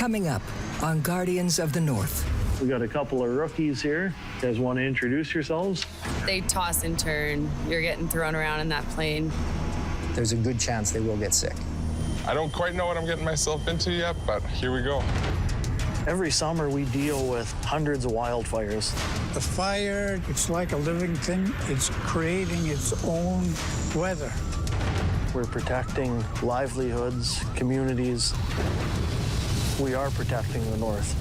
Coming up on Guardians of the North. We got a couple of rookies here. You guys want to introduce yourselves? They toss and turn. You're getting thrown around in that plane. There's a good chance they will get sick. I don't quite know what I'm getting myself into yet, but here we go. Every summer we deal with hundreds of wildfires. The fire, it's like a living thing. It's creating its own weather. We're protecting livelihoods, communities. We are protecting the North.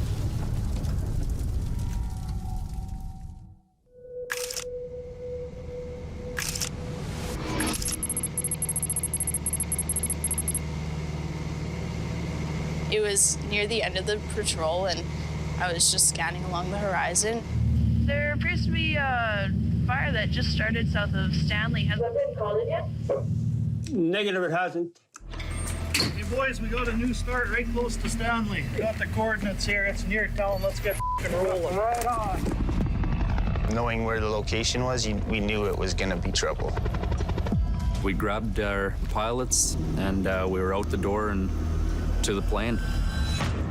It was near the end of the patrol, and I was just scanning along the horizon. There appears to be a fire that just started south of Stanley. Has that been called in yet? Negative, it hasn't. Hey boys, we got a new start right close to Stanley. Got the coordinates here. It's near town. Let's get rolling. Right on. Knowing where the location was, we knew it was going to be trouble. We grabbed our pilots and we were out the door and to the plane.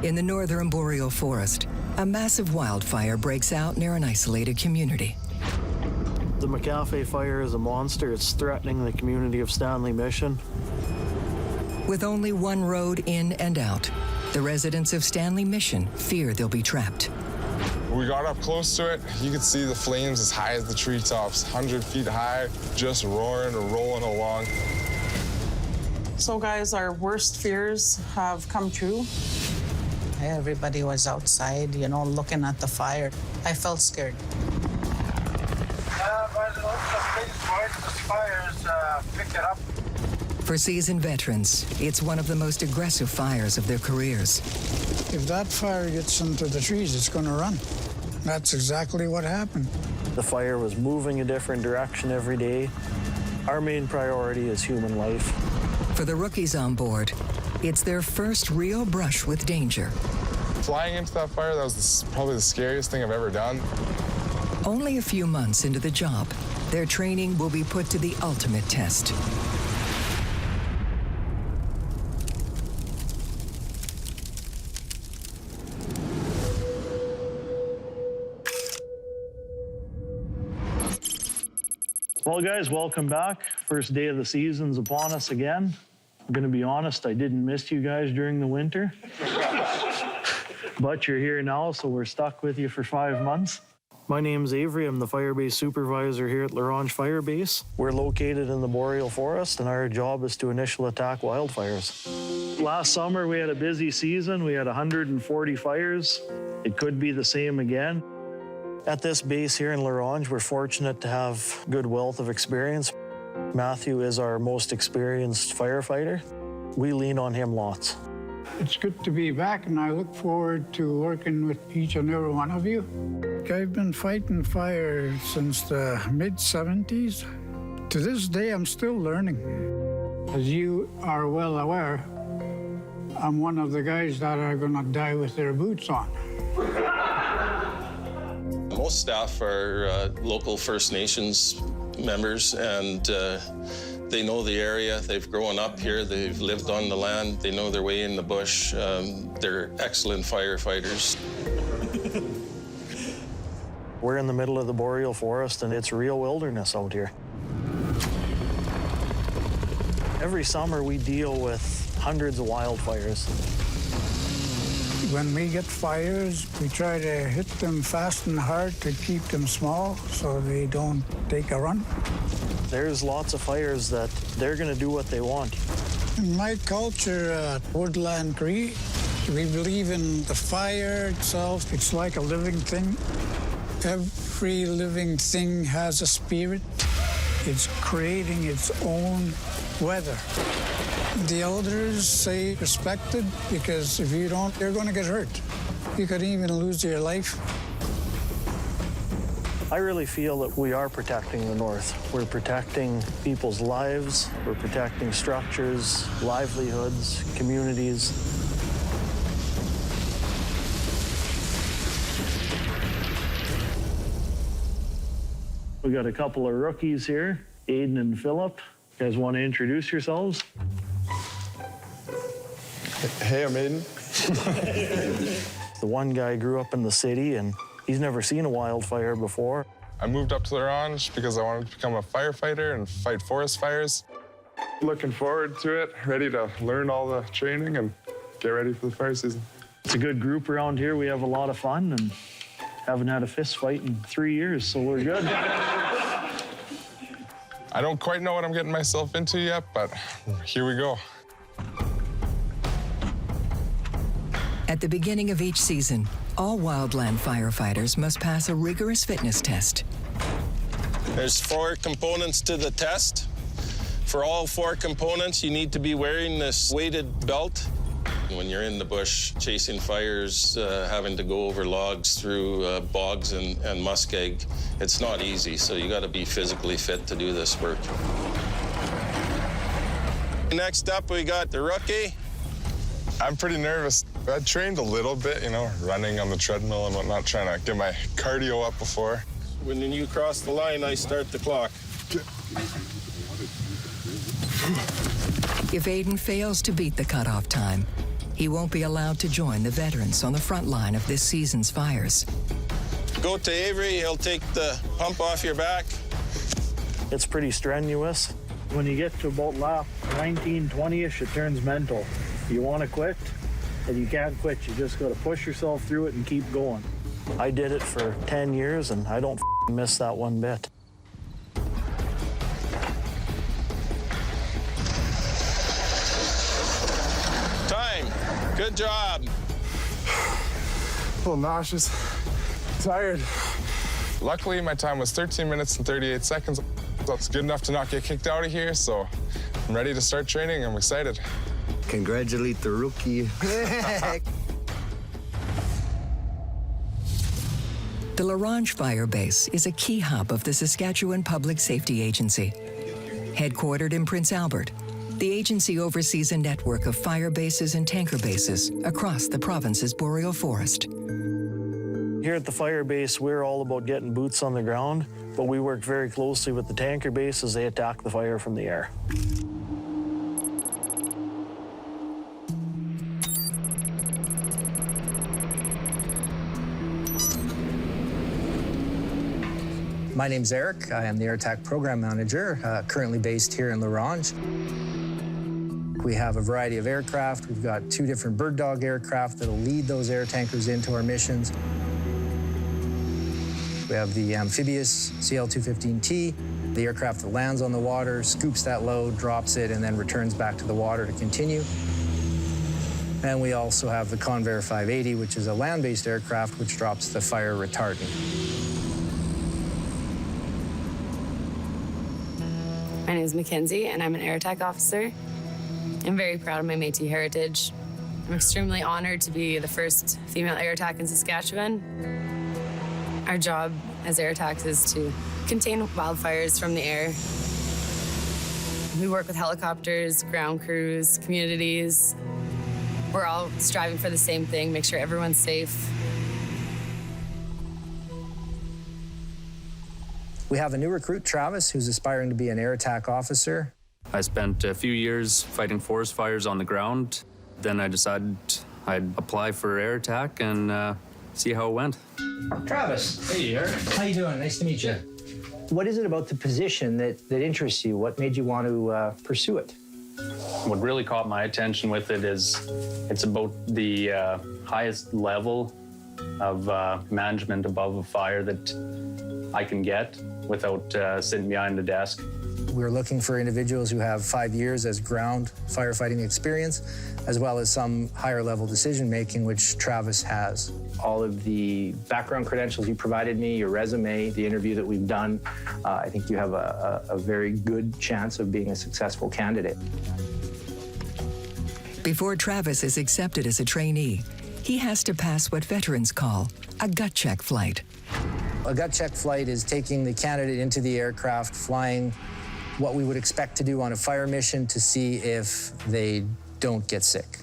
In the northern boreal forest, a massive wildfire breaks out near an isolated community. The McAfee fire is a monster. It's threatening the community of Stanley Mission. With only one road in and out, the residents of Stanley Mission fear they'll be trapped. We got up close to it. You could see the flames as high as the treetops, 100 feet high, just roaring or rolling along. So guys, our worst fears have come true. Everybody was outside, you know, looking at the fire. I felt scared. By the looks of things, boys, the fires picked it up. For seasoned veterans, it's one of the most aggressive fires of their careers. If that fire gets into the trees, it's going to run. That's exactly what happened. The fire was moving a different direction every day. Our main priority is human life. For the rookies on board, it's their first real brush with danger. Flying into that fire, that was probably the scariest thing I've ever done. Only a few months into the job, their training will be put to the ultimate test. Well, guys, welcome back. First day of the season's upon us again. I'm going to be honest, I didn't miss you guys during the winter. But you're here now, so we're stuck with you for 5 months. My name's Avery. I'm the fire base supervisor here at Larange Fire Base. We're located in the boreal forest, and our job is to initial attack wildfires. Last summer, we had a busy season. We had 140 fires. It could be the same again. At this base here in Larange, we're fortunate to have good wealth of experience. Matthew is our most experienced firefighter. We lean on him lots. It's good to be back, and I look forward to working with each and every one of you. I've been fighting fire since the mid-70s. To this day, I'm still learning. As you are well aware, I'm one of the guys that are going to die with their boots on. Most staff are local First Nations members, and they know the area. They've grown up here. They've lived on the land. They know their way in the bush. They're excellent firefighters. We're in the middle of the boreal forest, and it's real wilderness out here. Every summer, we deal with hundreds of wildfires. When we get fires, we try to hit them fast and hard to keep them small so they don't take a run. There's lots of fires that they're going to do what they want. In my culture at Woodland Cree, we believe in the fire itself. It's like a living thing. Every living thing has a spirit. It's creating its own weather. The elders say respect it, because if you don't, you're going to get hurt. You could even lose your life. I really feel that we are protecting the North. We're protecting people's lives. We're protecting structures, livelihoods, communities. We got a couple of rookies here, Aiden and Philip. You guys want to introduce yourselves? Hey, I'm Aiden. The one guy grew up in the city and he's never seen a wildfire before. I moved up to L'Orange because I wanted to become a firefighter and fight forest fires. Looking forward to it, ready to learn all the training and get ready for the fire season. It's a good group around here. We have a lot of fun and haven't had a fist fight in 3 years, so we're good. I don't quite know what I'm getting myself into yet, but here we go. At the beginning of each season, all wildland firefighters must pass a rigorous fitness test. There's 4 components to the test. For all 4 components, you need to be wearing this weighted belt. When you're in the bush chasing fires, having to go over logs through bogs and muskeg, it's not easy, so you got to be physically fit to do this work. Next up, we got the rookie. I'm pretty nervous. I trained a little bit, you know, running on the treadmill and whatnot, trying to get my cardio up before. When you cross the line, I start the clock. If Aiden fails to beat the cutoff time, he won't be allowed to join the veterans on the front line of this season's fires. Go to Avery, he'll take the pump off your back. It's pretty strenuous. When you get to about lap 19, 20-ish, it turns mental. You want to quit, and you can't quit. You just got to push yourself through it and keep going. I did it for 10 years, and I don't miss that one bit. Time. Good job. A little nauseous, tired. Luckily, my time was 13 minutes and 38 seconds. That's good enough to not get kicked out of here, so I'm ready to start training. I'm excited. Congratulate the rookie. The L'Orange Fire Base is a key hub of the Saskatchewan Public Safety Agency. Headquartered in Prince Albert, the agency oversees a network of fire bases and tanker bases across the province's boreal forest. Here at the fire base, we're all about getting boots on the ground, but we work very closely with the tanker base as they attack the fire from the air. My name's Eric. I am the Air Attack Program Manager, currently based here in L'Orange. We have a variety of aircraft. We've got 2 different bird dog aircraft that'll lead those air tankers into our missions. We have the amphibious CL-215T, the aircraft that lands on the water, scoops that load, drops it, and then returns back to the water to continue. And we also have the Convair 580, which is a land-based aircraft which drops the fire retardant. My name is Mackenzie, and I'm an air attack officer. I'm very proud of my Métis heritage. I'm extremely honored to be the first female air attack in Saskatchewan. Our job as air attacks is to contain wildfires from the air. We work with helicopters, ground crews, communities. We're all striving for the same thing, make sure everyone's safe. We have a new recruit, Travis, who's aspiring to be an air attack officer. I spent a few years fighting forest fires on the ground. Then I decided I'd apply for air attack and see how it went. Travis. Hey, Eric. How you doing? Nice to meet you. What is it about the position that interests you? What made you want to pursue it? What really caught my attention with it is it's about the highest level of management above a fire that I can get without sitting behind a desk. We're looking for individuals who have 5 years as ground firefighting experience, as well as some higher level decision-making, which Travis has. All of the background credentials you provided me, your resume, the interview that we've done, I think you have a very good chance of being a successful candidate. Before Travis is accepted as a trainee, he has to pass what veterans call a gut check flight. A gut check flight is taking the candidate into the aircraft, flying what we would expect to do on a fire mission to see if they don't get sick.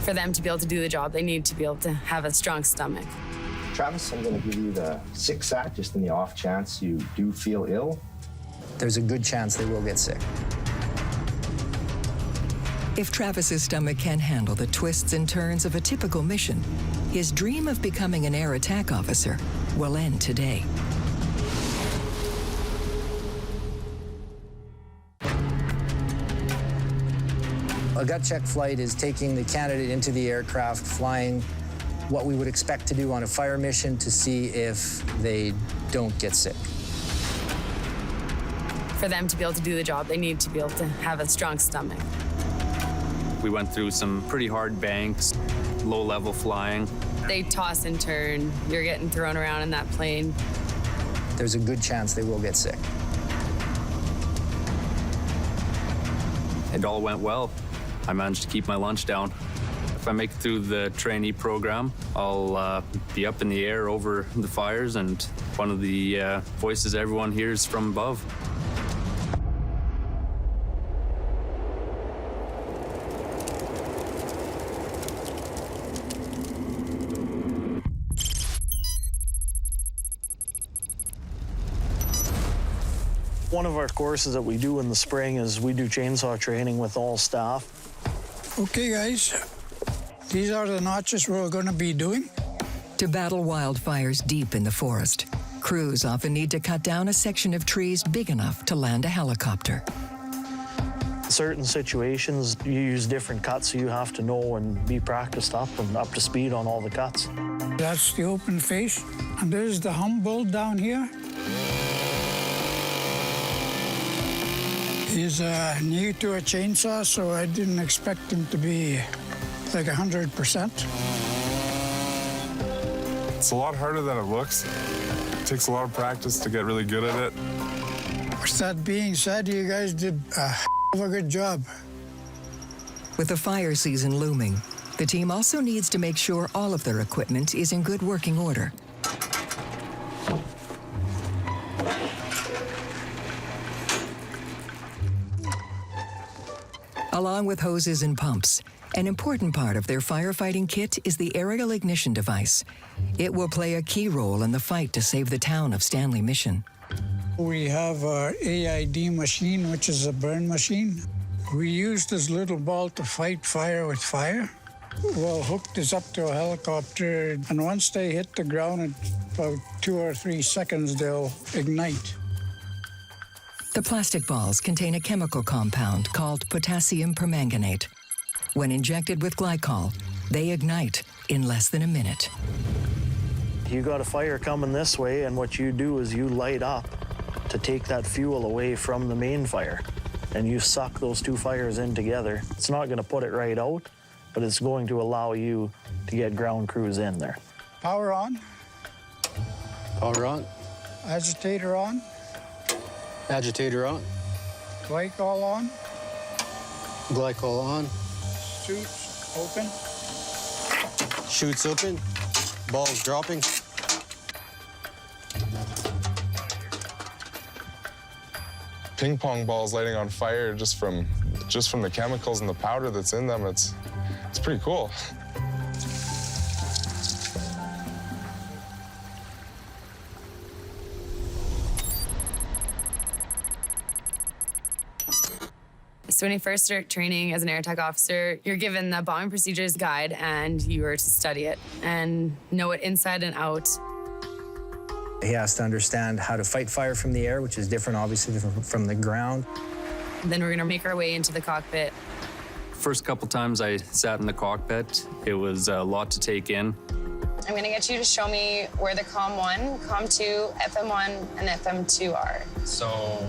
For them to be able to do the job, they need to be able to have a strong stomach. Travis, I'm going to give you the 6 SAT just in the off chance you do feel ill. There's a good chance they will get sick. If Travis's stomach can handle the twists and turns of a typical mission, his dream of becoming an air attack officer will end today. A gut check flight is taking the candidate into the aircraft, flying what we would expect to do on a fire mission to see if they don't get sick. For them to be able to do the job, they need to be able to have a strong stomach. We went through some pretty hard banks, low-level flying. They toss and turn. You're getting thrown around in that plane. There's a good chance they will get sick. It all went well. I managed to keep my lunch down. If I make it through the trainee program, I'll be up in the air over the fires, and one of the voices everyone hears from above. One of our courses that we do in the spring is we do chainsaw training with all staff. Okay, guys, these are the notches we're going to be doing. To battle wildfires deep in the forest, crews often need to cut down a section of trees big enough to land a helicopter. In certain situations, you use different cuts, so you have to know and be practiced up and up to speed on all the cuts. That's the open face, and there's the Humboldt down here. He's new to a chainsaw, so I didn't expect him to be like 100%. It's a lot harder than it looks. It takes a lot of practice to get really good at it. With that being said, you guys did a good job. With the fire season looming, the team also needs to make sure all of their equipment is in good working order. Along with hoses and pumps, an important part of their firefighting kit is the aerial ignition device. It will play a key role in the fight to save the town of Stanley Mission. We have our AID machine, which is a burn machine. We use this little ball to fight fire with fire. We'll hook this up to a helicopter, and once they hit the ground, in about 2 or 3 seconds, they'll ignite. The plastic balls contain a chemical compound called potassium permanganate. When injected with glycol, they ignite in less than a minute. You got a fire coming this way, and what you do is you light up to take that fuel away from the main fire, and you suck those two fires in together. It's not going to put it right out, but it's going to allow you to get ground crews in there. Power on. Power on. Agitator on. Agitator on. Glycol on. Glycol on. Suits open. Chutes open. Balls dropping. Ping pong balls lighting on fire just from the chemicals and the powder that's in them. It's pretty cool. So when you first start training as an air attack officer, you're given the bombing procedures guide, and you are to study it and know it inside and out. He has to understand how to fight fire from the air, which is different, obviously, from the ground. Then we're gonna make our way into the cockpit. First couple times I sat in the cockpit, it was a lot to take in. I'm gonna get you to show me where the COM 1, COM 2, FM1, and FM2 are. So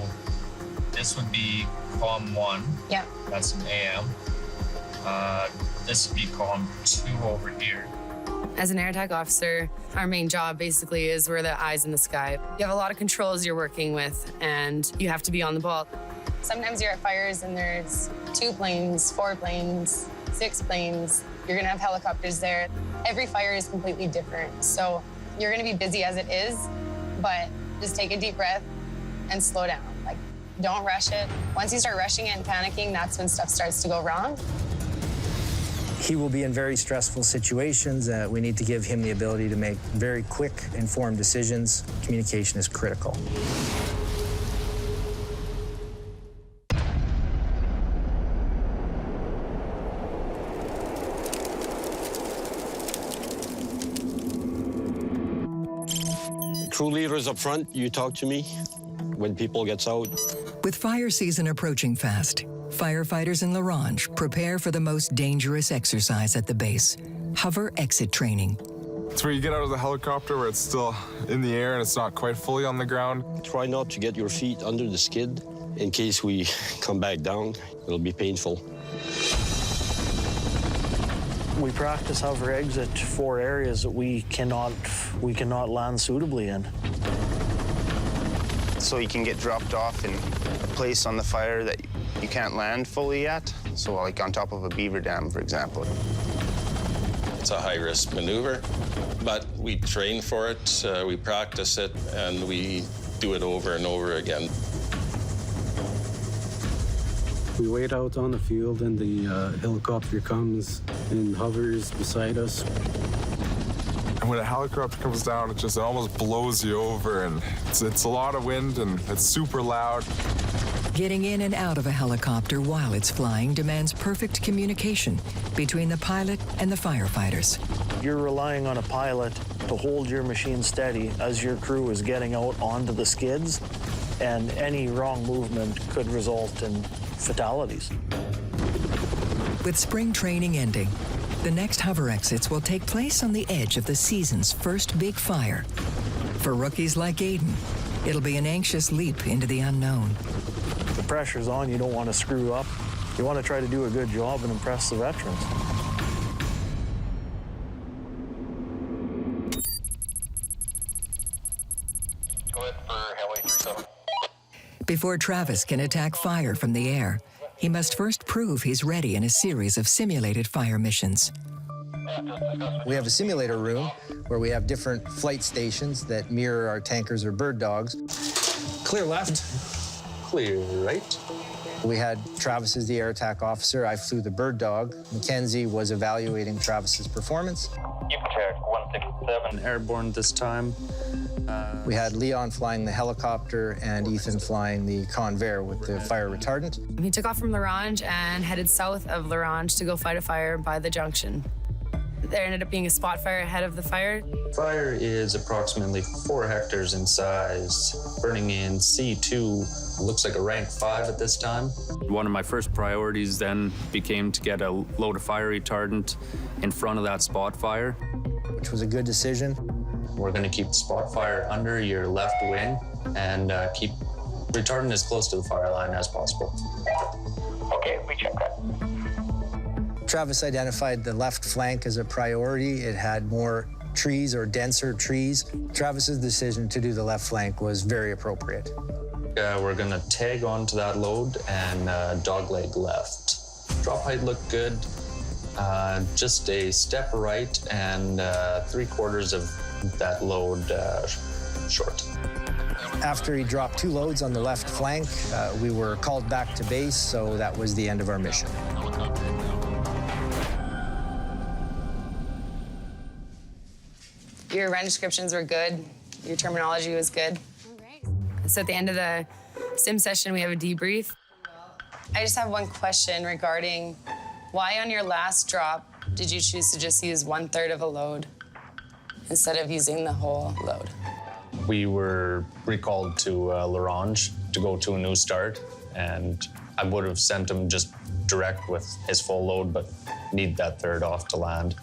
this would be COM 1. Yeah. That's an AM. This would be COM 2 over here. As an air attack officer, our main job basically is we're the eyes in the sky. You have a lot of controls you're working with, and you have to be on the ball. Sometimes you're at fires and there's 2 planes, 4 planes, 6 planes. You're gonna have helicopters there. Every fire is completely different. So you're gonna be busy as it is, but just take a deep breath and slow down. Like, don't rush it. Once you start rushing it and panicking, that's when stuff starts to go wrong. He will be in very stressful situations. We need to give him the ability to make very quick, informed decisions. Communication is critical. crew leaders up front, you talk to me when people gets out. With fire season approaching fast, firefighters in La Ronge prepare for the most dangerous exercise at the base, hover exit training. It's where you get out of the helicopter where it's still in the air and it's not quite fully on the ground. Try not to get your feet under the skid. In case we come back down, it'll be painful. We practice hover exit for areas that we cannot land suitably in. So you can get dropped off in a place on the fire that you can't land fully yet. So like on top of a beaver dam, for example. It's a high-risk maneuver, but we train for it, we practice it, and we do it over and over again. We wait out on the field and the helicopter comes and hovers beside us. And when a helicopter comes down, it almost blows you over, and it's a lot of wind and it's super loud. Getting in and out of a helicopter while it's flying demands perfect communication between the pilot and the firefighters. You're relying on a pilot to hold your machine steady as your crew is getting out onto the skids, and any wrong movement could result in fatalities. With spring training ending, the next hover exits will take place on the edge of the season's first big fire. For rookies like Aiden, it'll be an anxious leap into the unknown. The pressure's on, you don't want to screw up. You want to try to do a good job and impress the veterans. Before Travis can attack fire from the air, he must first prove he's ready in a series of simulated fire missions. We have a simulator room where we have different flight stations that mirror our tankers or bird dogs. Clear left, clear right. We had Travis as the air attack officer. I flew the bird dog. Mackenzie was evaluating Travis's performance. You check 167. Airborne this time. We had Leon flying the helicopter and Ethan flying the Convair with the fire retardant. He took off from La Ronge and headed south of La Ronge to go fight a fire by the junction. There ended up being a spot fire ahead of the fire. Fire is approximately 4 hectares in size, burning in C2. Looks like a rank 5 at this time. One of my first priorities then became to get a load of fire retardant in front of that spot fire. Which was a good decision. We're going to keep the spot fire under your left wing and keep retardant as close to the fire line as possible. Okay, we check that. Travis identified the left flank as a priority. It had more trees or denser trees. Travis's decision to do the left flank was very appropriate. We're going to tag onto that load and dogleg left. Drop height looked good. Just a step right and 3/4 of that load short. After he dropped 2 loads on the left flank, we were called back to base, so that was the end of our mission. Your run descriptions were good. Your terminology was good. So at the end of the sim session, we have a debrief. I just have one question regarding why on your last drop did you choose to just use 1/3 of a load instead of using the whole load? We were recalled to La Ronge to go to a new start, and I would have sent him just direct with his full load, but need that 1/3 off to land.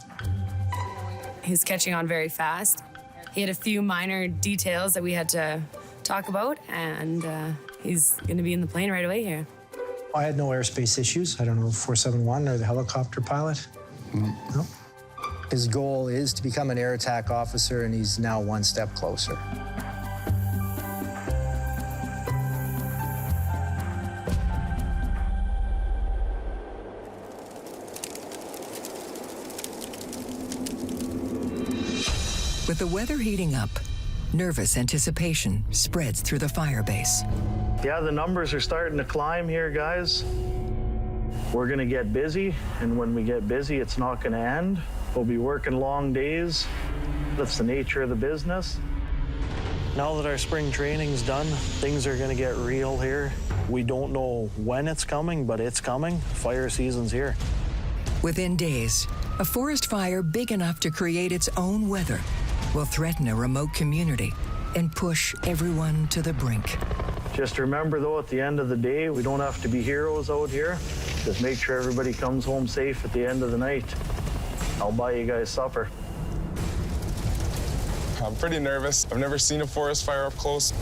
He was catching on very fast. He had a few minor details that we had to talk about, and he's going to be in the plane right away here. I had no airspace issues. I don't know, 471 or the helicopter pilot? No. His goal is to become an air attack officer, and he's now 1 step closer. With the weather heating up, nervous anticipation spreads through the fire base. Yeah, the numbers are starting to climb here, guys. We're gonna get busy, and when we get busy, it's not gonna end. We'll be working long days. That's the nature of the business. Now that our spring training's done, things are gonna get real here. We don't know when it's coming, but it's coming. Fire season's here. Within days, a forest fire big enough to create its own weather will threaten a remote community and push everyone to the brink. Just remember, though, at the end of the day, we don't have to be heroes out here. Just make sure everybody comes home safe at the end of the night. I'll buy you guys supper. I'm pretty nervous. I've never seen a forest fire up close.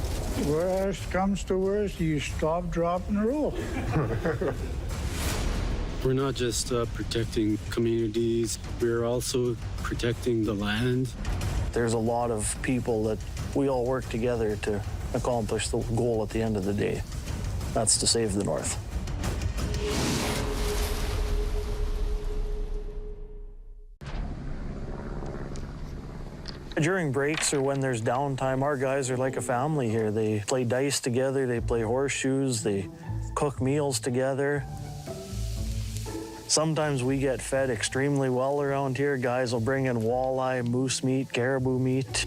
Worst comes to worst, you stop, drop, and roll. We're not just protecting communities, we're also protecting the land. There's a lot of people that we all work together to accomplish the goal at the end of the day. That's to save the North. During breaks or when there's downtime, our guys are like a family here. They play dice together, they play horseshoes, they cook meals together. Sometimes we get fed extremely well around here. Guys will bring in walleye, moose meat, caribou meat.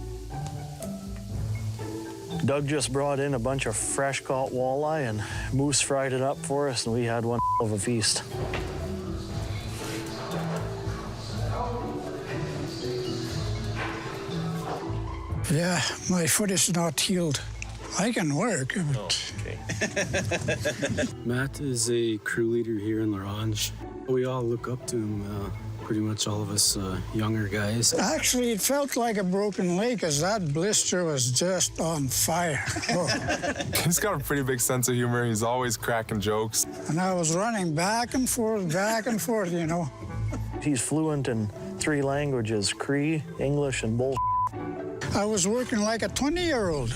Doug just brought in a bunch of fresh caught walleye and Moose fried it up for us, and we had one of a feast. Yeah, my foot is not healed. I can work, but... Matt is a crew leader here in La Ronge. We all look up to him, pretty much all of us younger guys. Actually, it felt like a broken leg because that blister was just on fire. Oh. He's got a pretty big sense of humor. He's always cracking jokes. And I was running back and forth, you know. He's fluent in 3 languages, Cree, English, and bull. I was working like a 20-year-old.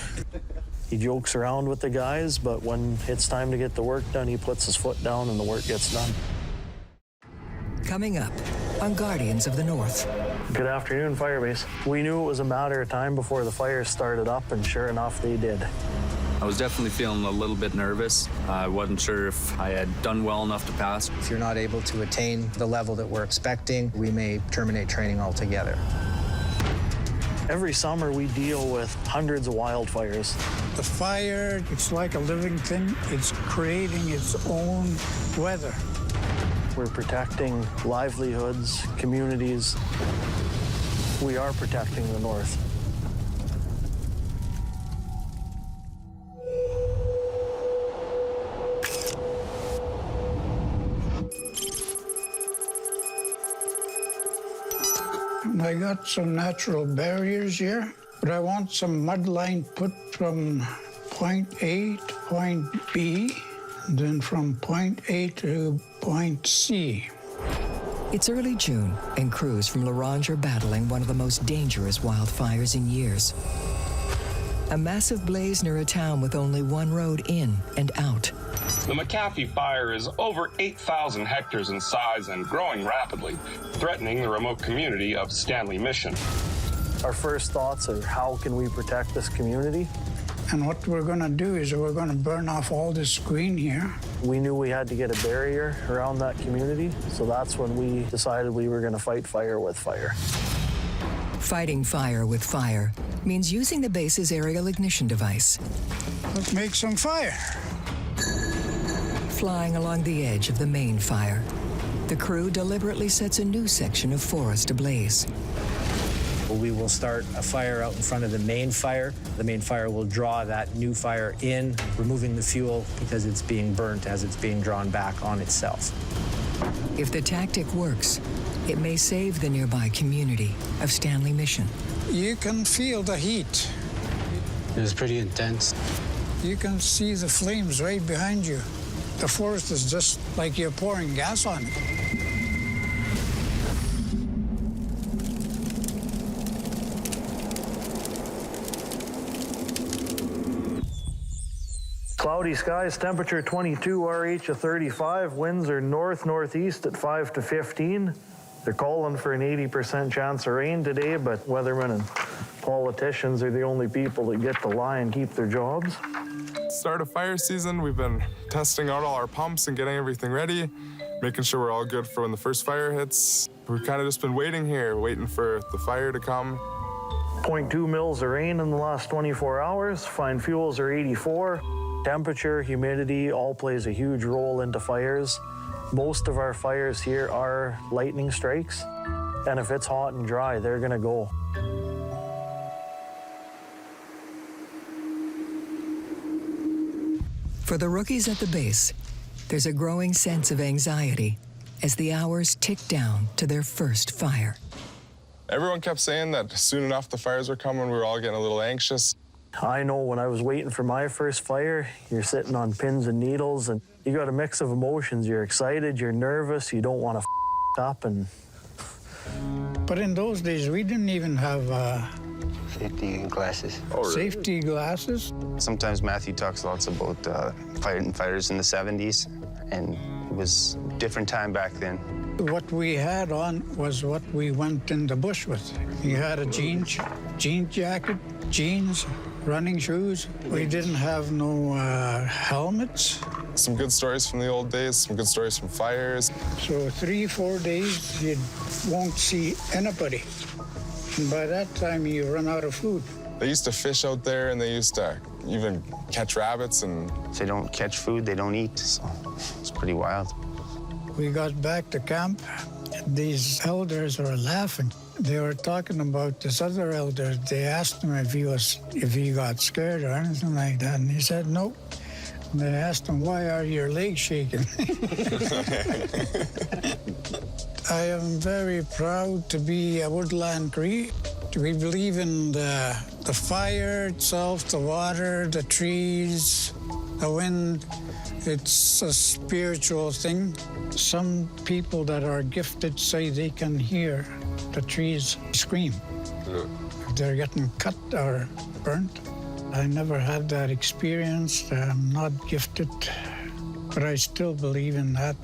He jokes around with the guys, but when it's time to get the work done, he puts his foot down and the work gets done. Coming up on Guardians of the North. Good afternoon, Firebase. We knew it was a matter of time before the fires started up, and sure enough, they did. I was definitely feeling a little bit nervous. I wasn't sure if I had done well enough to pass. If you're not able to attain the level that we're expecting, we may terminate training altogether. Every summer, we deal with hundreds of wildfires. The fire, it's like a living thing. It's creating its own weather. We're protecting livelihoods, communities. We are protecting the North. I got some natural barriers here, but I want some mud line put from point A to point B, and then from point A to point C. It's early June, and crews from La Ronge are battling one of the most dangerous wildfires in years. A massive blaze near a town with only one road in and out. The McAfee fire is over 8,000 hectares in size and growing rapidly, threatening the remote community of Stanley Mission. Our first thoughts are, how can we protect this community? And what we're going to do is we're going to burn off all this green here. We knew we had to get a barrier around that community, so that's when we decided we were going to fight fire with fire. Fighting fire with fire means using the base's aerial ignition device. Let's make some fire. Flying along the edge of the main fire, the crew deliberately sets a new section of forest ablaze. We will start a fire out in front of the main fire. The main fire will draw that new fire in, removing the fuel because it's being burnt as it's being drawn back on itself. If the tactic works, it may save the nearby community of Stanley Mission. You can feel the heat. It was pretty intense. You can see the flames right behind you. The forest is just like you're pouring gas on it. Cloudy skies, temperature 22, RH of 35, winds are north-northeast at 5 to 15. They're calling for an 80% chance of rain today, but weathermen and politicians are the only people that get to lie and keep their jobs. Start of fire season, we've been testing out all our pumps and getting everything ready, making sure we're all good for when the first fire hits. We've kind of just been waiting here, waiting for the fire to come. 0.2 mils of rain in the last 24 hours. Fine fuels are 84. Temperature, humidity, all plays a huge role into fires. Most of our fires here are lightning strikes, and if it's hot and dry, they're gonna go. For the rookies at the base, there's a growing sense of anxiety as the hours tick down to their first fire. Everyone kept saying that soon enough the fires were coming. We were all getting a little anxious. I know when I was waiting for my first fire, you're sitting on pins and needles, and you got a mix of emotions. You're excited, you're nervous, you don't want to up. But in those days, we didn't even have safety glasses. Safety glasses. Sometimes Matthew talks lots about fighting fires in the 70s, and it was a different time back then. What we had on was what we went in the bush with. You had a jean jacket, jeans, running shoes. We didn't have no helmets. Some good stories from the old days, some good stories from fires. So 3-4 days, you won't see anybody. And by that time, you run out of food. They used to fish out there, and they used to even catch rabbits. And if they don't catch food, they don't eat. So it's pretty wild. We got back to camp. These elders were laughing. They were talking about this other elder. They asked him if he got scared or anything like that, and he said no. And they asked him, "Why are your legs shaking?" I am very proud to be a Woodland Cree. We believe in the fire itself, the water, the trees, the wind. It's a spiritual thing. Some people that are gifted say they can hear the trees scream if they're getting cut or burnt. I never had that experience. I'm not gifted, but I still believe in that.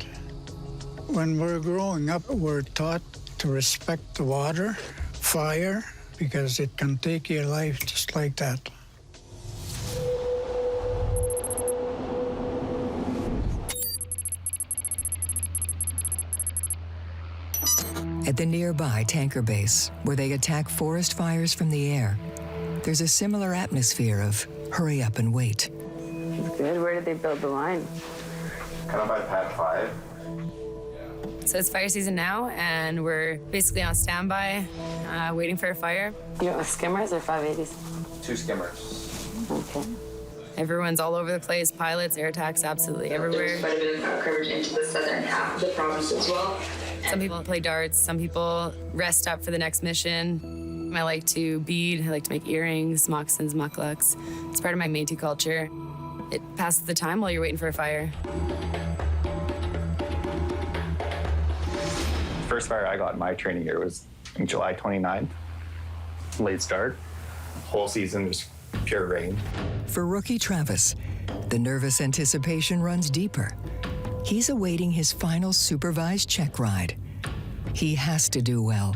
When we're growing up, we're taught to respect the water, fire, because it can take your life just like that. At the nearby tanker base, where they attack forest fires from the air, there's a similar atmosphere of hurry up and wait. Good. Where did they build the line? Kind of by pad 5. So it's fire season now, and we're basically on standby, waiting for a fire. You know, skimmers or 580s? 2 skimmers. Okay. Everyone's all over the place. Pilots, air attacks, absolutely everywhere. There's quite a bit of coverage into the southern half of the province as well. Some people play darts. Some people rest up for the next mission. I like to bead. I like to make earrings, moccasins, mucklucks. It's part of my Métis culture. It passes the time while you're waiting for a fire. First fire I got in my training year was in July 29th. Late start. Whole season was pure rain. For rookie Travis, the nervous anticipation runs deeper. He's awaiting his final supervised check ride. He has to do well,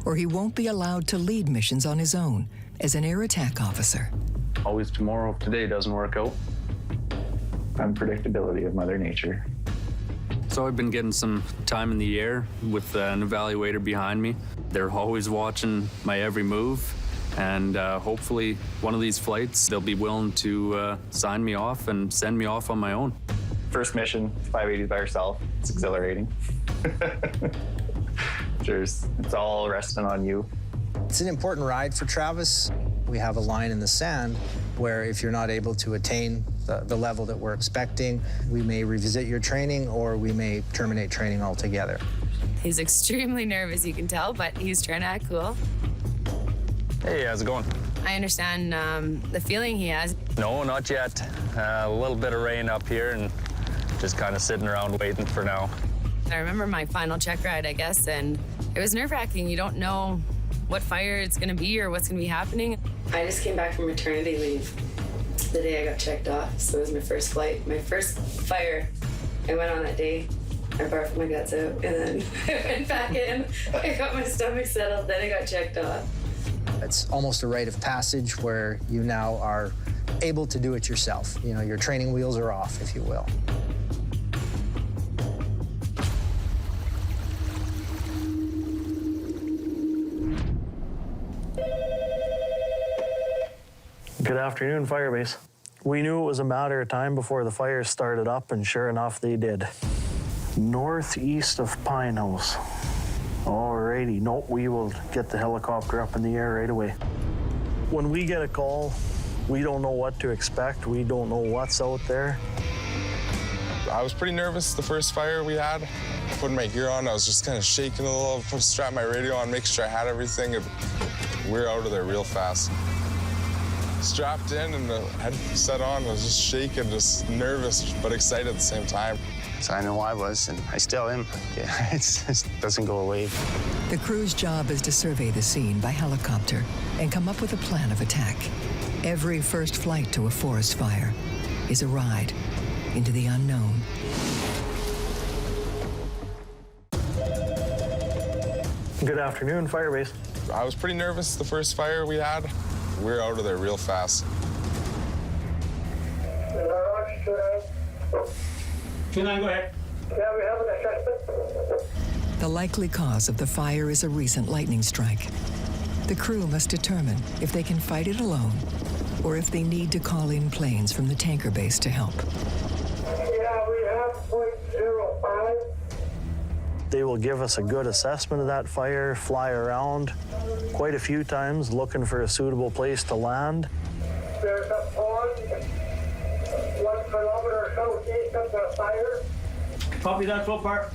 or he won't be allowed to lead missions on his own as an air attack officer. Always tomorrow if today doesn't work out. Unpredictability of Mother Nature. So I've been getting some time in the air with an evaluator behind me. They're always watching my every move, and hopefully one of these flights they'll be willing to sign me off and send me off on my own. First mission, 580s by yourself. It's exhilarating. It's all resting on you. It's an important ride for Travis. We have a line in the sand where if you're not able to attain the level that we're expecting, we may revisit your training or we may terminate training altogether. He's extremely nervous, you can tell, but he's trying to act cool. Hey, how's it going? I understand the feeling he has. No, not yet. A little bit of rain up here and just kind of sitting around waiting for now. I remember my final check ride, I guess, and it was nerve-wracking. You don't know what fire it's going to be or what's going to be happening. I just came back from maternity leave the day I got checked off, so it was my first flight. My first fire, I went on that day. I barfed my guts out, and then I went back in. I got my stomach settled, then I got checked off. It's almost a rite of passage where you now are able to do it yourself. You know, your training wheels are off, if you will. Good afternoon, Firebase. We knew it was a matter of time before the fires started up, and sure enough, they did. Northeast of Pine House. Alrighty, no, we will get the helicopter up in the air right away. When we get a call, we don't know what to expect. We don't know what's out there. I was pretty nervous the first fire we had. Putting my gear on, I was just kind of shaking a little, strap my radio on, make sure I had everything, and we were out of there real fast. Strapped in and the headset on, I was just shaking, just nervous, but excited at the same time. So I know I was, and I still am. Yeah, it doesn't go away. The crew's job is to survey the scene by helicopter and come up with a plan of attack. Every first flight to a forest fire is a ride into the unknown. Good afternoon, Firebase. I was pretty nervous the first fire we had. We were out of there real fast. Can I go ahead? Yeah, we have an assessment. The likely cause of the fire is a recent lightning strike. The crew must determine if they can fight it alone or if they need to call in planes from the tanker base to help. Yeah, we have .05. They will give us a good assessment of that fire, fly around quite a few times looking for a suitable place to land. There's a pond 1 kilometer southeast of the fire. Copy that so far.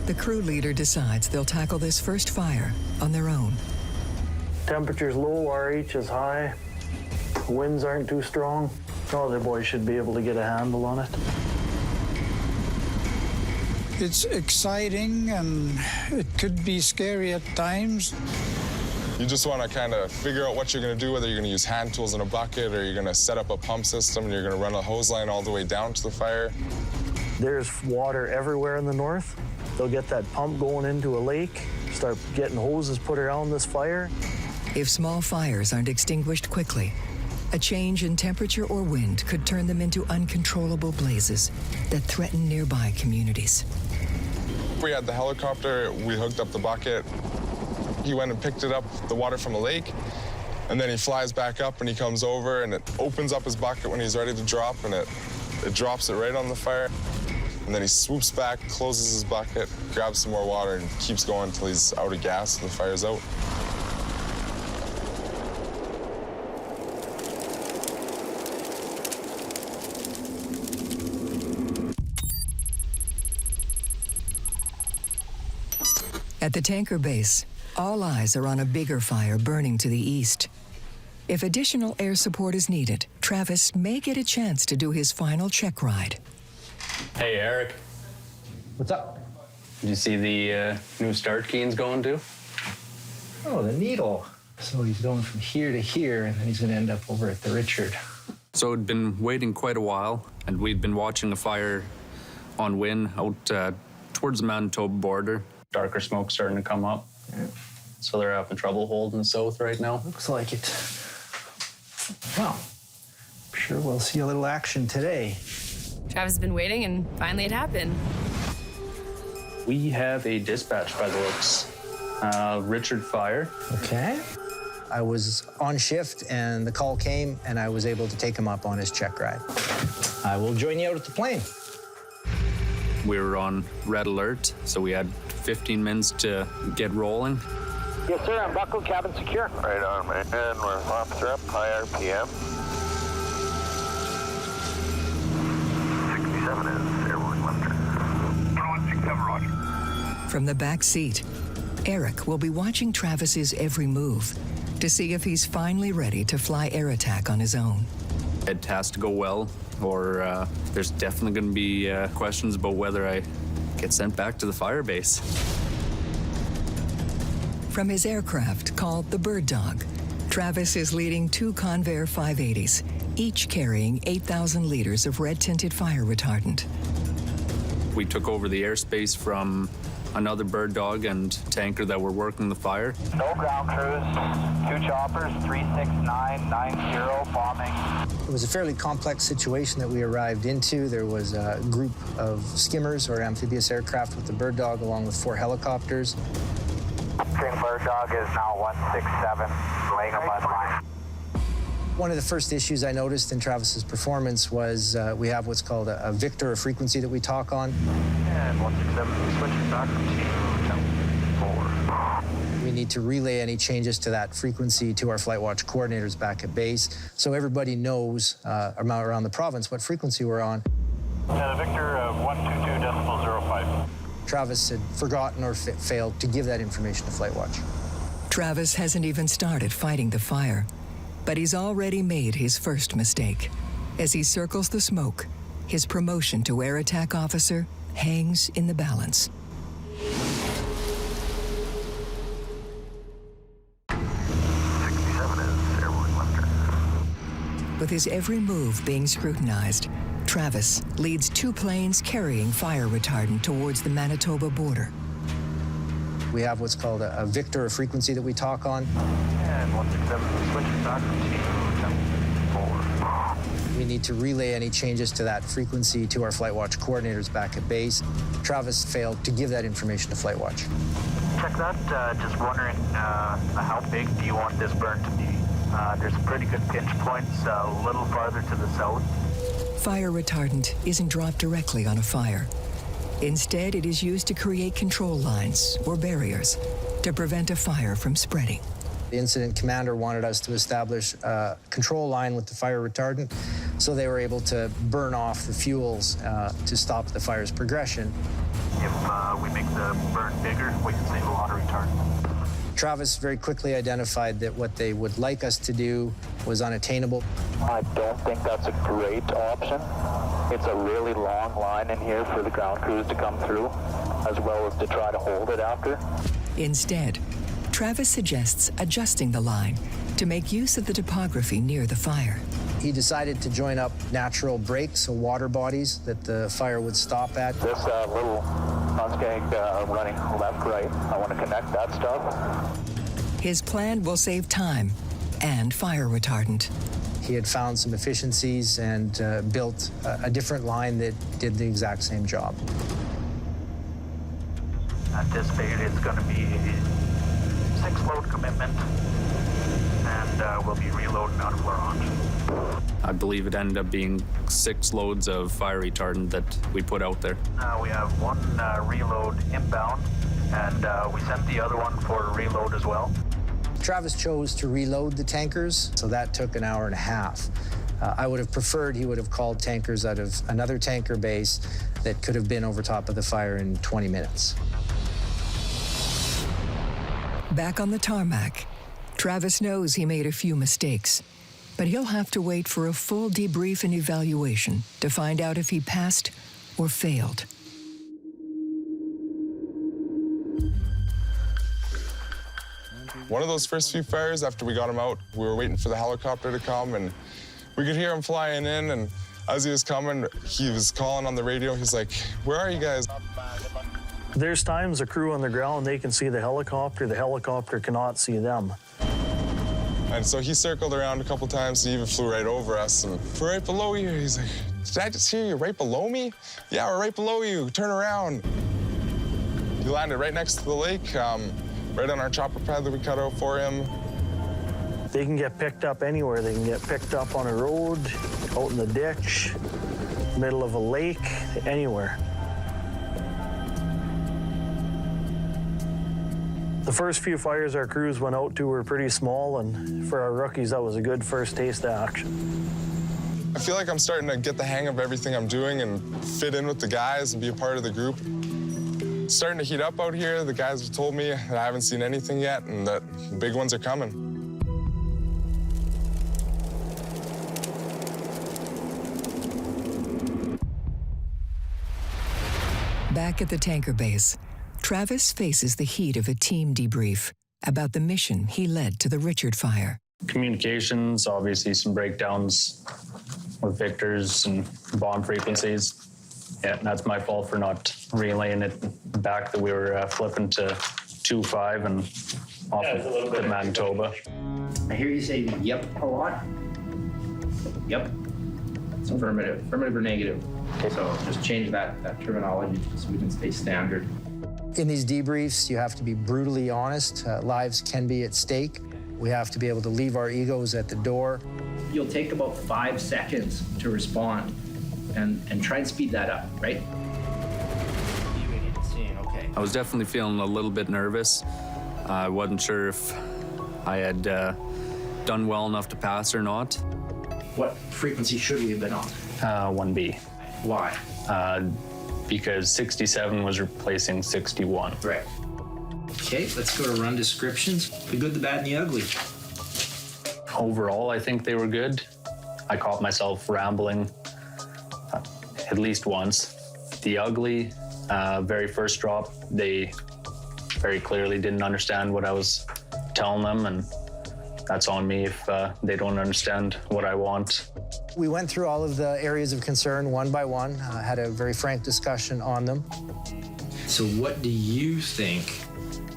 The crew leader decides they'll tackle this first fire on their own. Temperature's low, RH is high, winds aren't too strong. All the boys should be able to get a handle on it. It's exciting and it could be scary at times. You just want to kind of figure out what you're going to do, whether you're going to use hand tools in a bucket or you're going to set up a pump system and you're going to run a hose line all the way down to the fire. There's water everywhere in the north. They'll get that pump going into a lake, start getting hoses put around this fire. If small fires aren't extinguished quickly, a change in temperature or wind could turn them into uncontrollable blazes that threaten nearby communities. We had the helicopter, we hooked up the bucket. He went and picked it up, the water from a lake, and then he flies back up and he comes over and it opens up his bucket when he's ready to drop, and it drops it right on the fire. And then he swoops back, closes his bucket, grabs some more water, and keeps going until he's out of gas and the fire's out. At the tanker base, all eyes are on a bigger fire burning to the east. If additional air support is needed, Travis may get a chance to do his final check ride. Hey, Eric. What's up? Did you see the new start keys going to? Oh, the needle. So he's going from here to here, and then he's going to end up over at the Richard. So I'd been waiting quite a while, and we'd been watching a fire on Wynn out towards the Manitoba border. Darker smoke starting to come up. Yeah. So they're having trouble holding the south right now. Looks like it. Well, I'm sure we'll see a little action today. Travis has been waiting, and finally it happened. We have a dispatch by the looks. Richard Fire. Okay. I was on shift, and the call came, and I was able to take him up on his check ride. I will join you out at the plane. We were on red alert, so we had 15 minutes to get rolling. Yes, sir. I'm buckled, cabin secure. Right on, man. And we're officer up, high RPM. 67 is airborne Western. 167, roger. From the back seat, Eric will be watching Travis's every move to see if he's finally ready to fly air attack on his own. It has to go well, or there's definitely going to be questions about whether I get sent back to the fire base. From his aircraft called the Bird Dog, Travis is leading 2 Convair 580s, each carrying 8,000 liters of red-tinted fire retardant. We took over the airspace from another Bird Dog and tanker that were working the fire. No ground crews, 2 choppers, 36990 bombing. It was a fairly complex situation that we arrived into. There was a group of skimmers or amphibious aircraft with the Bird Dog along with 4 helicopters. Bird Dog is now 167, laying a mud line. One of the first issues I noticed in Travis's performance was we have what's called a Victor, a frequency that we talk on. And 167, switching back to 4. We need to relay any changes to that frequency to our flight watch coordinators back at base, so everybody knows around the province what frequency we're on. Victor, 122.05. Travis had forgotten or failed to give that information to Flight Watch. Travis hasn't even started fighting the fire, but he's already made his first mistake. As he circles the smoke, his promotion to air attack officer hangs in the balance. 67 is airborne Western. With his every move being scrutinized, Travis leads 2 planes carrying fire retardant towards the Manitoba border. We have what's called a Victor, a frequency that we talk on. And 167, switching back to 4. We need to relay any changes to that frequency to our Flight Watch coordinators back at base. Travis failed to give that information to Flight Watch. Check that. Just wondering how big do you want this burn to be? There's pretty good pinch points a little farther to the south. Fire retardant isn't dropped directly on a fire. Instead, it is used to create control lines or barriers to prevent a fire from spreading. The incident commander wanted us to establish a control line with the fire retardant, so they were able to burn off the fuels to stop the fire's progression. If we make the burn bigger, we can save a lot of retardant. Travis very quickly identified that what they would like us to do was unattainable. I don't think that's a great option. It's a really long line in here for the ground crews to come through, as well as to try to hold it after. Instead, Travis suggests adjusting the line to make use of the topography near the fire. He decided to join up natural breaks, so water bodies that the fire would stop at. This little Mustang running left-right, I want to connect that stuff. His plan will save time and fire retardant. He had found some efficiencies and built a different line that did the exact same job. Anticipated it's going to be 6 load commitment, and we'll be reloading out of Laurent. I believe it ended up being 6 loads of fire retardant that we put out there. We have 1 reload inbound, and we sent the other one for a reload as well. Travis chose to reload the tankers, so that took an hour and a half. I would have preferred he would have called tankers out of another tanker base that could have been over top of the fire in 20 minutes. Back on the tarmac, Travis knows he made a few mistakes, but he'll have to wait for a full debrief and evaluation to find out if he passed or failed. One of those first few fires, after we got him out, we were waiting for the helicopter to come, and we could hear him flying in, and as he was coming, he was calling on the radio. He's like, "Where are you guys?" There's times a crew on the ground, they can see the helicopter cannot see them. And so he circled around a couple times, he even flew right over us, and we're right below you. He's like, "Did I just hear you right below me?" "Yeah, we're right below you, turn around." He landed right next to the lake, right on our chopper pad that we cut out for him. They can get picked up anywhere. They can get picked up on a road, out in the ditch, middle of a lake, anywhere. The first few fires our crews went out to were pretty small, and for our rookies, that was a good first taste of action. I feel like I'm starting to get the hang of everything I'm doing and fit in with the guys and be a part of the group. It's starting to heat up out here. The guys have told me that I haven't seen anything yet and that the big ones are coming. Back at the tanker base, Travis faces the heat of a team debrief about the mission he led to the Richard fire. Communications, obviously some breakdowns with Victors and bomb frequencies. Yeah, that's my fault for not relaying it back that we were flipping to 2.5 and off to Manitoba. I hear you say yep a lot. Yep. It's affirmative. Affirmative or negative. Okay, so just change that terminology so we can stay standard. In these debriefs, you have to be brutally honest. Lives can be at stake. We have to be able to leave our egos at the door. You'll take about 5 seconds to respond and try and speed that up, right? Okay. I was definitely feeling a little bit nervous. I wasn't sure if I had done well enough to pass or not. What frequency should we have been on? 1B. Why? because 67 was replacing 61. Right. Okay, let's go to run descriptions. The good, the bad, and the ugly. Overall, I think they were good. I caught myself rambling at least once. The ugly, very first drop, they very clearly didn't understand what I was telling them, and that's on me if they don't understand what I want. We went through all of the areas of concern one by one, had a very frank discussion on them. So what do you think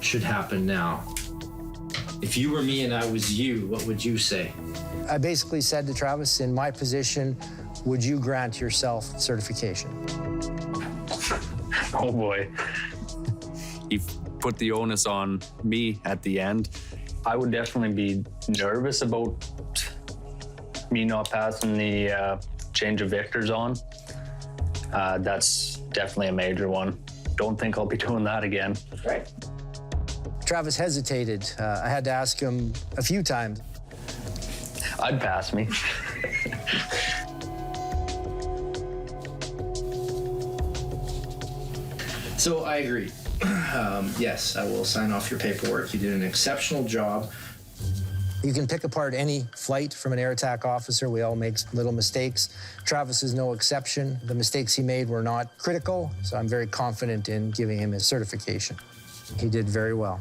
should happen now? If you were me and I was you, what would you say? I basically said to Travis, in my position, would you grant yourself certification? Oh boy. He put the onus on me at the end. I would definitely be nervous about me not passing the change of victors on. That's definitely a major one. Don't think I'll be doing that again. Right. Travis hesitated. I had to ask him a few times. I'd pass me. So I agree. Yes, I will sign off your paperwork. You did an exceptional job. You can pick apart any flight from an air attack officer. We all make little mistakes. Travis is no exception. The mistakes he made were not critical, so I'm very confident in giving him his certification. He did very well.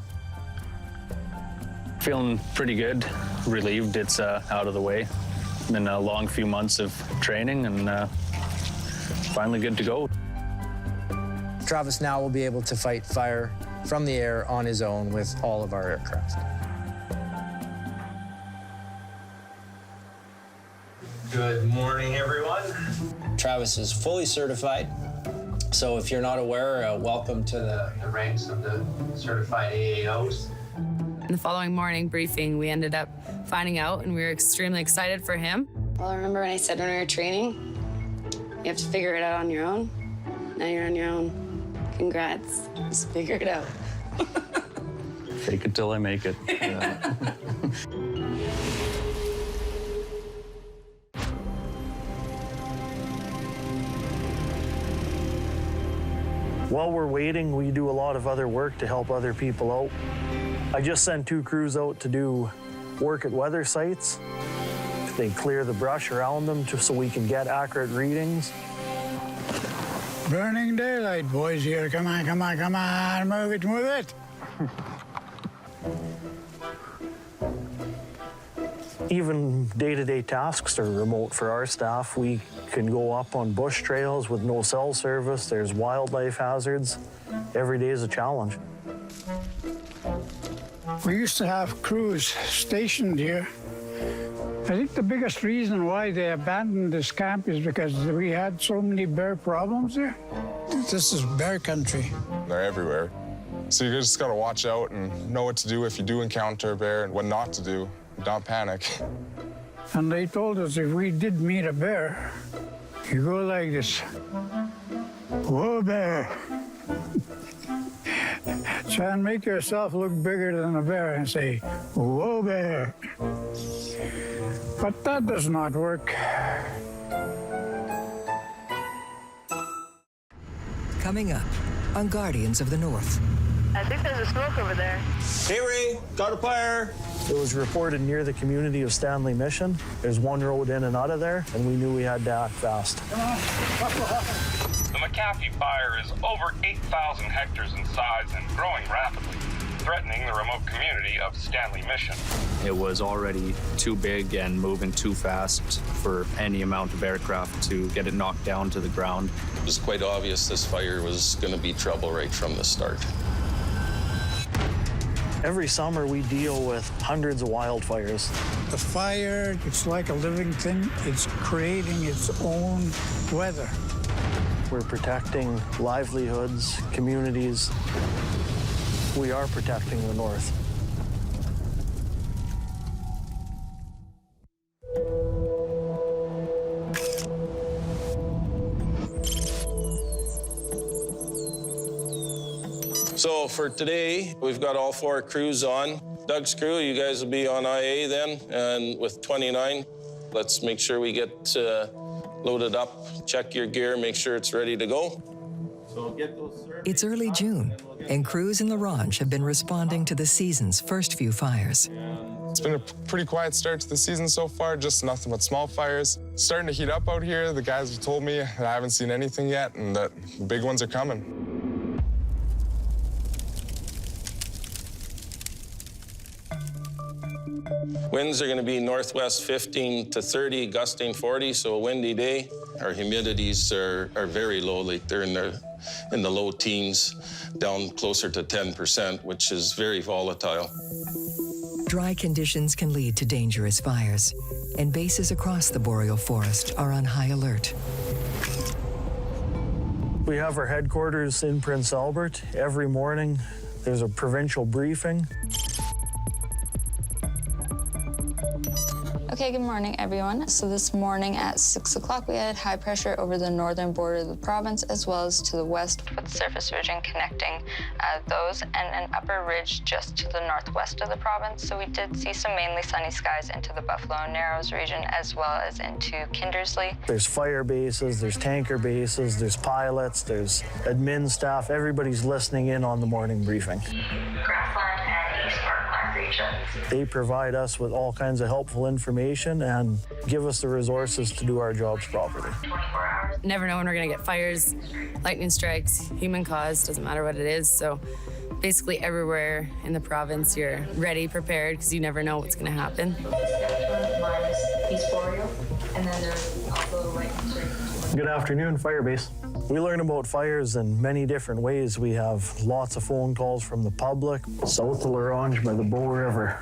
Feeling pretty good, relieved it's out of the way. Been a long few months of training and finally good to go. Travis now will be able to fight fire from the air on his own with all of our aircraft. Good morning, everyone. Travis is fully certified. So if you're not aware, welcome to the ranks of the certified AAOs. In the following morning briefing, we ended up finding out, and we were extremely excited for him. Well, I remember when I said when we were training, you have to figure it out on your own. Now you're on your own. Congrats. Just figure it out. Fake it till I make it. While we're waiting, we do a lot of other work to help other people out. I just sent 2 crews out to do work at weather sites. They clear the brush around them just so we can get accurate readings. Burning daylight, boys here. Come on, come on, come on. Move it, move it. Even day-to-day tasks are remote for our staff. We can go up on bush trails with no cell service. There's wildlife hazards. Every day is a challenge. We used to have crews stationed here. I think the biggest reason why they abandoned this camp is because we had so many bear problems there. This is bear country. They're everywhere. So you just gotta watch out and know what to do if you do encounter a bear and what not to do. Don't panic. And they told us if we did meet a bear, you go like this. Whoa, bear. Try and make yourself look bigger than a bear and say, whoa, bear. But that does not work. Coming up on Guardians of the North. I think there's a smoke over there. Hey, Ray, got a fire. It was reported near the community of Stanley Mission. There's one road in and out of there, and we knew we had to act fast. The McAfee fire is over 8,000 hectares in size and growing rapidly, threatening the remote community of Stanley Mission. It was already too big and moving too fast for any amount of aircraft to get it knocked down to the ground. It was quite obvious this fire was going to be trouble right from the start. Every summer, we deal with hundreds of wildfires. The fire, it's like a living thing. It's creating its own weather. We're protecting livelihoods, communities. We are protecting the North. So for today, we've got all 4 crews on. Doug's crew, you guys will be on IA then, and with 29. Let's make sure we get load it up, check your gear, make sure it's ready to go. It's early June, and crews in La Ronge have been responding to the season's first few fires. It's been a pretty quiet start to the season so far, just nothing but small fires. It's starting to heat up out here. The guys have told me that I haven't seen anything yet and that the big ones are coming. Winds are going to be northwest 15 to 30, gusting 40, so a windy day. Our humidities are very low, like they're in the low teens, down closer to 10%, which is very volatile. Dry conditions can lead to dangerous fires, and bases across the boreal forest are on high alert. We have our headquarters in Prince Albert. Every morning, there's a provincial briefing. Okay, good morning, everyone. So this morning at 6 o'clock, we had high pressure over the northern border of the province, as well as to the west, with surface ridging connecting those, and an upper ridge just to the northwest of the province. So we did see some mainly sunny skies into the Buffalo Narrows region, as well as into Kindersley. There's fire bases, there's tanker bases, there's pilots, there's admin staff. Everybody's listening in on the morning briefing. Grassland and East Parkland regions. They provide us with all kinds of helpful information and give us the resources to do our jobs properly. 24 hours. Never know when we're gonna get fires, lightning strikes, human caused, doesn't matter what it is. So basically everywhere in the province, you're ready, prepared, because you never know what's gonna happen. Saskatchewan minus East Boreal, and then there's also lightning strikes. Good afternoon, Firebase. We learn about fires in many different ways. We have lots of phone calls from the public, south of La Ronge by the Bow River.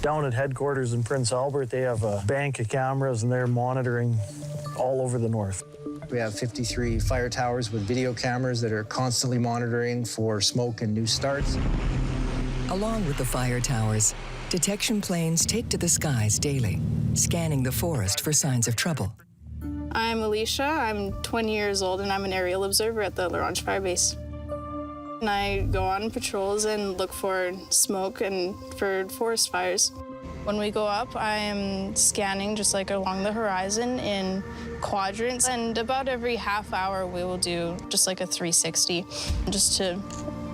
Down at headquarters in Prince Albert, they have a bank of cameras and they're monitoring all over the north. We have 53 fire towers with video cameras that are constantly monitoring for smoke and new starts. Along with the fire towers, detection planes take to the skies daily, scanning the forest for signs of trouble. I'm Alicia. I'm 20 years old, and I'm an aerial observer at the La Ronge Fire Base. And I go on patrols and look for smoke and for forest fires. When we go up, I'm scanning just like along the horizon in quadrants, and about every half hour we will do just like a 360 just to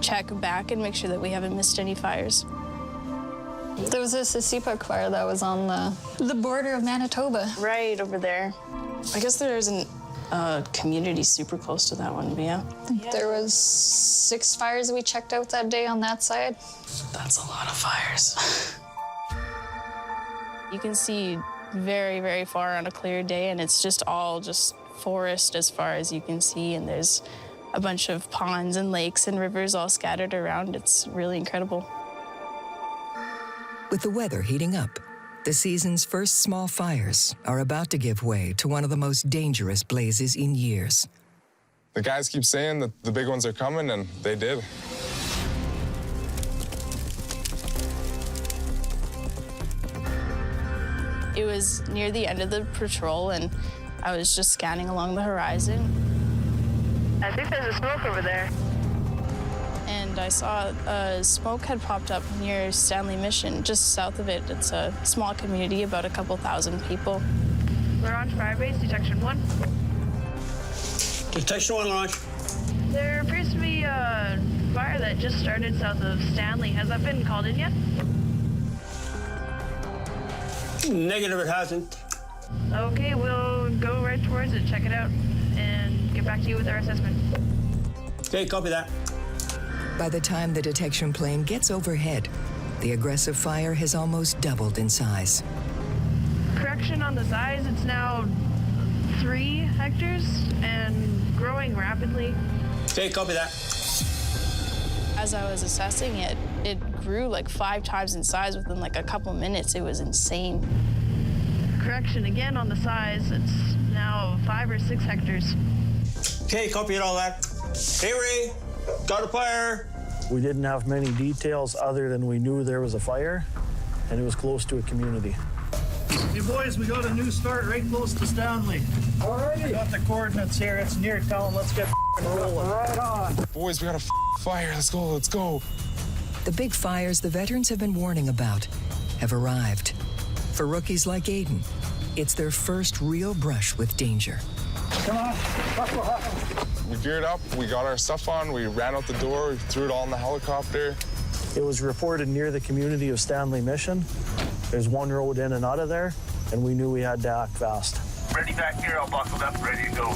check back and make sure that we haven't missed any fires. There was this Sisipuk fire that was on the border of Manitoba. Right over there. I guess there isn't a community super close to that one, but yeah. There was 6 fires that we checked out that day on that side. That's a lot of fires. You can see very, very far on a clear day, and it's just all just forest as far as you can see, and there's a bunch of ponds and lakes and rivers all scattered around. It's really incredible. With the weather heating up, the season's first small fires are about to give way to one of the most dangerous blazes in years. The guys keep saying that the big ones are coming, and they did. It was near the end of the patrol, and I was just scanning along the horizon. I think there's a smoke over there. And I saw smoke had popped up near Stanley Mission, just south of it. It's a small community, about a couple thousand people. La Ronge Fire Base, Detection 1. Detection 1, La Ronge. There appears to be a fire that just started south of Stanley. Has that been called in yet? Negative, it hasn't. Okay, we'll go right towards it, check it out, and get back to you with our assessment. Okay, copy that. By the time the detection plane gets overhead, the aggressive fire has almost doubled in size. Correction on the size, it's now 3 hectares and growing rapidly. Okay, copy that. As I was assessing it, it grew like 5 times in size within like a couple minutes. It was insane. Correction again on the size, it's now 5 or 6 hectares. Okay, copy it all that. Hey, Ray, got a fire. We didn't have many details other than we knew there was a fire and it was close to a community. Hey boys, we got a new start right close to Stanley. Alrighty. Got the coordinates here, it's near town, let's get rolling. Right on. Boys, we got a fire, let's go, let's go. The big fires the veterans have been warning about have arrived. For rookies like Aiden, It's their first real brush with danger. Come on, that's what happened. We geared up, we got our stuff on, we ran out the door, we threw it all in the helicopter. It was reported near the community of Stanley Mission. There's one road in and out of there, and we knew we had to act fast. Ready back here, all buckled up, ready to go.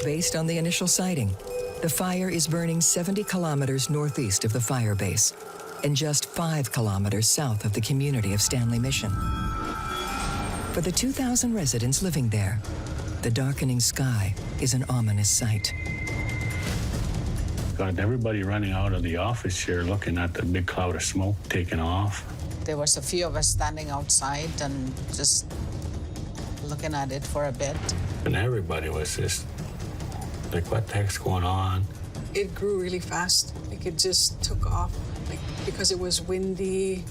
Based on the initial sighting, the fire is burning 70 kilometers northeast of the fire base and just 5 kilometers south of the community of Stanley Mission. For the 2,000 residents living there, the darkening sky is an ominous sight. Got everybody running out of the office here looking at the big cloud of smoke taking off. There was a few of us standing outside and just looking at it for a bit. And everybody was just like, what the heck's going on? It grew really fast. Like, it just took off. Like, because it was windy,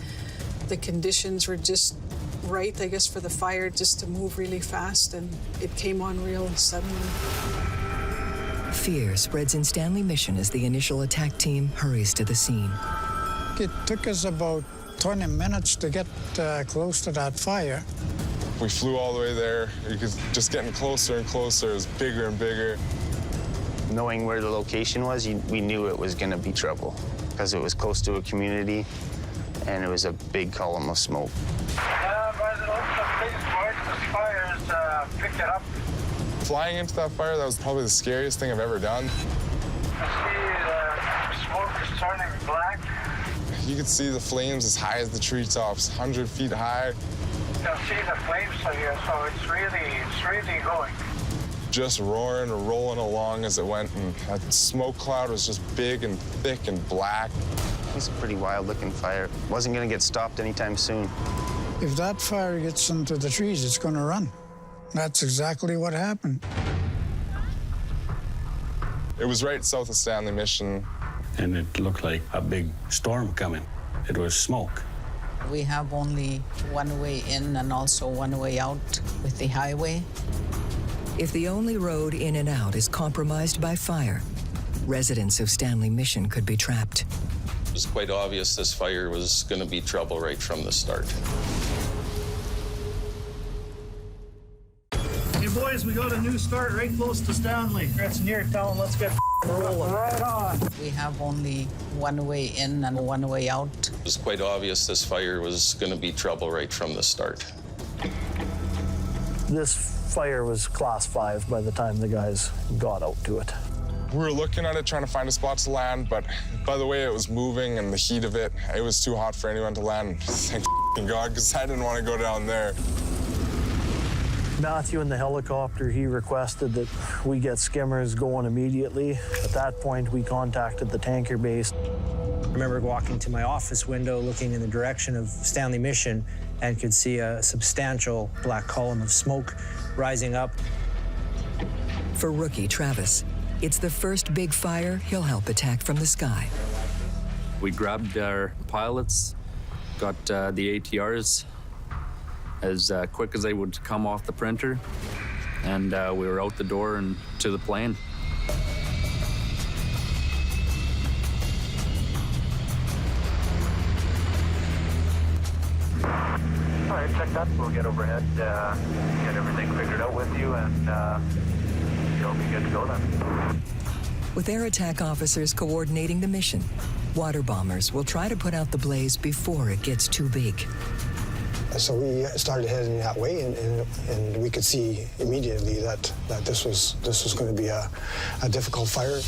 the conditions were just right, I guess, for the fire just to move really fast, and it came on real suddenly. Fear spreads in Stanley Mission as the initial attack team hurries to the scene. It took us about 20 minutes to get close to that fire. We flew all the way there. It was just getting closer and closer. It was bigger and bigger. Knowing where the location was, we knew it was going to be trouble because it was close to a community and it was a big column of smoke. By the looks of things, boys, the fires picked it up. Flying into that fire, that was probably the scariest thing I've ever done. I see the smoke is turning black. You could see the flames as high as the treetops, 100 feet high. You can see the flames here, so it's really going. Just roaring or rolling along as it went, and that smoke cloud was just big and thick and black. It's a pretty wild-looking fire. Wasn't going to get stopped anytime soon. If that fire gets into the trees, it's going to run. That's exactly what happened. It was right south of Stanley Mission. And it looked like a big storm coming. It was smoke. We have only one way in and also one way out with the highway. If the only road in and out is compromised by fire, residents of Stanley Mission could be trapped. It was quite obvious this fire was going to be trouble right from the start. Hey, boys, we got a new start right close to Stanley. It's near town. Let's get rolling. Right on. We have only one way in and one way out. It was quite obvious this fire was going to be trouble right from the start. This fire was class 5 by the time the guys got out to it. We were looking at it, trying to find a spot to land, but by the way it was moving and the heat of it, it was too hot for anyone to land. Thank God, because I didn't want to go down there. Matthew in the helicopter, he requested that we get skimmers going immediately. At that point, we contacted the tanker base. I remember walking to my office window, looking in the direction of Stanley Mission, and could see a substantial black column of smoke rising up. For rookie Travis, it's the first big fire he'll help attack from the sky. We grabbed our pilots, got the ATRs as quick as they would come off the printer, and we were out the door and to the plane. All right, check that. We'll get overhead, get everything figured out with you, and you'll be good to go then. With air attack officers coordinating the mission, water bombers will try to put out the blaze before it gets too big. So we started heading that way, and we could see immediately that this was going to be a difficult fire.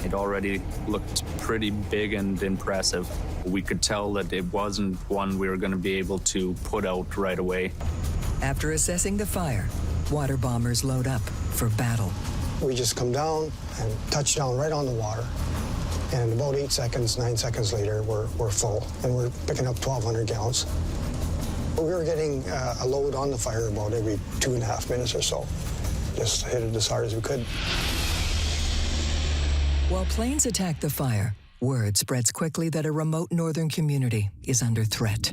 It already looked pretty big and impressive. We could tell that it wasn't one we were going to be able to put out right away. After assessing the fire, water bombers load up for battle. We just come down and touch down right on the water. And about 8 seconds, 9 seconds later, we're full, and we're picking up 1,200 gallons. We were getting a load on the fire about every 2.5 minutes or so. Just hit it as hard as we could. While planes attack the fire, word spreads quickly that a remote northern community is under threat.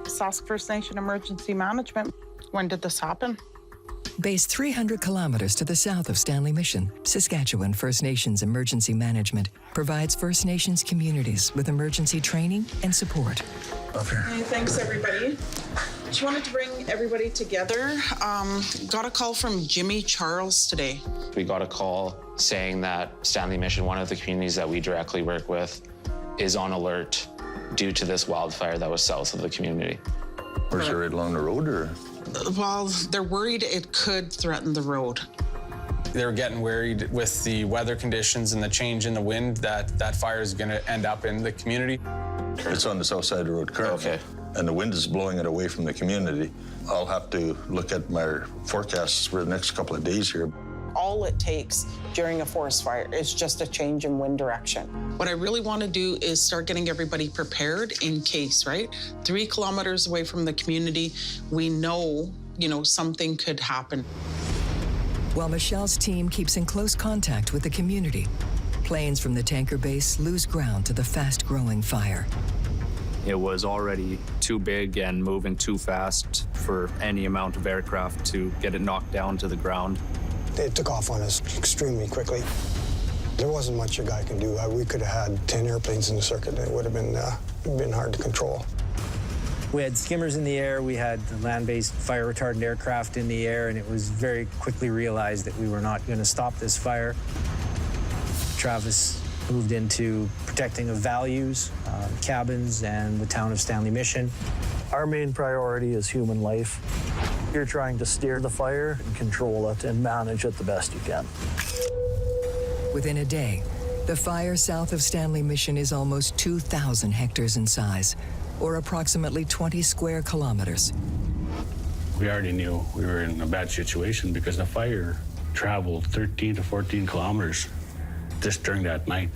Sask First Nation Emergency Management. When did this happen? Based 300 kilometers to the south of Stanley Mission, Saskatchewan First Nations Emergency Management provides First Nations communities with emergency training and support. Hey, thanks, everybody. Just wanted to bring everybody together. Got a call from Jimmy Charles today. We got a call saying that Stanley Mission, one of the communities that we directly work with, is on alert due to this wildfire that was south of the community. Or is it right along the road, or? Well, they're worried it could threaten the road. They were getting worried with the weather conditions and the change in the wind that fire is going to end up in the community. It's on the south side of the road currently. Okay. And the wind is blowing it away from the community. I'll have to look at my forecasts for the next couple of days here. All it takes during a forest fire is just a change in wind direction. What I really want to do is start getting everybody prepared in case, right? 3 kilometers away from the community, we know, something could happen. While Michelle's team keeps in close contact with the community, planes from the tanker base lose ground to the fast-growing fire. It was already too big and moving too fast for any amount of aircraft to get it knocked down to the ground. It took off on us extremely quickly. There wasn't much a guy can do. We could have had 10 airplanes in the circuit. It would have been hard to control. We had skimmers in the air, we had the land-based fire retardant aircraft in the air, and it was very quickly realized that we were not going to stop this fire. Travis moved into protecting of values, cabins, and the town of Stanley Mission. Our main priority is human life. You're trying to steer the fire and control it and manage it the best you can. Within a day, the fire south of Stanley Mission is almost 2,000 hectares in size, or approximately 20 square kilometers. We already knew we were in a bad situation because the fire traveled 13 to 14 kilometers just during that night.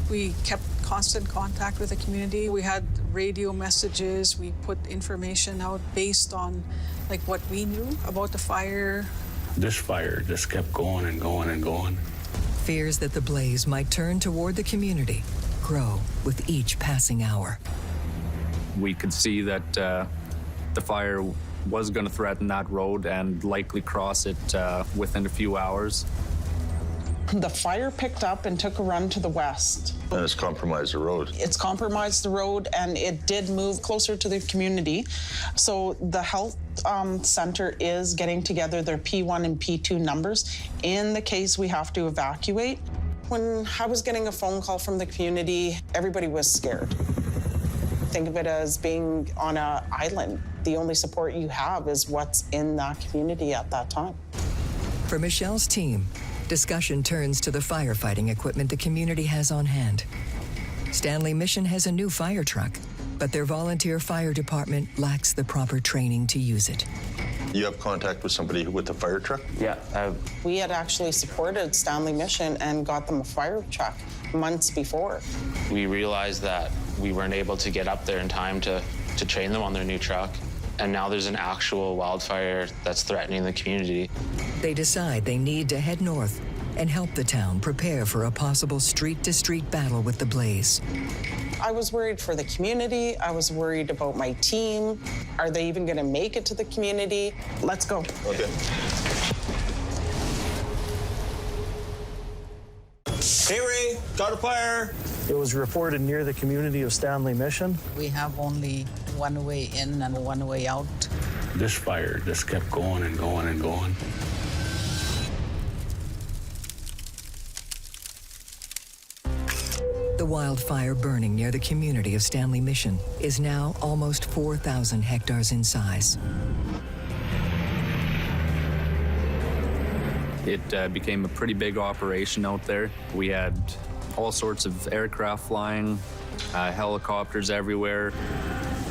We kept constant contact with the community. We had radio messages. We put information out based on what we knew about the fire. This fire just kept going and going and going. Fears that the blaze might turn toward the community grow with each passing hour. We could see that the fire was going to threaten that road and likely cross it within a few hours. The fire picked up and took a run to the west. And it's compromised the road. It's compromised the road, and it did move closer to the community. So the health center is getting together their P1 and P2 numbers in the case we have to evacuate. When I was getting a phone call from the community, everybody was scared. Think of it as being on an island. The only support you have is what's in that community at that time. For Michelle's team, discussion turns to the firefighting equipment the community has on hand. Stanley Mission has a new fire truck, but their volunteer fire department lacks the proper training to use it. You have contact with somebody with a fire truck? Yeah. We had actually supported Stanley Mission and got them a fire truck months before. We realized that we weren't able to get up there in time to train them on their new truck. And now there's an actual wildfire that's threatening the community. They decide they need to head north and help the town prepare for a possible street-to-street battle with the blaze. I was worried for the community. I was worried about my team. Are they even going to make it to the community? Let's go. Okay. Hey, Ray, got a fire. It was reported near the community of Stanley Mission. We have only one way in and one way out. This fire just kept going and going and going. The wildfire burning near the community of Stanley Mission is now almost 4,000 hectares in size. It became a pretty big operation out there. We had all sorts of aircraft flying, helicopters everywhere.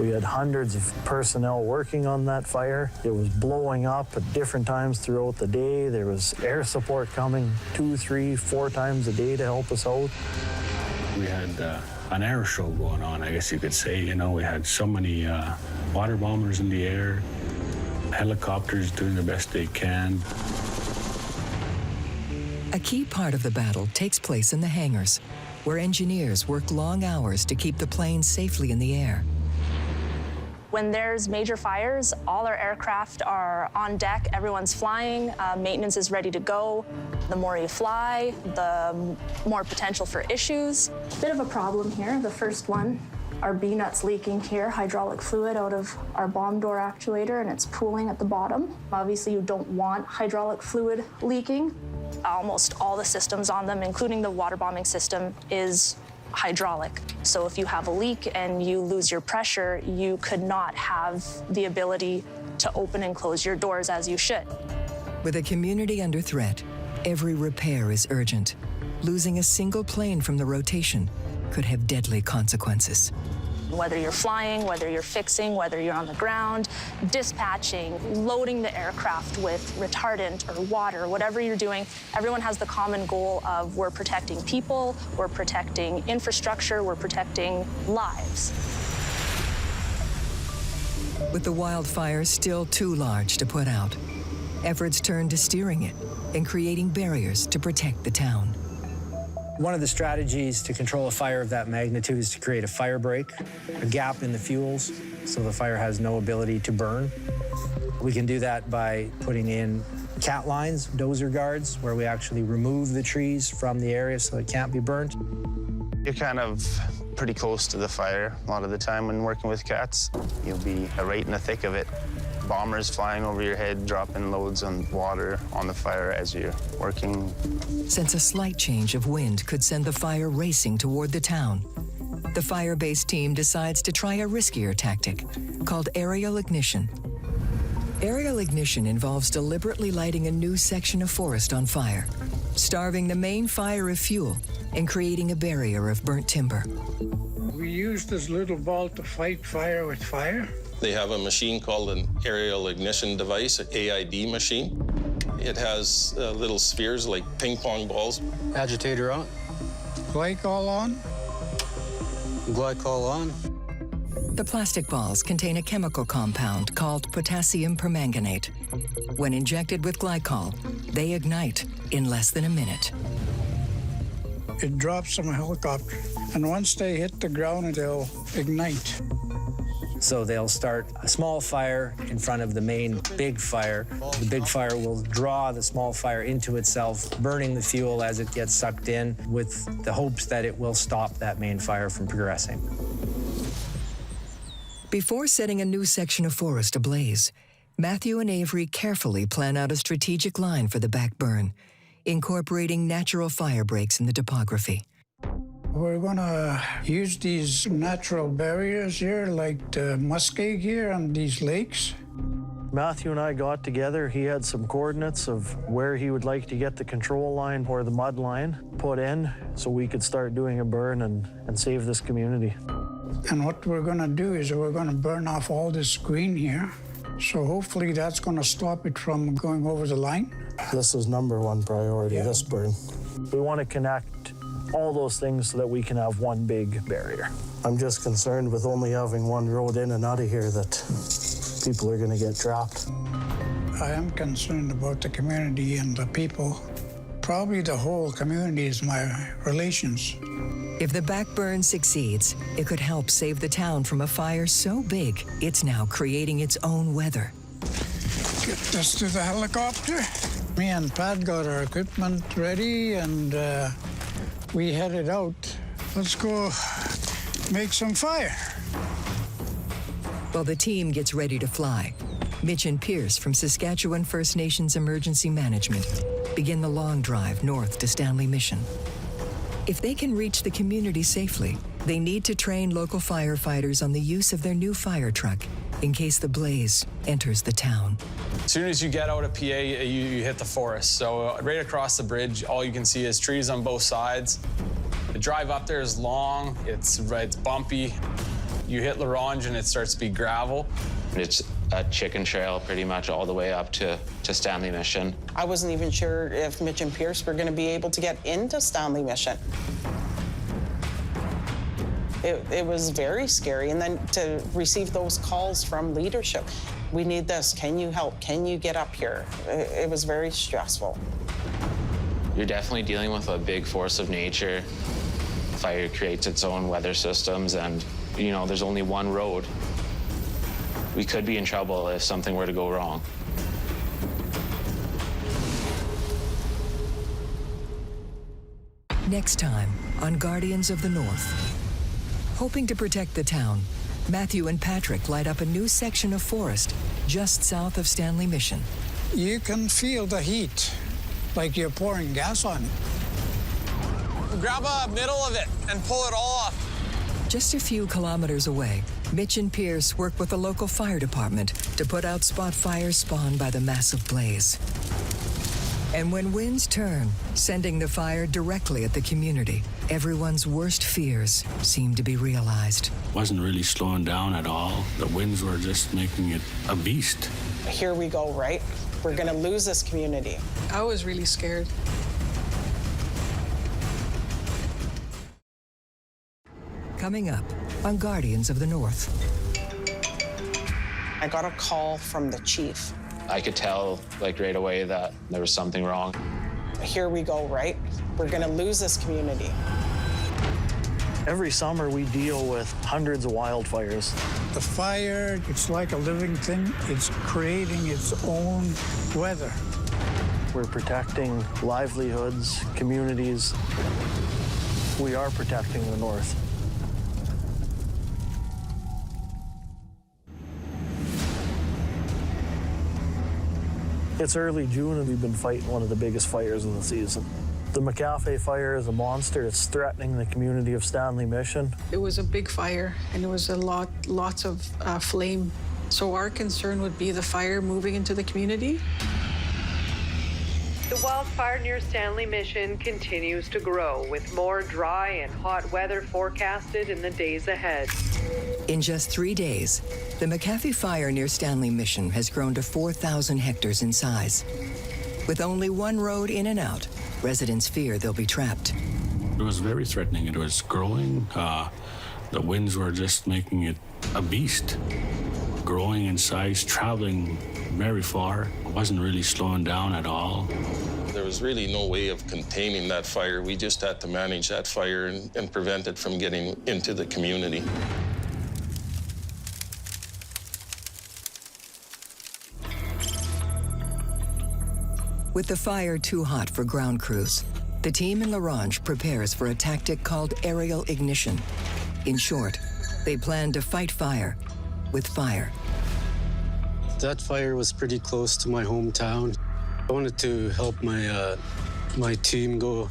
We had hundreds of personnel working on that fire. It was blowing up at different times throughout the day. There was air support coming 2, 3, 4 times a day to help us out. We had an air show going on, I guess you could say. We had so many water bombers in the air, helicopters doing the best they can. A key part of the battle takes place in the hangars, where engineers work long hours to keep the planes safely in the air. When there's major fires, all our aircraft are on deck, everyone's flying, maintenance is ready to go. The more you fly, the more potential for issues. Bit of a problem here, the first one. Our B-nut's leaking here, hydraulic fluid out of our bomb door actuator, and it's pooling at the bottom. Obviously, you don't want hydraulic fluid leaking. Almost all the systems on them, including the water bombing system, is hydraulic. So if you have a leak and you lose your pressure, you could not have the ability to open and close your doors as you should. With a community under threat, every repair is urgent. Losing a single plane from the rotation could have deadly consequences. Whether you're flying, whether you're fixing, whether you're on the ground, dispatching, loading the aircraft with retardant or water, whatever you're doing, everyone has the common goal of we're protecting people, we're protecting infrastructure, we're protecting lives. With the wildfire still too large to put out, efforts turn to steering it and creating barriers to protect the town. One of the strategies to control a fire of that magnitude is to create a fire break, a gap in the fuels, so the fire has no ability to burn. We can do that by putting in cat lines, dozer guards, where we actually remove the trees from the area so it can't be burnt. You're kind of pretty close to the fire a lot of the time when working with cats. You'll be right in the thick of it. Bombers flying over your head, dropping loads of water on the fire as you're working. Since a slight change of wind could send the fire racing toward the town, the fire-based team decides to try a riskier tactic called aerial ignition. Aerial ignition involves deliberately lighting a new section of forest on fire, starving the main fire of fuel and creating a barrier of burnt timber. We use this little ball to fight fire with fire. They have a machine called an aerial ignition device, an AID machine. It has little spheres like ping pong balls. Agitator on. Glycol on. Glycol on. The plastic balls contain a chemical compound called potassium permanganate. When injected with glycol, they ignite in less than a minute. It drops from a helicopter, and once they hit the ground, they'll ignite. So they'll start a small fire in front of the main big fire. The big fire will draw the small fire into itself, burning the fuel as it gets sucked in, with the hopes that it will stop that main fire from progressing. Before setting a new section of forest ablaze, Matthew and Avery carefully plan out a strategic line for the back burn, incorporating natural fire breaks in the topography. We're gonna use these natural barriers here, like the muskeg here on these lakes. Matthew and I got together. He had some coordinates of where he would like to get the control line or the mud line put in so we could start doing a burn and save this community. And what we're gonna do is we're gonna burn off all this green here. So hopefully that's gonna stop it from going over the line. This is #1 priority, this burn. We want to connect all those things so that we can have one big barrier. I'm just concerned with only having one road in and out of here that people are going to get trapped. I am concerned about the community and the people. Probably the whole community is my relations. If the back burn succeeds, it could help save the town from a fire so big it's now creating its own weather. Get this to the helicopter. Me and Pat got our equipment ready and we headed out. Let's go make some fire. While the team gets ready to fly, Mitch and Pierce from Saskatchewan First Nations Emergency Management begin the long drive north to Stanley Mission. If they can reach the community safely, they need to train local firefighters on the use of their new fire truck in case the blaze enters the town. As soon as you get out of PA, you hit the forest. So right across the bridge, all you can see is trees on both sides. The drive up there is long, it's bumpy. You hit LaRange and it starts to be gravel. It's a chicken trail pretty much all the way up to Stanley Mission. I wasn't even sure if Mitch and Pierce were going to be able to get into Stanley Mission. It was very scary. And then to receive those calls from leadership, we need this, can you help, can you get up here? It was very stressful. You're definitely dealing with a big force of nature. Fire creates its own weather systems and, you know, there's only one road. We could be in trouble if something were to go wrong. Next time on Guardians of the North. Hoping to protect the town, Matthew and Patrick light up a new section of forest just south of Stanley Mission. You can feel the heat, like you're pouring gas on it. Grab a middle of it and pull it all off. Just a few kilometers away, Mitch and Pierce work with the local fire department to put out spot fires spawned by the massive blaze. And when winds turn, sending the fire directly at the community, everyone's worst fears seem to be realized. Wasn't really slowing down at all. The winds were just making it a beast. Here we go, right? We're gonna lose this community. I was really scared. Coming up on Guardians of the North. I got a call from the chief. I could tell, like, right away that there was something wrong. Here we go, right? We're gonna lose this community. Every summer we deal with hundreds of wildfires. The fire, it's like a living thing. It's creating its own weather. We're protecting livelihoods, communities. We are protecting the North. It's early June and we've been fighting one of the biggest fires of the season. The McAfee fire is a monster. It's threatening the community of Stanley Mission. It was a big fire, and it was lots of flame. So our concern would be the fire moving into the community. The wildfire near Stanley Mission continues to grow, with more dry and hot weather forecasted in the days ahead. In just 3 days, the McAfee fire near Stanley Mission has grown to 4,000 hectares in size. With only one road in and out, residents fear they'll be trapped. It was very threatening. It was growing. The winds were just making it a beast. Growing in size, traveling very far. It wasn't really slowing down at all. There was really no way of containing that fire. We just had to manage that fire and prevent it from getting into the community. With the fire too hot for ground crews, the team in La Ronge prepares for a tactic called aerial ignition. In short, they plan to fight fire with fire. That fire was pretty close to my hometown. I wanted to help my team go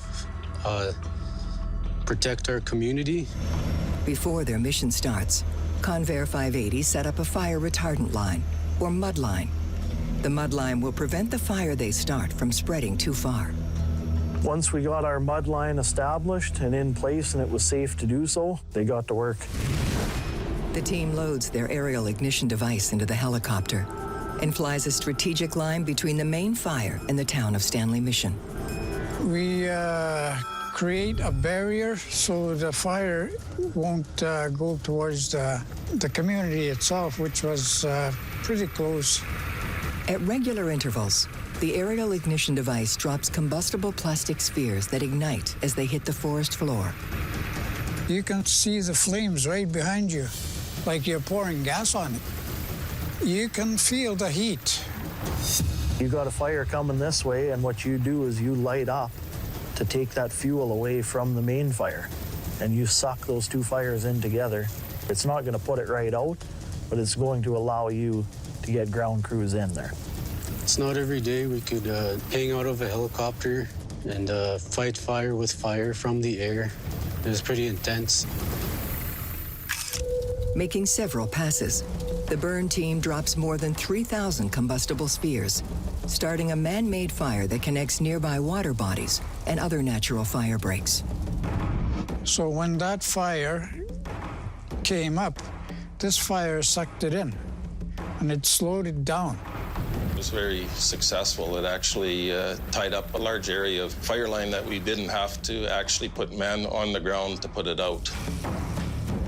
protect our community. Before their mission starts, Convair 580 set up a fire retardant line, or mud line. The mud line will prevent the fire they start from spreading too far. Once we got our mud line established and in place and it was safe to do so, they got to work. The team loads their aerial ignition device into the helicopter and flies a strategic line between the main fire and the town of Stanley Mission. We create a barrier so the fire won't go towards the community itself, which was pretty close. At regular intervals, the aerial ignition device drops combustible plastic spheres that ignite as they hit the forest floor. You can see the flames right behind you, like you're pouring gas on it. You can feel the heat. You got a fire coming this way, and what you do is you light up to take that fuel away from the main fire, and you suck those two fires in together. It's not going to put it right out, but it's going to allow you to get ground crews in there. It's not every day we could hang out of a helicopter and fight fire with fire from the air. It was pretty intense. Making several passes, the burn team drops more than 3,000 combustible spheres, starting a man-made fire that connects nearby water bodies and other natural fire breaks. So when that fire came up, this fire sucked it in, and it slowed it down. It was very successful. It actually tied up a large area of fire line that we didn't have to actually put men on the ground to put it out.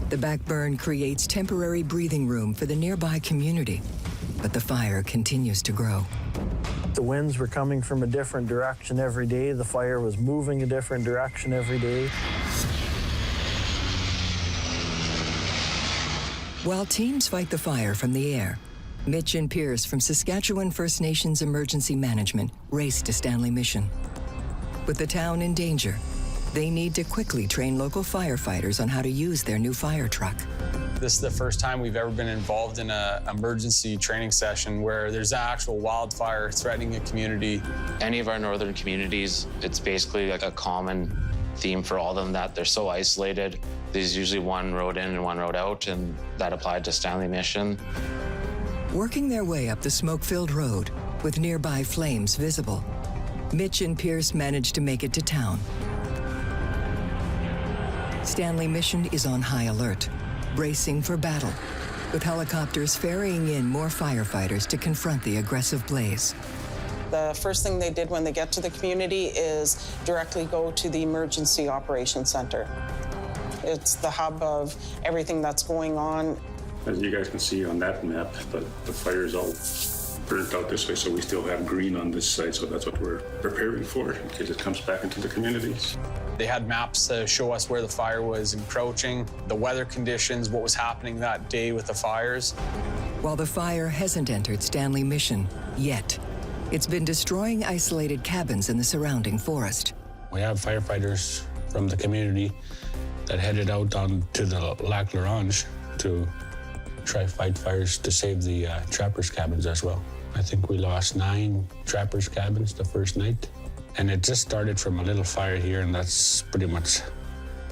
The backburn creates temporary breathing room for the nearby community, but the fire continues to grow. The winds were coming from a different direction every day. The fire was moving a different direction every day. While teams fight the fire from the air, Mitch and Pierce from Saskatchewan First Nations Emergency Management race to Stanley Mission. With the town in danger, they need to quickly train local firefighters on how to use their new fire truck. This is the first time we've ever been involved in an emergency training session where there's an actual wildfire threatening a community. Any of our northern communities, it's basically like a common theme for all of them that they're so isolated. There's usually one road in and one road out, and that applied to Stanley Mission. Working their way up the smoke-filled road with nearby flames visible, Mitch and Pierce managed to make it to town. Stanley Mission is on high alert, bracing for battle, with helicopters ferrying in more firefighters to confront the aggressive blaze. The first thing they did when they get to the community is directly go to the Emergency Operations Center. It's the hub of everything that's going on. As you guys can see on that map, the fire is all burnt out this way, so we still have green on this side, so that's what we're preparing for in case it comes back into the communities. They had maps to show us where the fire was encroaching, the weather conditions, what was happening that day with the fires. While the fire hasn't entered Stanley Mission yet, it's been destroying isolated cabins in the surrounding forest. We have firefighters from the community that headed out on to the Lac La Ronge to try fight fires to save the trappers' cabins as well. I think we lost 9 trappers' cabins the first night. And it just started from a little fire here, and that's pretty much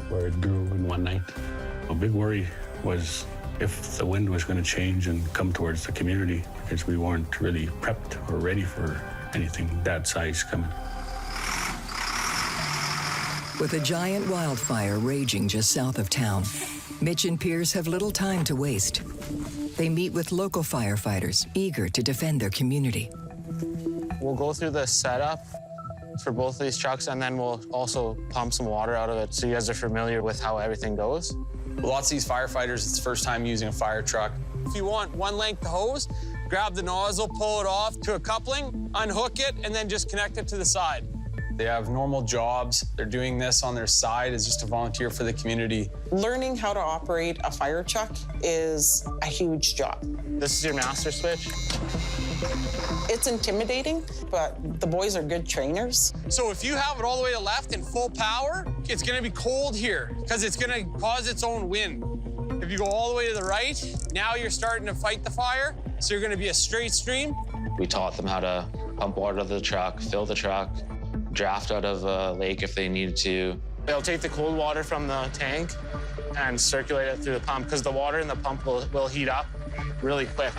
where it grew in one night. A big worry was if the wind was going to change and come towards the community, because we weren't really prepped or ready for anything that size coming. With a giant wildfire raging just south of town, Mitch and Pierce have little time to waste. They meet with local firefighters eager to defend their community. We'll go through the setup for both of these trucks, and then we'll also pump some water out of it so you guys are familiar with how everything goes. Lots of these firefighters, it's the first time using a fire truck. If you want one length hose, grab the nozzle, pull it off to a coupling, unhook it, and then just connect it to the side. They have normal jobs. They're doing this on their side as just a volunteer for the community. Learning how to operate a fire truck is a huge job. This is your master switch. It's intimidating, but the boys are good trainers. So if you have it all the way to left in full power, it's gonna be cold here because it's gonna cause its own wind. If you go all the way to the right, now you're starting to fight the fire, so you're gonna be a straight stream. We taught them how to pump water out of the truck, fill the truck, draft out of a lake if they needed to. They'll take the cold water from the tank and circulate it through the pump because the water in the pump will heat up really quick.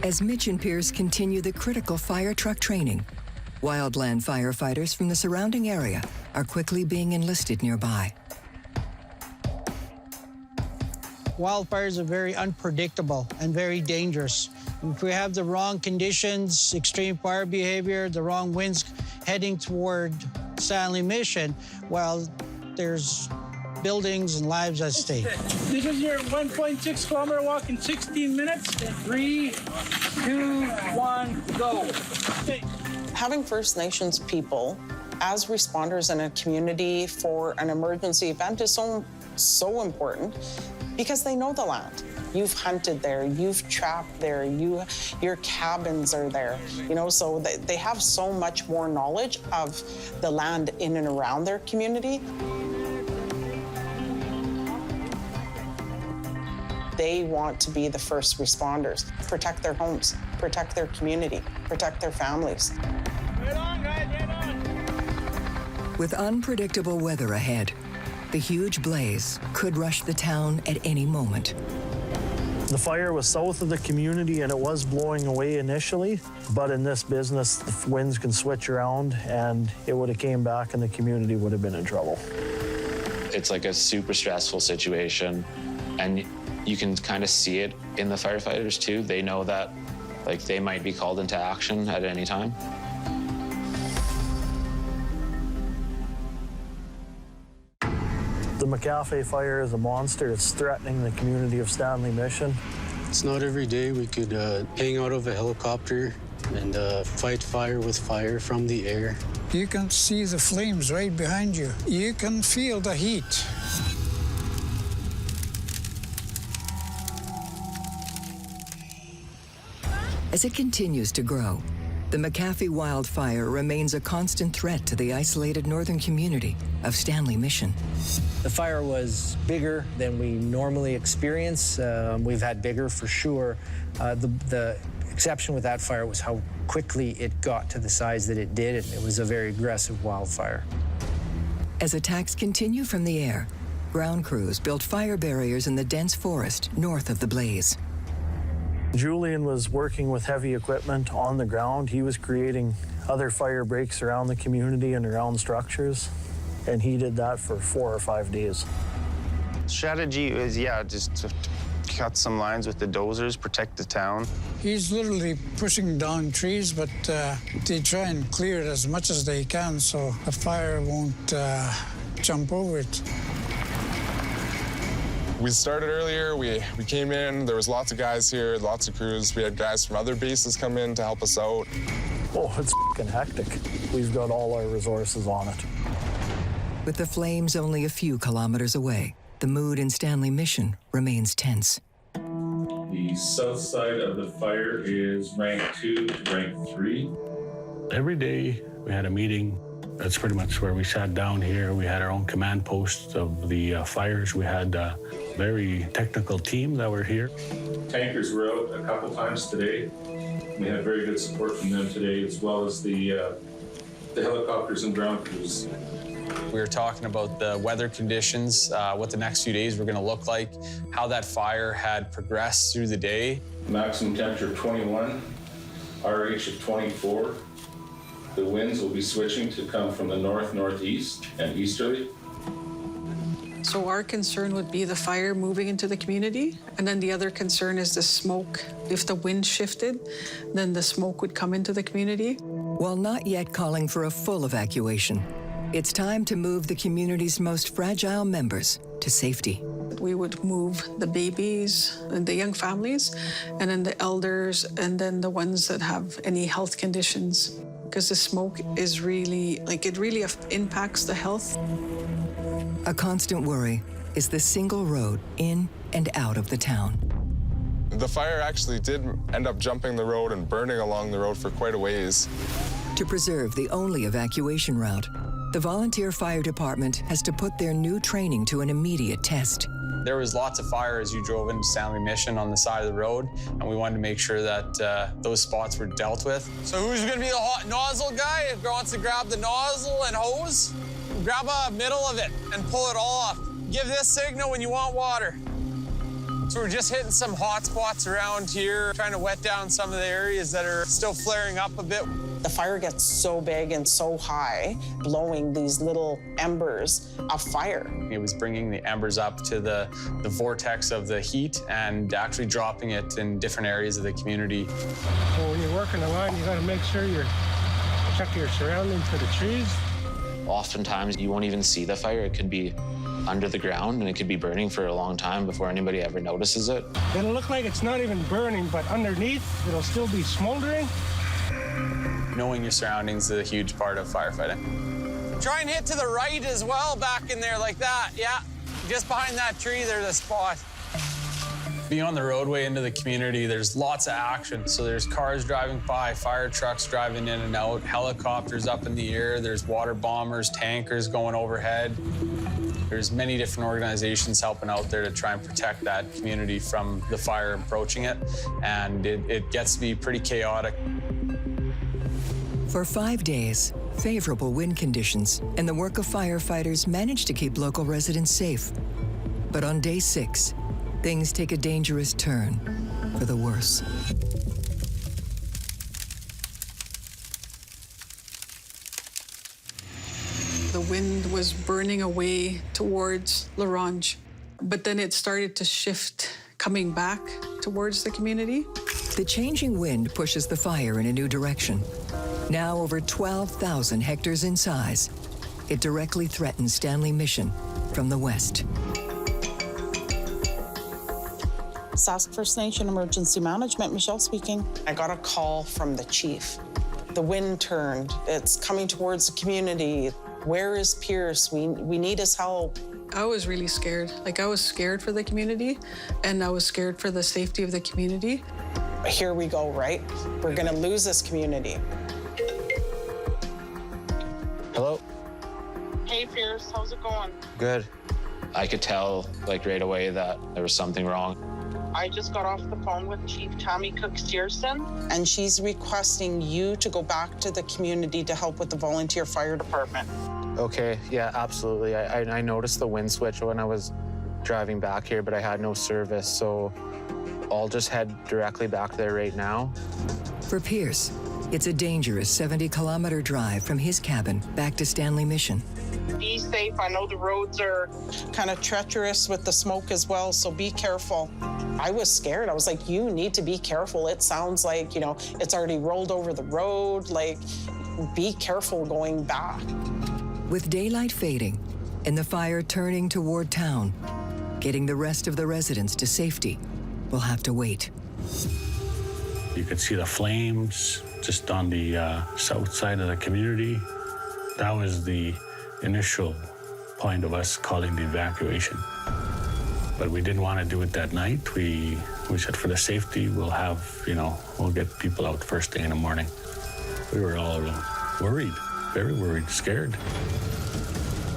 As Mitch and Pierce continue the critical fire truck training, Wildland firefighters from the surrounding area are quickly being enlisted nearby. Wildfires are very unpredictable and very dangerous. If we have the wrong conditions, extreme fire behavior, the wrong winds heading toward Stanley Mission, well, there's buildings and lives at stake. This is your 1.6 kilometer walk in 16 minutes. 3, 2, 1, go. Having First Nations people as responders in a community for an emergency event is so important because they know the land. You've hunted there, you've trapped there, your cabins are there, so they have so much more knowledge of the land in and around their community. They want to be the first responders, protect their homes, protect their community, protect their families. Right on, guys, right on. With unpredictable weather ahead, the huge blaze could rush the town at any moment. The fire was south of the community and it was blowing away initially, but in this business, the winds can switch around and it would have came back and the community would have been in trouble. It's like a super stressful situation, and you can kind of see it in the firefighters too. They know that they might be called into action at any time. The McAfee fire is a monster. It's threatening the community of Stanley Mission. It's not every day we could hang out of a helicopter and fight fire with fire from the air. You can see the flames right behind you. You can feel the heat. As it continues to grow, the McAfee wildfire remains a constant threat to the isolated northern community of Stanley Mission. The fire was bigger than we normally experience. We've had bigger for sure. The exception with that fire was how quickly it got to the size that it did. It was a very aggressive wildfire. As attacks continue from the air, ground crews built fire barriers in the dense forest north of the blaze. Julian was working with heavy equipment on the ground. He was creating other fire breaks around the community and around structures, and he did that for 4 or 5 days. Strategy is, just to cut some lines with the dozers, protect the town. He's literally pushing down trees, but they try and clear it as much as they can so the fire won't jump over it. We started earlier, we came in, there was lots of guys here, lots of crews. We had guys from other bases come in to help us out. Oh, it's f***ing hectic. We've got all our resources on it. With the flames only a few kilometers away, the mood in Stanley Mission remains tense. The south side of the fire is rank 2 to rank 3. Every day we had a meeting. That's pretty much where we sat down here. We had our own command posts of the fires. We had a very technical team that were here. Tankers were out a couple times today. We had very good support from them today, as well as the helicopters and ground crews. We were talking about the weather conditions, what the next few days were going to look like, how that fire had progressed through the day. Maximum temperature of 21, RH of 24. The winds will be switching to come from the north-northeast and easterly. So our concern would be the fire moving into the community, and then the other concern is the smoke. If the wind shifted, then the smoke would come into the community. While not yet calling for a full evacuation, it's time to move the community's most fragile members to safety. We would move the babies and the young families, and then the elders, and then the ones that have any health conditions. Because the smoke is really, it really impacts the health. A constant worry is the single road in and out of the town. The fire actually did end up jumping the road and burning along the road for quite a ways. To preserve the only evacuation route, the volunteer fire department has to put their new training to an immediate test. There was lots of fire as you drove into Stanley Mission on the side of the road, and we wanted to make sure that those spots were dealt with. So who's gonna be the hot nozzle guy? If wants to grab the nozzle and hose, grab a middle of it and pull it all off. Give this signal when you want water. So we're just hitting some hot spots around here, trying to wet down some of the areas that are still flaring up a bit. The fire gets so big and so high, blowing these little embers of fire. It was bringing the embers up to the vortex of the heat and actually dropping it in different areas of the community. Well, when you're working the line, you got to make sure you check your surroundings for the trees. Oftentimes, you won't even see the fire. It could be under the ground, and it could be burning for a long time before anybody ever notices it. It'll look like it's not even burning, but underneath, it'll still be smoldering. Knowing your surroundings is a huge part of firefighting. Try and hit to the right as well, back in there like that, yeah. Just behind that tree, there's a spot. Being on the roadway into the community, there's lots of action. So there's cars driving by, fire trucks driving in and out, helicopters up in the air, there's water bombers, tankers going overhead. There's many different organizations helping out there to try and protect that community from the fire approaching it, and it gets to be pretty chaotic. For 5 days, favorable wind conditions and the work of firefighters managed to keep local residents safe. But on day 6, things take a dangerous turn for the worse. The wind was burning away towards La Ronge, but then it started to shift, coming back towards the community. The changing wind pushes the fire in a new direction. Now over 12,000 hectares in size, it directly threatens Stanley Mission from the west. Sask First Nation Emergency Management, Michelle speaking. I got a call from the chief. The wind turned. It's coming towards the community. Where is Pierce? We need his help. I was really scared. I was scared for the community, and I was scared for the safety of the community. here we go, right? We're gonna lose this community. Hello? Hey, Pierce, how's it going? Good. I could tell, like, right away that there was something wrong. I just got off the phone with Chief Tammy Cook-Steerson. And she's requesting you to go back to the community to help with the volunteer fire department. Okay, yeah, absolutely. I noticed the wind switch when I was driving back here, but I had no service, so I'll just head directly back there right now. For Pierce, it's a dangerous 70-kilometer drive from his cabin back to Stanley Mission. Be safe. I know the roads are kind of treacherous with the smoke as well, so be careful. I was scared. I was like, you need to be careful. It sounds like, you know, it's already rolled over the road. Like, be careful going back. With daylight fading and the fire turning toward town, getting the rest of the residents to safety will have to wait. You could see the flames just on the south side of the community. That was the initial point of us calling the evacuation. But we didn't want to do it that night. We said for the safety, we'll have, we'll get people out first thing in the morning. We were all worried, very worried, scared.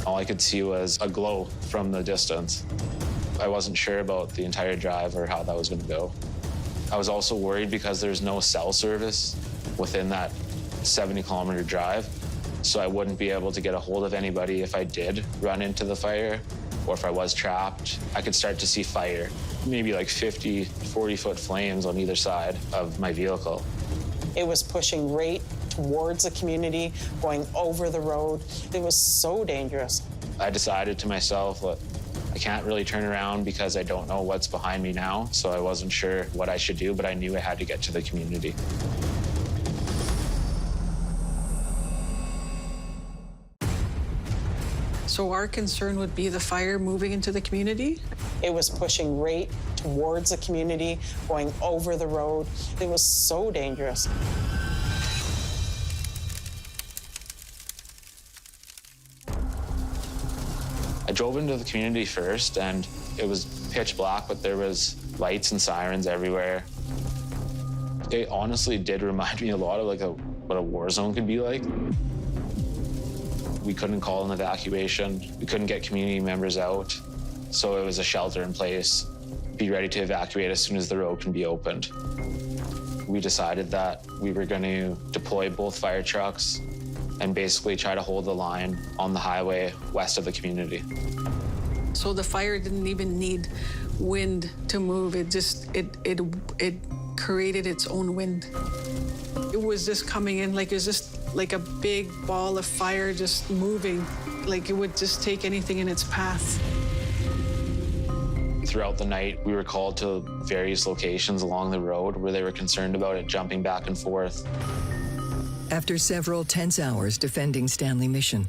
All I could see was a glow from the distance. I wasn't sure about the entire drive or how that was going to go. I was also worried because there's no cell service within that 70-kilometer drive, so I wouldn't be able to get a hold of anybody if I did run into the fire, or if I was trapped. I could start to see fire, maybe like 50, 40-foot flames on either side of my vehicle. It was pushing right towards the community, going over the road. It was so dangerous. I decided to myself, look, I can't really turn around because I don't know what's behind me now, so I wasn't sure what I should do, but I knew I had to get to the community. So our concern would be the fire moving into the community? It was pushing right towards the community, going over the road. It was so dangerous. I drove into the community first, and it was pitch black, but there was lights and sirens everywhere. It honestly did remind me a lot of what a war zone could be like. We couldn't call an evacuation. We couldn't get community members out. So it was a shelter in place. Be ready to evacuate as soon as the road can be opened. We decided that we were going to deploy both fire trucks and basically try to hold the line on the highway west of the community. So the fire didn't even need wind to move. It created its own wind. It was just coming in like it was just like a big ball of fire just moving, like it would just take anything in its path. Throughout the night, we were called to various locations along the road where they were concerned about it jumping back and forth. After several tense hours defending Stanley Mission,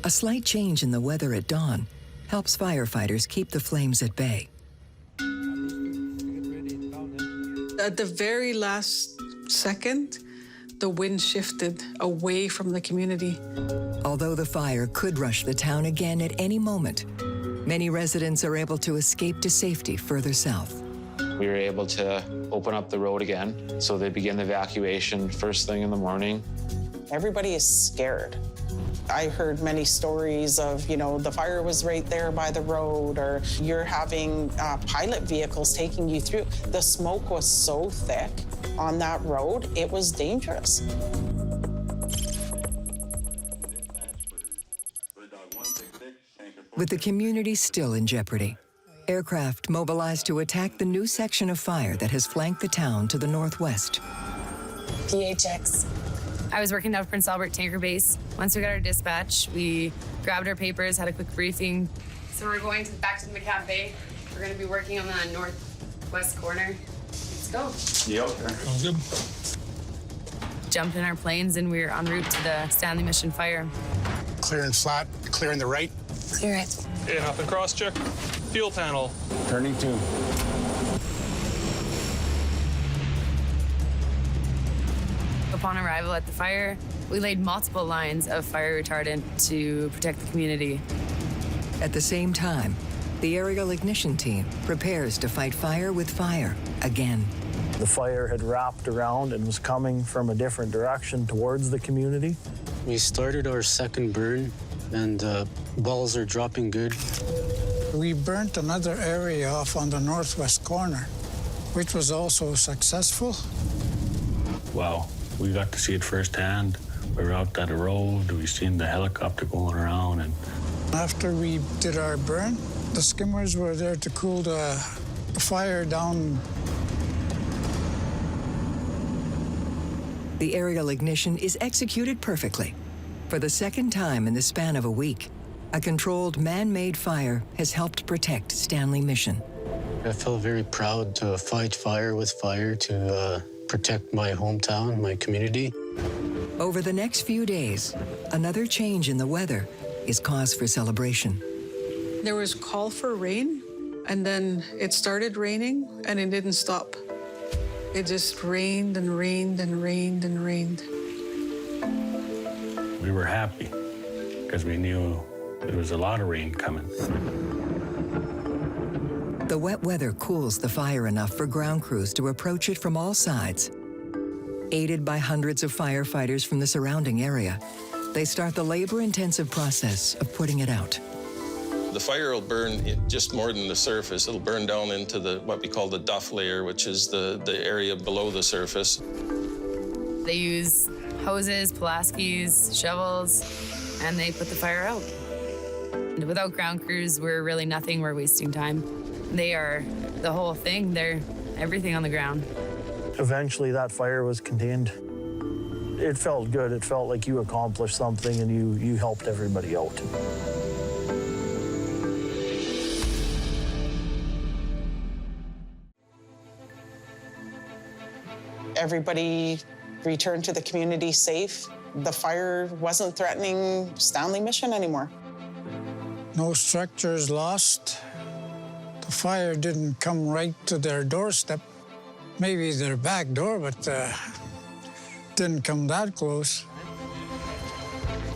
a slight change in the weather at dawn helps firefighters keep the flames at bay. At the very last second, the wind shifted away from the community. Although the fire could rush the town again at any moment, many residents are able to escape to safety further south. We were able to open up the road again, so they begin the evacuation first thing in the morning. Everybody is scared. I heard many stories of, the fire was right there by the road, or you're having pilot vehicles taking you through. The smoke was so thick on that road, it was dangerous. With the community still in jeopardy, aircraft mobilized to attack the new section of fire that has flanked the town to the northwest. PHX. I was working down at Prince Albert Tanker Base. Once we got our dispatch, we grabbed our papers, had a quick briefing. So we're going back to the McCafe. We're going to be working on the northwest corner. Let's go. Yep. Sounds good. Jumped in our planes and we were en route to the Stanley Mission fire. Clearing flat, clearing the right. Clear it. In up and cross check. Fuel panel. Turning 2. Upon arrival at the fire, we laid multiple lines of fire retardant to protect the community. At the same time, the aerial ignition team prepares to fight fire with fire again. The fire had wrapped around and was coming from a different direction towards the community. We started our second burn, and balls are dropping good. We burnt another area off on the northwest corner, which was also successful. Wow, we got to see it firsthand. We were out that road, we seen the helicopter going around. And after we did our burn, the skimmers were there to cool the fire down. The aerial ignition is executed perfectly. For the second time in the span of a week, a controlled man-made fire has helped protect Stanley Mission. I felt very proud to fight fire with fire to protect my hometown, my community. Over the next few days, another change in the weather is cause for celebration. There was call for rain, and then it started raining, and it didn't stop. It just rained and rained and rained and rained. we were happy because we knew there was a lot of rain coming. The wet weather cools the fire enough for ground crews to approach it from all sides. Aided by hundreds of firefighters from the surrounding area, they start the labor-intensive process of putting it out. The fire will burn just more than the surface. It'll burn down into what we call the duff layer, which is the area below the surface. They use hoses, Pulaskis, shovels, and they put the fire out. And without ground crews, we're really nothing. We're wasting time. They are the whole thing. They're everything on the ground. Eventually, that fire was contained. It felt good. It felt like you accomplished something and you helped everybody out. Everybody returned to the community safe. The fire wasn't threatening Stanley Mission anymore. No structures lost. The fire didn't come right to their doorstep. Maybe their back door, but didn't come that close.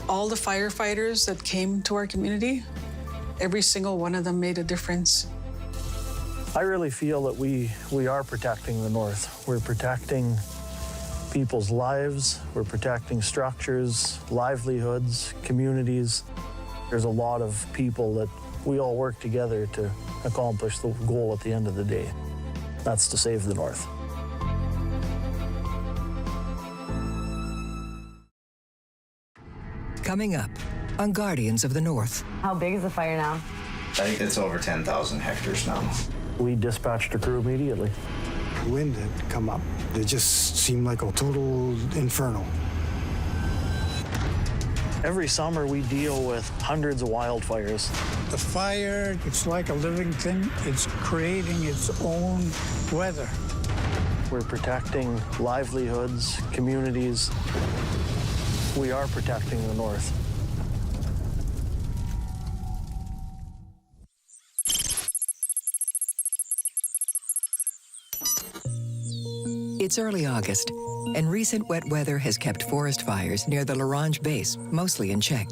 All the firefighters that came to our community, every single one of them made a difference. I really feel that we are protecting the North. We're protecting people's lives. We're protecting structures, livelihoods, communities. There's a lot of people that we all work together to accomplish the goal at the end of the day. That's to save the North. Coming up on Guardians of the North. How big is the fire now? I think it's over 10,000 hectares now. We dispatched a crew immediately. The wind had come up. It just seemed like a total inferno. Every summer we deal with hundreds of wildfires. The fire, it's like a living thing. It's creating its own weather. We're protecting livelihoods, communities. We are protecting the North. It's early August, and recent wet weather has kept forest fires near the La Ronge base mostly in check.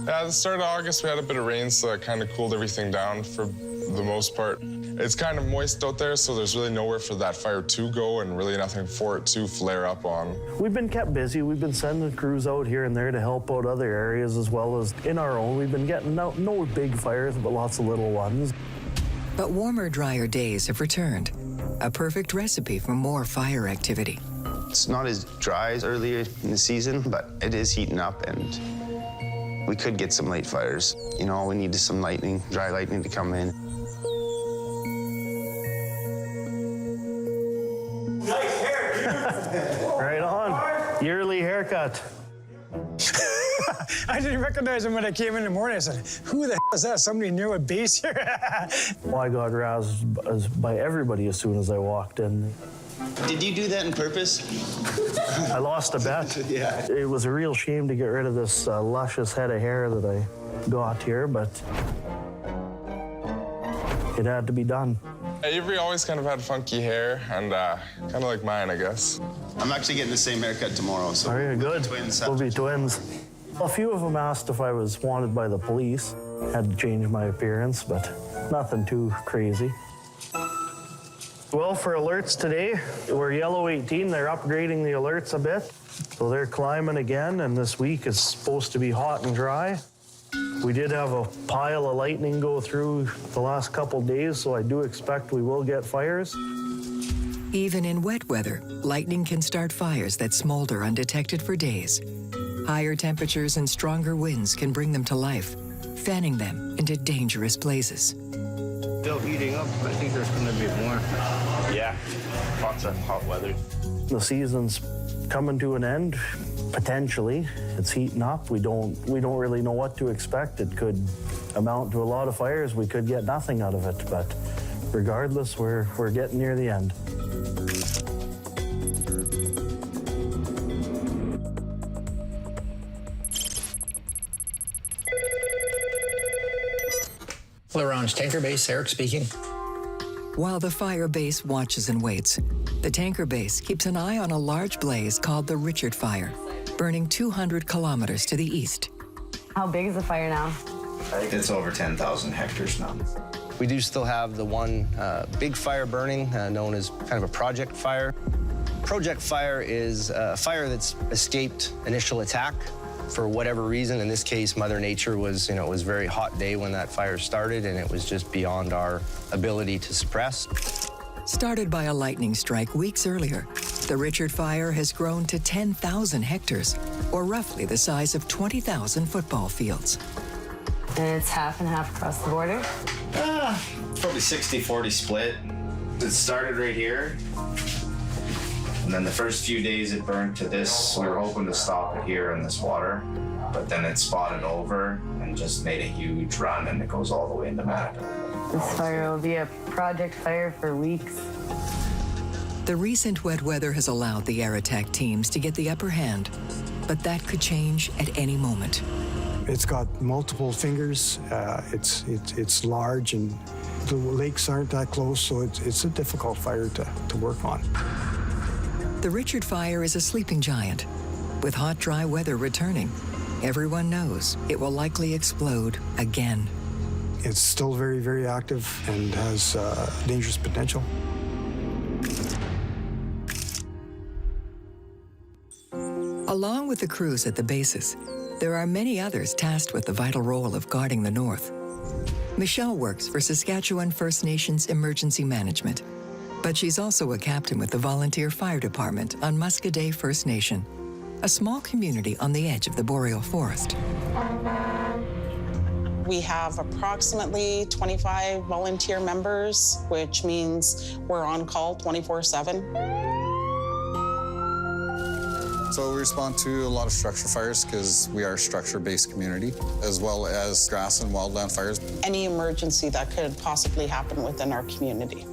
At the start of August, we had a bit of rain, so it kind of cooled everything down for the most part. It's kind of moist out there, so there's really nowhere for that fire to go and really nothing for it to flare up on. We've been kept busy. We've been sending crews out here and there to help out other areas as well as in our own. We've been getting no big fires, but lots of little ones. But warmer, drier days have returned. A perfect recipe for more fire activity. It's not as dry as earlier in the season, but it is heating up, and we could get some late fires. You know, we need some lightning, dry lightning to come in. Nice hair, right on. Yearly haircut. I didn't recognize him when I came in the morning. I said, who the hell is that? Somebody new at base here? Well, I got razzed by everybody as soon as I walked in. Did you do that on purpose? I lost a bet. Yeah. It was a real shame to get rid of this luscious head of hair that I got here, but it had to be done. Avery always kind of had funky hair, and kind of like mine, I guess. I'm actually getting the same haircut tomorrow, so Are you good? Twins. We'll be twins. A few of them asked if I was wanted by the police. Had to change my appearance, but nothing too crazy. Well, for alerts today, we're yellow 18. They're upgrading the alerts a bit. So they're climbing again, and this week is supposed to be hot and dry. We did have a pile of lightning go through the last couple days, so I do expect we will get fires. Even in wet weather, lightning can start fires that smolder undetected for days. Higher temperatures and stronger winds can bring them to life, fanning them into dangerous places. Still heating up. I think there's going to be more. Yeah, lots of hot weather. The season's coming to an end, potentially. It's heating up. We don't really know what to expect. It could amount to a lot of fires. We could get nothing out of it, but regardless, we're getting near the end. LaRange Tanker Base, Eric speaking. While the fire base watches and waits, the tanker base keeps an eye on a large blaze called the Richard Fire, burning 200 kilometers to the east. How big is the fire now? It's over 10,000 hectares now. We do still have the one big fire burning, known as kind of a project fire. Project fire is a fire that's escaped initial attack for whatever reason. In this case, Mother Nature was, it was a very hot day when that fire started, and it was just beyond our ability to suppress. Started by a lightning strike weeks earlier, the Richard Fire has grown to 10,000 hectares, or roughly the size of 20,000 football fields. And it's half and half across the border? Probably 60-40 split. It started right here. And then the first few days it burned to this. We were hoping to stop it here in this water, but then it spotted over and just made a huge run, and it goes all the way into Manitoba. This fire will be a project fire for weeks. The recent wet weather has allowed the air attack teams to get the upper hand, but that could change at any moment. It's got multiple fingers. It's large, and the lakes aren't that close, so it's a difficult fire to work on. The Richard Fire is a sleeping giant. With hot, dry weather returning, everyone knows it will likely explode again. It's still very, very active and has dangerous potential. Along with the crews at the bases, there are many others tasked with the vital role of guarding the North. Michelle works for Saskatchewan First Nations Emergency Management, but she's also a captain with the Volunteer Fire Department on Muscadet First Nation, a small community on the edge of the boreal forest. We have approximately 25 volunteer members, which means we're on call 24/7. So we respond to a lot of structure fires because we are a structure-based community, as well as grass and wildland fires. Any emergency that could possibly happen within our community.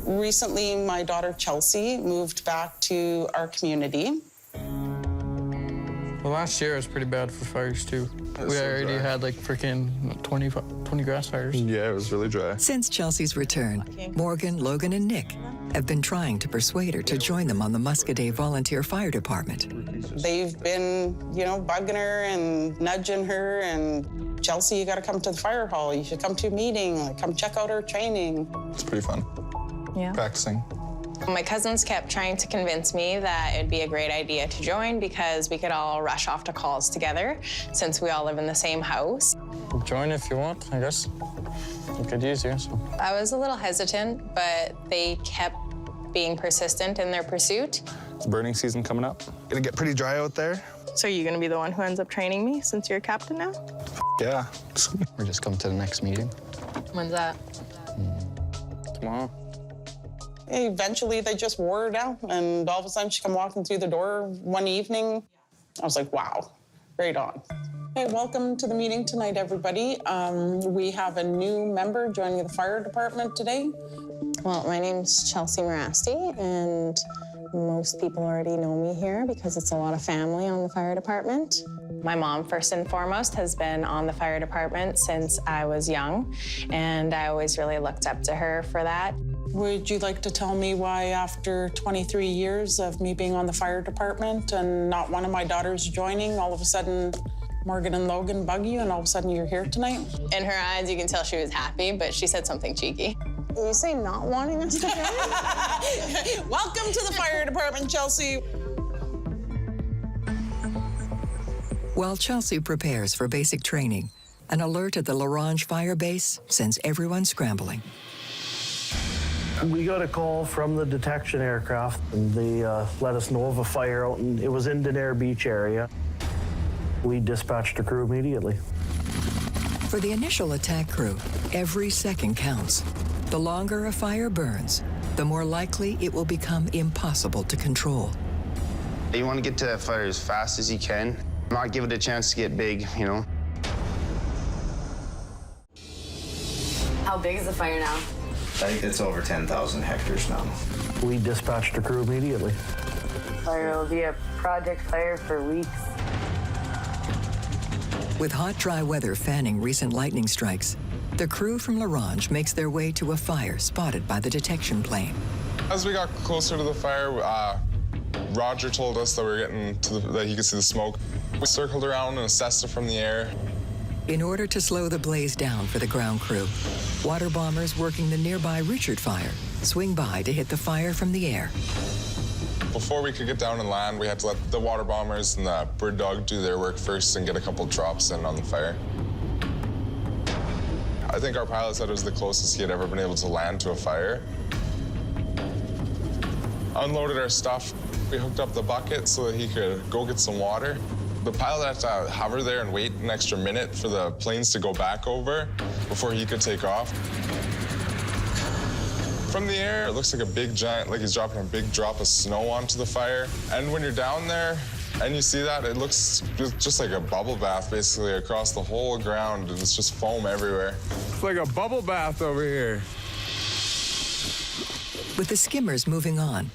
Recently, my daughter Chelsea moved back to our community. Well, last year was pretty bad for fires, too. We already had like freaking 20 grass fires. Yeah, it was really dry. Since Chelsea's return, Morgan, Logan, and Nick have been trying to persuade her to join them on the Muscadet Volunteer Fire Department. They've been, bugging her and nudging her, and Chelsea, you gotta come to the fire hall. You should come to a meeting, come check out our training. It's pretty fun. Yeah. Practicing. My cousins kept trying to convince me that it'd be a great idea to join because we could all rush off to calls together since we all live in the same house. Join if you want, I guess. We could use you. So. I was a little hesitant, but they kept being persistent in their pursuit. It's burning season coming up. It'll get pretty dry out there. So are you gonna be the one who ends up training me since you're a captain now? Yeah. Or just come to the next meeting. When's that? Tomorrow. Eventually, they just wore her down, and all of a sudden, she come walking through the door one evening. I was like, wow, right on. Hey, welcome to the meeting tonight, everybody. We have a new member joining the fire department today. Well, my name's Chelsea Marasti, and most people already know me here because it's a lot of family on the fire department. My mom, first and foremost, has been on the fire department since I was young, and I always really looked up to her for that. Would you like to tell me why, after 23 years of me being on the fire department and not one of my daughters joining, all of a sudden Morgan and Logan bug you, and all of a sudden you're here tonight? In her eyes, you can tell she was happy, but she said something cheeky. You say not wanting us to burn? Welcome to the fire department, Chelsea. While Chelsea prepares for basic training, an alert at the L'Orange Fire Base sends everyone scrambling. We got a call from the detection aircraft, and they let us know of a fire out, and it was in Denair Beach area. We dispatched a crew immediately. For the initial attack crew, every second counts. The longer a fire burns, the more likely it will become impossible to control. You want to get to that fire as fast as you can, not give it a chance to get big, you know. How big is the fire now? I think it's over 10,000 hectares now. We dispatched a crew immediately. Fire will be a project fire for weeks. With hot, dry weather fanning recent lightning strikes, the crew from L'Orange makes their way to a fire spotted by the detection plane. As we got closer to the fire, Roger told us that we were getting to that he could see the smoke. We circled around and assessed it from the air. In order to slow the blaze down for the ground crew, water bombers working the nearby Richard Fire swing by to hit the fire from the air. Before we could get down and land, we had to let the water bombers and the bird dog do their work first and get a couple drops in on the fire. I think our pilot said it was the closest he had ever been able to land to a fire. Unloaded our stuff. We hooked up the bucket so that he could go get some water. The pilot had to hover there and wait an extra minute for the planes to go back over before he could take off. From the air, it looks like a big giant, like he's dropping a big drop of snow onto the fire. And when you're down there and you see that, it looks just like a bubble bath basically across the whole ground. And it's just foam everywhere. It's like a bubble bath over here. With the skimmers moving on,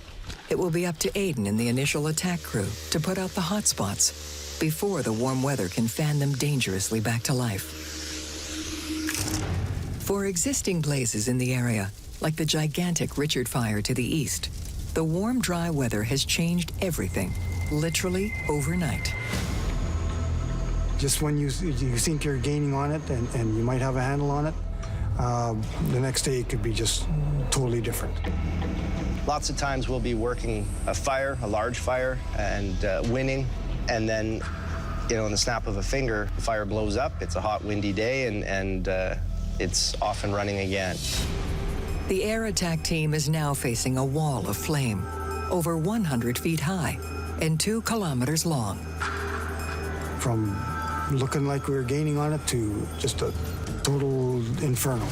it will be up to Aiden and the initial attack crew to put out the hot spots before the warm weather can fan them dangerously back to life. For existing blazes in the area, like the gigantic Richard Fire to the east, the warm, dry weather has changed everything, literally overnight. Just when you think you're gaining on it and you might have a handle on it, the next day it could be just totally different. Lots of times we'll be working a fire, a large fire, and winning, and then, you know, in the snap of a finger, the fire blows up. It's a hot, windy day, and it's off and running again. The air attack team is now facing a wall of flame, over 100 feet high and 2 kilometers long. From looking like we were gaining on it to just a total inferno.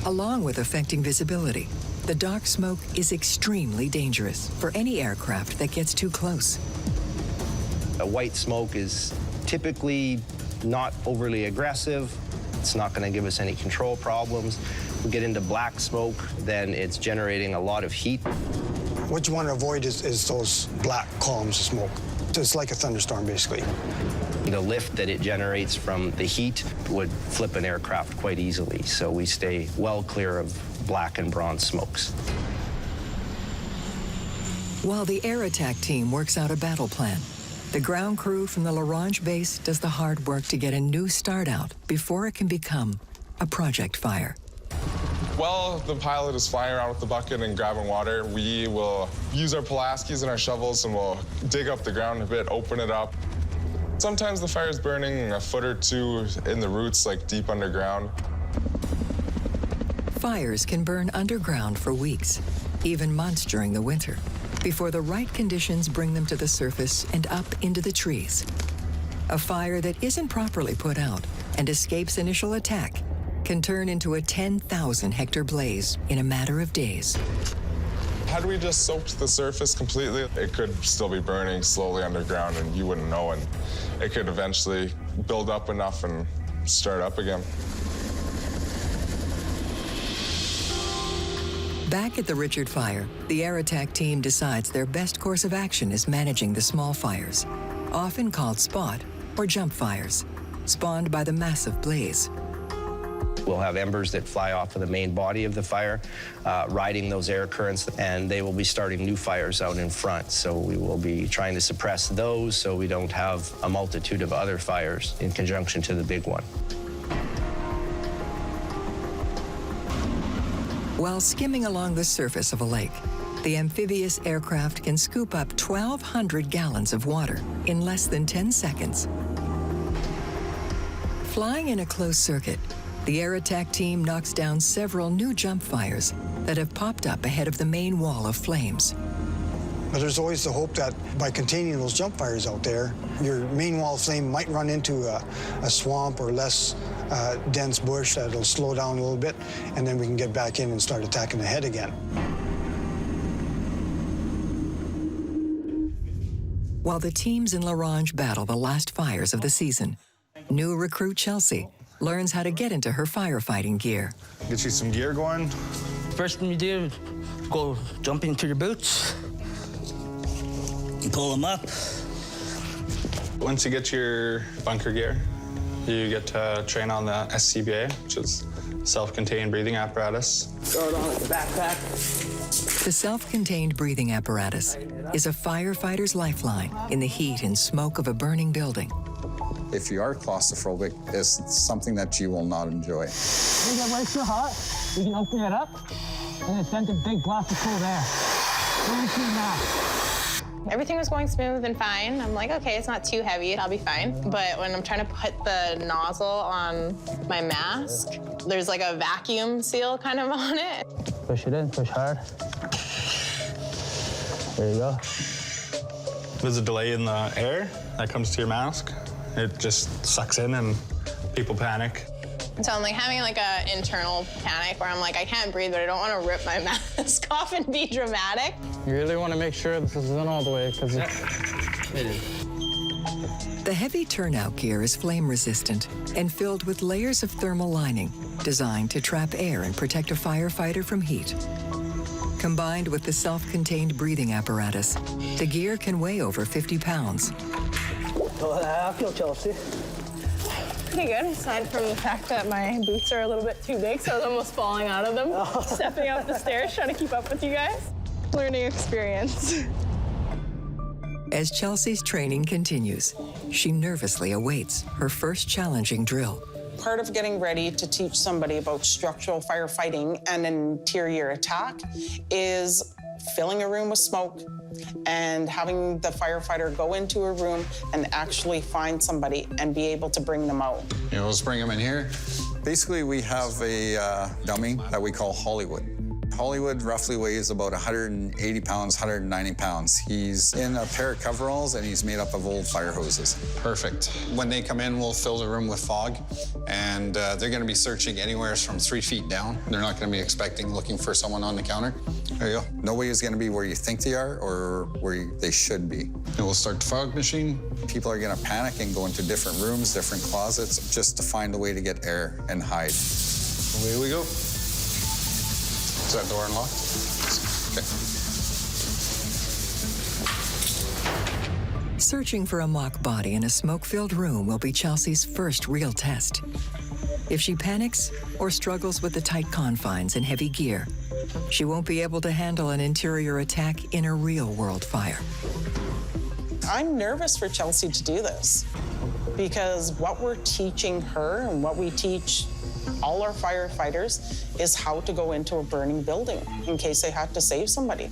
Along with affecting visibility, the dark smoke is extremely dangerous for any aircraft that gets too close. A white smoke is typically not overly aggressive. It's not going to give us any control problems. We get into black smoke, then it's generating a lot of heat. What you want to avoid is those black columns of smoke. It's like a thunderstorm, basically. The lift that it generates from the heat would flip an aircraft quite easily, so we stay well clear of black and bronze smokes. While the air attack team works out a battle plan, the ground crew from the L'Orange base does the hard work to get a new start out before it can become a project fire. While the pilot is flying around with the bucket and grabbing water, we will use our Pulaskis and our shovels and we'll dig up the ground a bit, open it up. Sometimes the fire is burning a foot or two in the roots, like deep underground. Fires can burn underground for weeks, even months during the winter, before the right conditions bring them to the surface and up into the trees. A fire that isn't properly put out and escapes initial attack can turn into a 10,000-hectare blaze in a matter of days. Had we just soaked the surface completely, it could still be burning slowly underground and you wouldn't know, and it could eventually build up enough and start up again. Back at the Richard Fire, the air attack team decides their best course of action is managing the small fires, often called spot or jump fires, spawned by the massive blaze. We'll have embers that fly off of the main body of the fire, riding those air currents, and they will be starting new fires out in front. So we will be trying to suppress those so we don't have a multitude of other fires in conjunction to the big one. While skimming along the surface of a lake, the amphibious aircraft can scoop up 1,200 gallons of water in less than 10 seconds. Flying in a closed circuit, the air attack team knocks down several new jump fires that have popped up ahead of the main wall of flames. But there's always the hope that by containing those jump fires out there, your main wall of flame might run into a swamp or less dense bush that'll slow down a little bit, and then we can get back in and start attacking the head again. While the teams in La Ronge battle the last fires of the season, new recruit Chelsea learns how to get into her firefighting gear. Get you some gear going. First thing you do, go jump into your boots. You pull them up. Once you get your bunker gear, you get to train on the SCBA, which is self-contained breathing apparatus. Throw it on with the backpack. The self-contained breathing apparatus is a firefighter's lifeline in the heat and smoke of a burning building. If you are claustrophobic, it's something that you will not enjoy. When you get way too hot, you can open it up and it sends a big blast of cold air. Everything was going smooth and fine. I'm like, okay, it's not too heavy, I'll be fine. But when I'm trying to put the nozzle on my mask, there's like a vacuum seal kind of on it. Push it in, push hard. There you go. There's a delay in the air that comes to your mask. It just sucks in and people panic. So I'm like having like an internal panic where I'm like, I can't breathe, but I don't want to rip my mask off and be dramatic. You really want to make sure this is in all the way, because it is. The heavy turnout gear is flame resistant and filled with layers of thermal lining designed to trap air and protect a firefighter from heat. Combined with the self-contained breathing apparatus, the gear can weigh over 50 pounds. I feel Chelsea. Pretty good, aside from the fact that my boots are a little bit too big, so I was almost falling out of them, stepping up the stairs, trying to keep up with you guys. Learning experience. As Chelsea's training continues, she nervously awaits her first challenging drill. Part of getting ready to teach somebody about structural firefighting and interior attack is filling a room with smoke and having the firefighter go into a room and actually find somebody and be able to bring them out. You know, let's bring them in here. Basically, we have a dummy that we call Hollywood. Hollywood roughly weighs about 180 pounds, 190 pounds. He's in a pair of coveralls and he's made up of old fire hoses. Perfect. When they come in, we'll fill the room with fog and they're gonna be searching anywhere from 3 feet down. They're not gonna be looking for someone on the counter. There you go. Nobody is gonna be where you think they are or where they should be. And we'll start the fog machine. People are gonna panic and go into different rooms, different closets, just to find a way to get air and hide. Away we go. Is that door unlocked? Okay. Searching for a mock body in a smoke-filled room will be Chelsea's first real test. If she panics or struggles with the tight confines and heavy gear, she won't be able to handle an interior attack in a real-world fire. I'm nervous for Chelsea to do this because what we're teaching her and what we teach all our firefighters is how to go into a burning building in case they had to save somebody.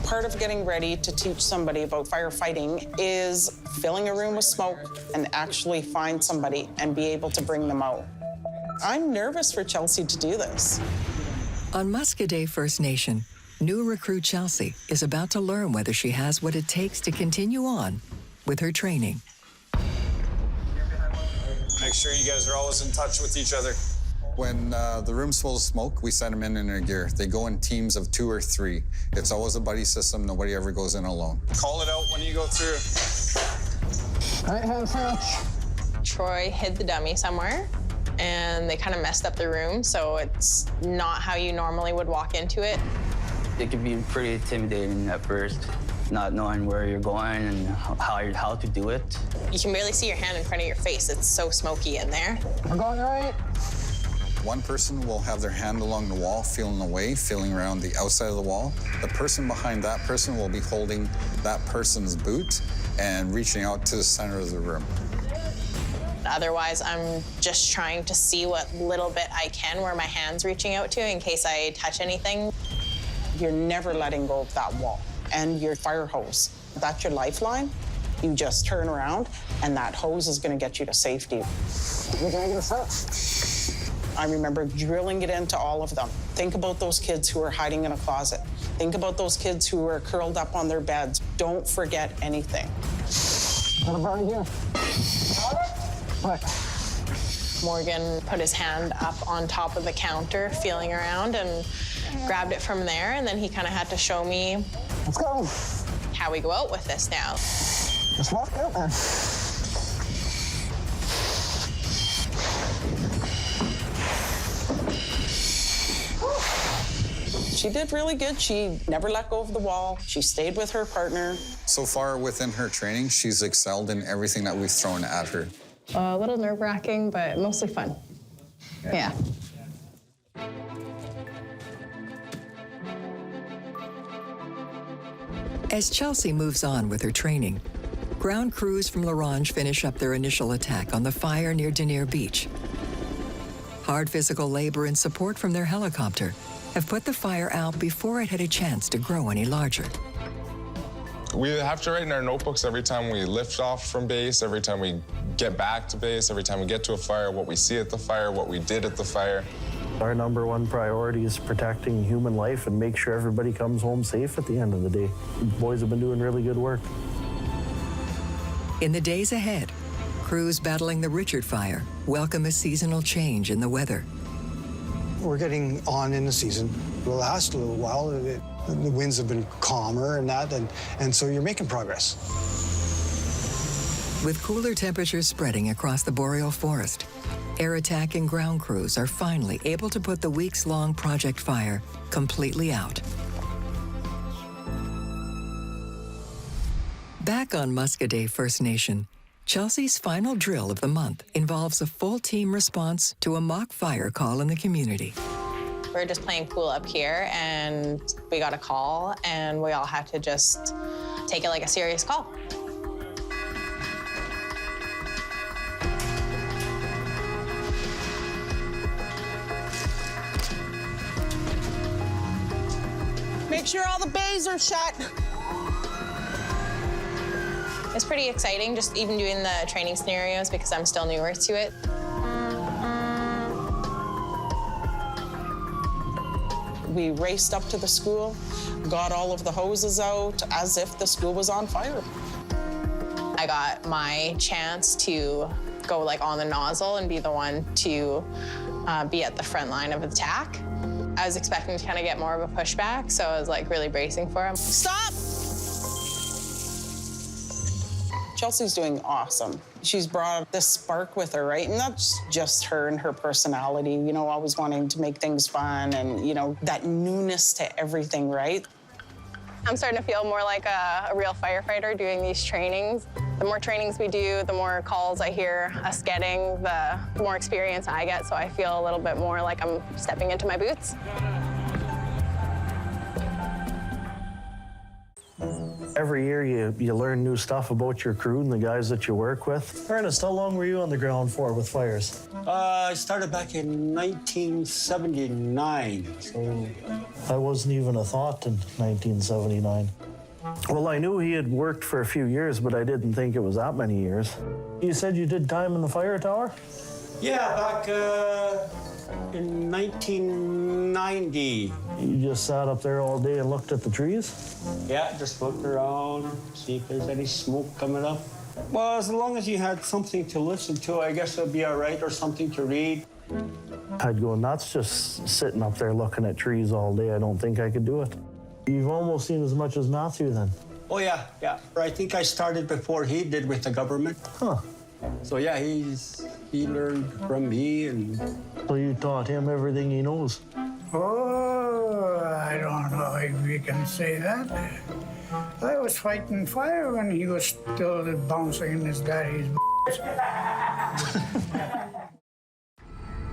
Part of getting ready to teach somebody about firefighting is filling a room with smoke and actually find somebody and be able to bring them out. I'm nervous for Chelsea to do this. On Muscadet First Nation, new recruit Chelsea is about to learn whether she has what it takes to continue on with her training. Make sure you guys are always in touch with each other. When the room's full of smoke, we send them in their gear. They go in teams of 2 or 3. It's always a buddy system. Nobody ever goes in alone. Call it out when you go through. All right, hands up. Troy hid the dummy somewhere, and they kind of messed up the room, so it's not how you normally would walk into it. It can be pretty intimidating at first, not knowing where you're going and how to do it. You can barely see your hand in front of your face. It's so smoky in there. We're going right. One person will have their hand along the wall, feeling away, feeling around the outside of the wall. The person behind that person will be holding that person's boot and reaching out to the center of the room. Otherwise, I'm just trying to see what little bit I can where my hand's reaching out to in case I touch anything. You're never letting go of that wall and your fire hose. That's your lifeline. You just turn around and that hose is going to get you to safety. I remember drilling it into all of them. Think about those kids who are hiding in a closet. Think about those kids who are curled up on their beds. Don't forget anything. Morgan put his hand up on top of the counter, feeling around, and grabbed it from there. And then he kind of had to show me how we go out with this now. Just walk out there. She did really good. She never let go of the wall. She stayed with her partner. So far within her training, she's excelled in everything that we've thrown at her. A little nerve-wracking, but mostly fun. Yeah. As Chelsea moves on with her training, ground crews from L'Orange finish up their initial attack on the fire near Denier Beach. Hard physical labor and support from their helicopter have put the fire out before it had a chance to grow any larger. We have to write in our notebooks every time we lift off from base, every time we get back to base, every time we get to a fire, what we see at the fire, what we did at the fire. Our #1 priority is protecting human life and make sure everybody comes home safe at the end of the day. The boys have been doing really good work. In the days ahead, crews battling the Richard Fire welcome a seasonal change in the weather. We're getting on in the season. The last little while, the winds have been calmer and so you're making progress. With cooler temperatures spreading across the boreal forest, air attack and ground crews are finally able to put the weeks-long project fire completely out. Back on Muscadet First Nation, Chelsea's final drill of the month involves a full team response to a mock fire call in the community. We were just playing pool up here, and we got a call, and we all had to just take it like a serious call. Make sure all the bays are shut. It's pretty exciting, just even doing the training scenarios because I'm still newer to it. We raced up to the school, got all of the hoses out as if the school was on fire. I got my chance to go like on the nozzle and be the one to be at the front line of attack. I was expecting to kind of get more of a pushback, so I was like really bracing for him. Stop! Chelsea's doing awesome. She's brought this spark with her, right? And that's just her and her personality, you know, always wanting to make things fun and, you know, that newness to everything, right? I'm starting to feel more like a real firefighter doing these trainings. The more trainings we do, the more calls I hear us getting, the more experience I get, so I feel a little bit more like I'm stepping into my boots. Every year you learn new stuff about your crew and the guys that you work with. Ernest, how long were you on the ground for with fires? I started back in 1979, so... I wasn't even a thought in 1979. Well, I knew he had worked for a few years, but I didn't think it was that many years. You said you did time in the fire tower? Yeah, back in 1990. You just sat up there all day and looked at the trees? Yeah, just looked around, see if there's any smoke coming up. Well, as long as you had something to listen to, I guess it'd be all right, or something to read. I'd go nuts just sitting up there looking at trees all day. I don't think I could do it. You've almost seen as much as Matthew then. Oh, yeah. I think I started before he did with the government. Huh. So, yeah, he learned from me. And so you taught him everything he knows? Oh, I don't know if we can say that. I was fighting fire when he was still bouncing in his daddy's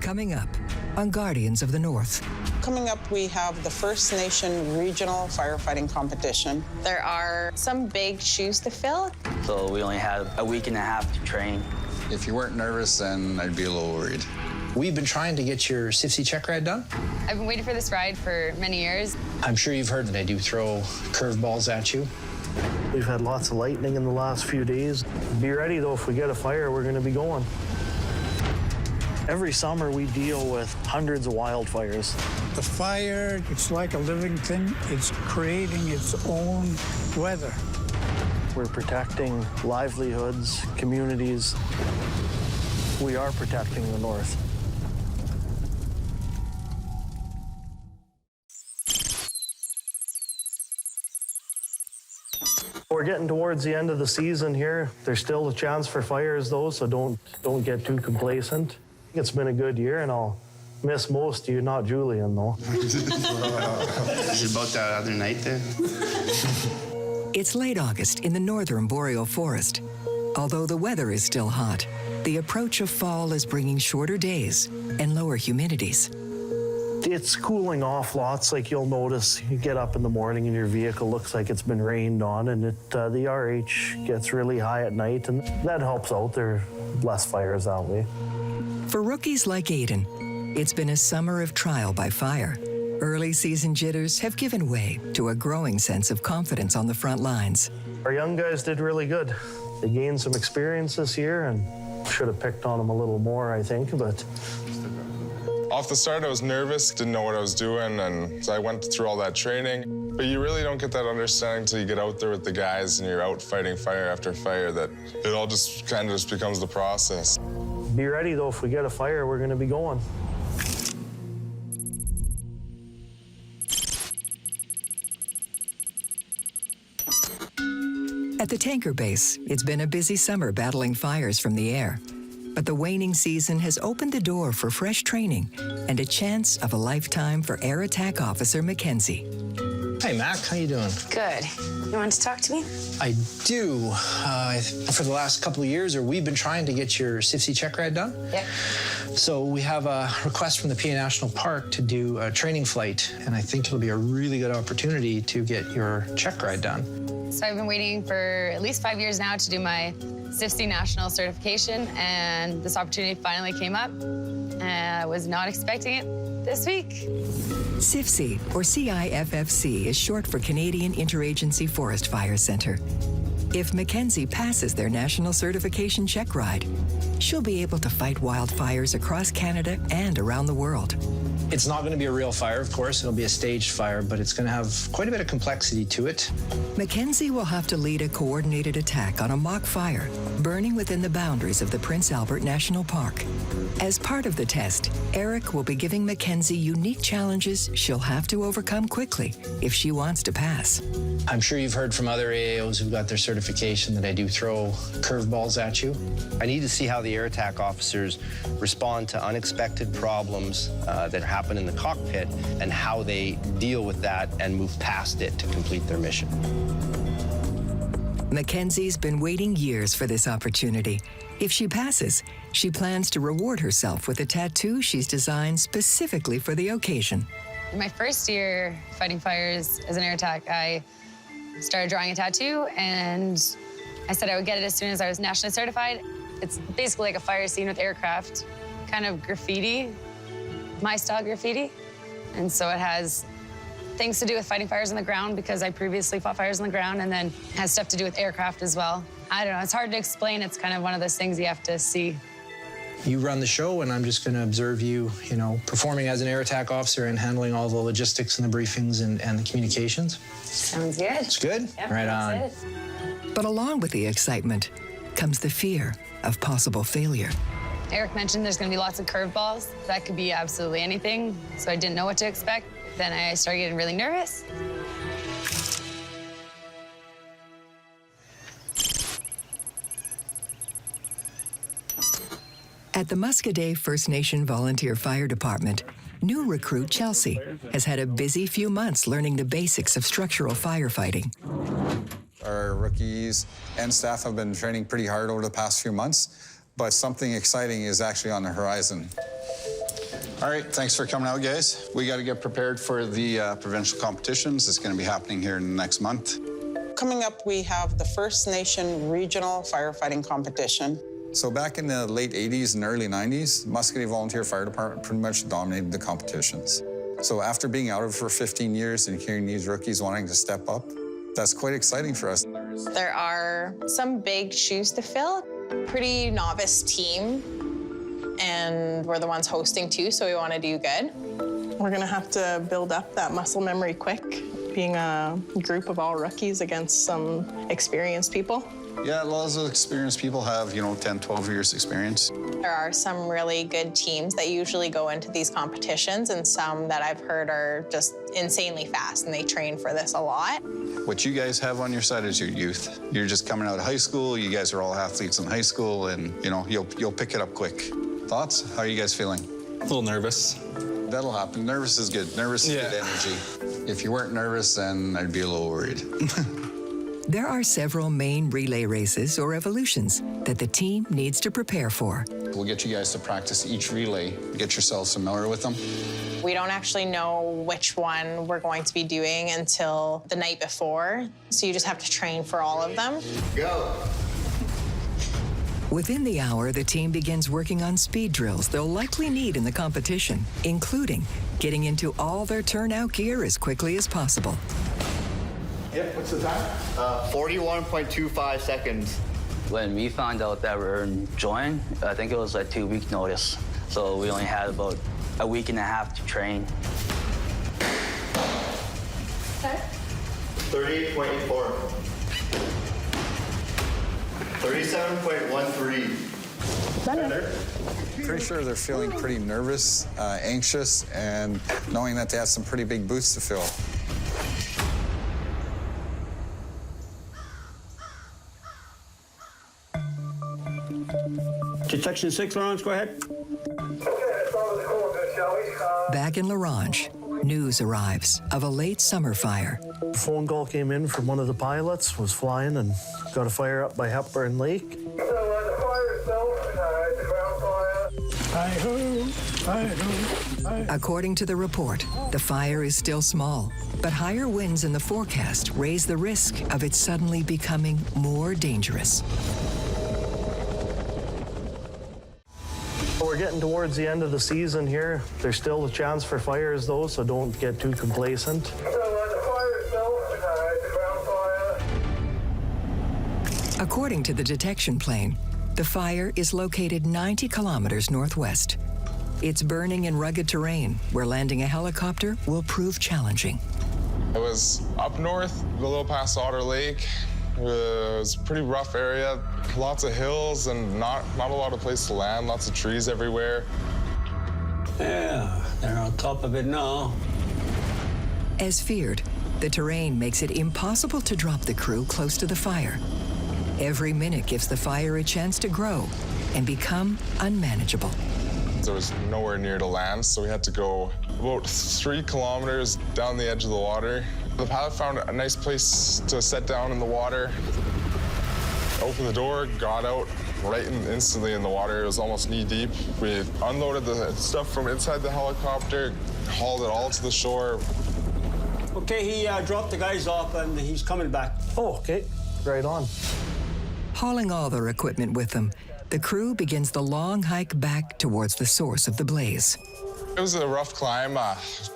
Coming up on Guardians of the North. Coming up, we have the First Nation Regional Firefighting Competition. There are some big shoes to fill. So we only have a week and a half to train. If you weren't nervous, then I'd be a little worried. We've been trying to get your CIFC check ride done. I've been waiting for this ride for many years. I'm sure you've heard that I do throw curveballs at you. We've had lots of lightning in the last few days. Be ready, though, if we get a fire, we're going to be going. Every summer, we deal with hundreds of wildfires. The fire, it's like a living thing. It's creating its own weather. We're protecting livelihoods, communities. We are protecting the North. We're getting towards the end of the season here. There's still a chance for fires, though, so don't get too complacent. It's been a good year, and I'll miss most of you, not Julian, though. Is it about that other night then? It's late August in the northern boreal forest. Although the weather is still hot, the approach of fall is bringing shorter days and lower humidities. It's cooling off lots, like you'll notice. You get up in the morning and your vehicle looks like it's been rained on, and the RH gets really high at night, and that helps out. There are less fires that way. For rookies like Aiden, it's been a summer of trial by fire. Early season jitters have given way to a growing sense of confidence on the front lines. Our young guys did really good. They gained some experience this year, and should have picked on them a little more, I think, but... Off the start, I was nervous, didn't know what I was doing, and so I went through all that training. But you really don't get that understanding until you get out there with the guys and you're out fighting fire after fire, that it all just kind of just becomes the process. Be ready, though, if we get a fire, we're going to be going. At the tanker base, it's been a busy summer battling fires from the air. But the waning season has opened the door for fresh training and a chance of a lifetime for Air Attack Officer Mackenzie. Hey, Mac, how you doing? Good. You want to talk to me? I do. For the last couple of years, we've been trying to get your CIFC check ride done. Yeah. So we have a request from the PA National Park to do a training flight, and I think it'll be a really good opportunity to get your check ride done. So I've been waiting for at least 5 years now to do my CIFC national certification, and this opportunity finally came up, and I was not expecting it this week. CIFC, or CIFFC, is short for Canadian Interagency Forest Fire Centre. If Mackenzie passes their national certification check ride, she'll be able to fight wildfires across Canada and around the world. It's not going to be a real fire, of course. It'll be a staged fire, but it's going to have quite a bit of complexity to it. Mackenzie will have to lead a coordinated attack on a mock fire burning within the boundaries of the Prince Albert National Park. As part of the test, Eric will be giving Mackenzie unique challenges she'll have to overcome quickly if she wants to pass. I'm sure you've heard from other AAOs who've got their certification that I do throw curveballs at you. I need to see how the air attack officers respond to unexpected problems that happen in the cockpit and how they deal with that and move past it to complete their mission. Mackenzie's been waiting years for this opportunity. If she passes, she plans to reward herself with a tattoo she's designed specifically for the occasion. In my first year fighting fires as an air attack, I started drawing a tattoo, and I said I would get it as soon as I was nationally certified. It's basically like a fire scene with aircraft, kind of graffiti, my style graffiti. And so it has things to do with fighting fires on the ground because I previously fought fires on the ground, and then has stuff to do with aircraft as well. I don't know, it's hard to explain. It's kind of one of those things you have to see. You run the show, and I'm just going to observe you, performing as an air attack officer and handling all the logistics and the briefings and the communications. Sounds good. It's good? Yep, right on. it. But along with the excitement comes the fear of possible failure. Eric mentioned there's going to be lots of curveballs. That could be absolutely anything, so I didn't know what to expect. Then I started getting really nervous. At the Muscadet First Nation Volunteer Fire Department, new recruit Chelsea has had a busy few months learning the basics of structural firefighting. Our rookies and staff have been training pretty hard over the past few months, but something exciting is actually on the horizon. All right, thanks for coming out, guys. We got to get prepared for the provincial competitions. It's going to be happening here in the next month. Coming up, we have the First Nation Regional Firefighting Competition. So back in the late 80s and early 90s, Muscogee Volunteer Fire Department pretty much dominated the competitions. So after being out of it for 15 years and hearing these rookies wanting to step up, that's quite exciting for us. There are some big shoes to fill. Pretty novice team, and we're the ones hosting too, so we want to do good. We're gonna have to build up that muscle memory quick, being a group of all rookies against some experienced people. Yeah, a lot of those experienced people have, 10, 12 years experience. There are some really good teams that usually go into these competitions, and some that I've heard are just insanely fast, and they train for this a lot. What you guys have on your side is your youth. You're just coming out of high school. You guys are all athletes in high school, and, you'll pick it up quick. Thoughts? How are you guys feeling? A little nervous. That'll happen. Nervous is good. Nervous is good energy. If you weren't nervous, then I'd be a little worried. There are several main relay races or evolutions that the team needs to prepare for. We'll get you guys to practice each relay, get yourselves familiar with them. We don't actually know which one we're going to be doing until the night before, so you just have to train for all of them. Go! Within the hour, the team begins working on speed drills they'll likely need in the competition, including getting into all their turnout gear as quickly as possible. Yep, what's the time? 41.25 seconds. When we found out that we were joined, I think it was a 2-week notice. So we only had about a week and a half to train. 38.84. 37.13. Better. Pretty sure they're feeling pretty nervous, anxious, and knowing that they have some pretty big boots to fill. To section 6, Lawrence, go ahead. Back in La Ronge, news arrives of a late summer fire. A phone call came in from one of the pilots, was flying and got a fire up by Hepburn Lake. According to the report, the fire is still small, but higher winds in the forecast raise the risk of it suddenly becoming more dangerous. We're getting towards the end of the season here. There's still a chance for fires though, so don't get too complacent. According to the detection plane, the fire is located 90 kilometers northwest. It's burning in rugged terrain where landing a helicopter will prove challenging. It was up north, a little past Otter Lake. It was a pretty rough area, lots of hills and not a lot of place to land, lots of trees everywhere. Yeah, they're on top of it now. As feared, the terrain makes it impossible to drop the crew close to the fire. Every minute gives the fire a chance to grow and become unmanageable. There was nowhere near to land, so we had to go about 3 kilometers down the edge of the water. The pilot found a nice place to set down in the water. Opened the door, got out, instantly in the water. It was almost knee deep. We unloaded the stuff from inside the helicopter, hauled it all to the shore. Okay, he dropped the guys off and he's coming back. Oh, okay, right on. Hauling all their equipment with them, the crew begins the long hike back towards the source of the blaze. It was a rough climb,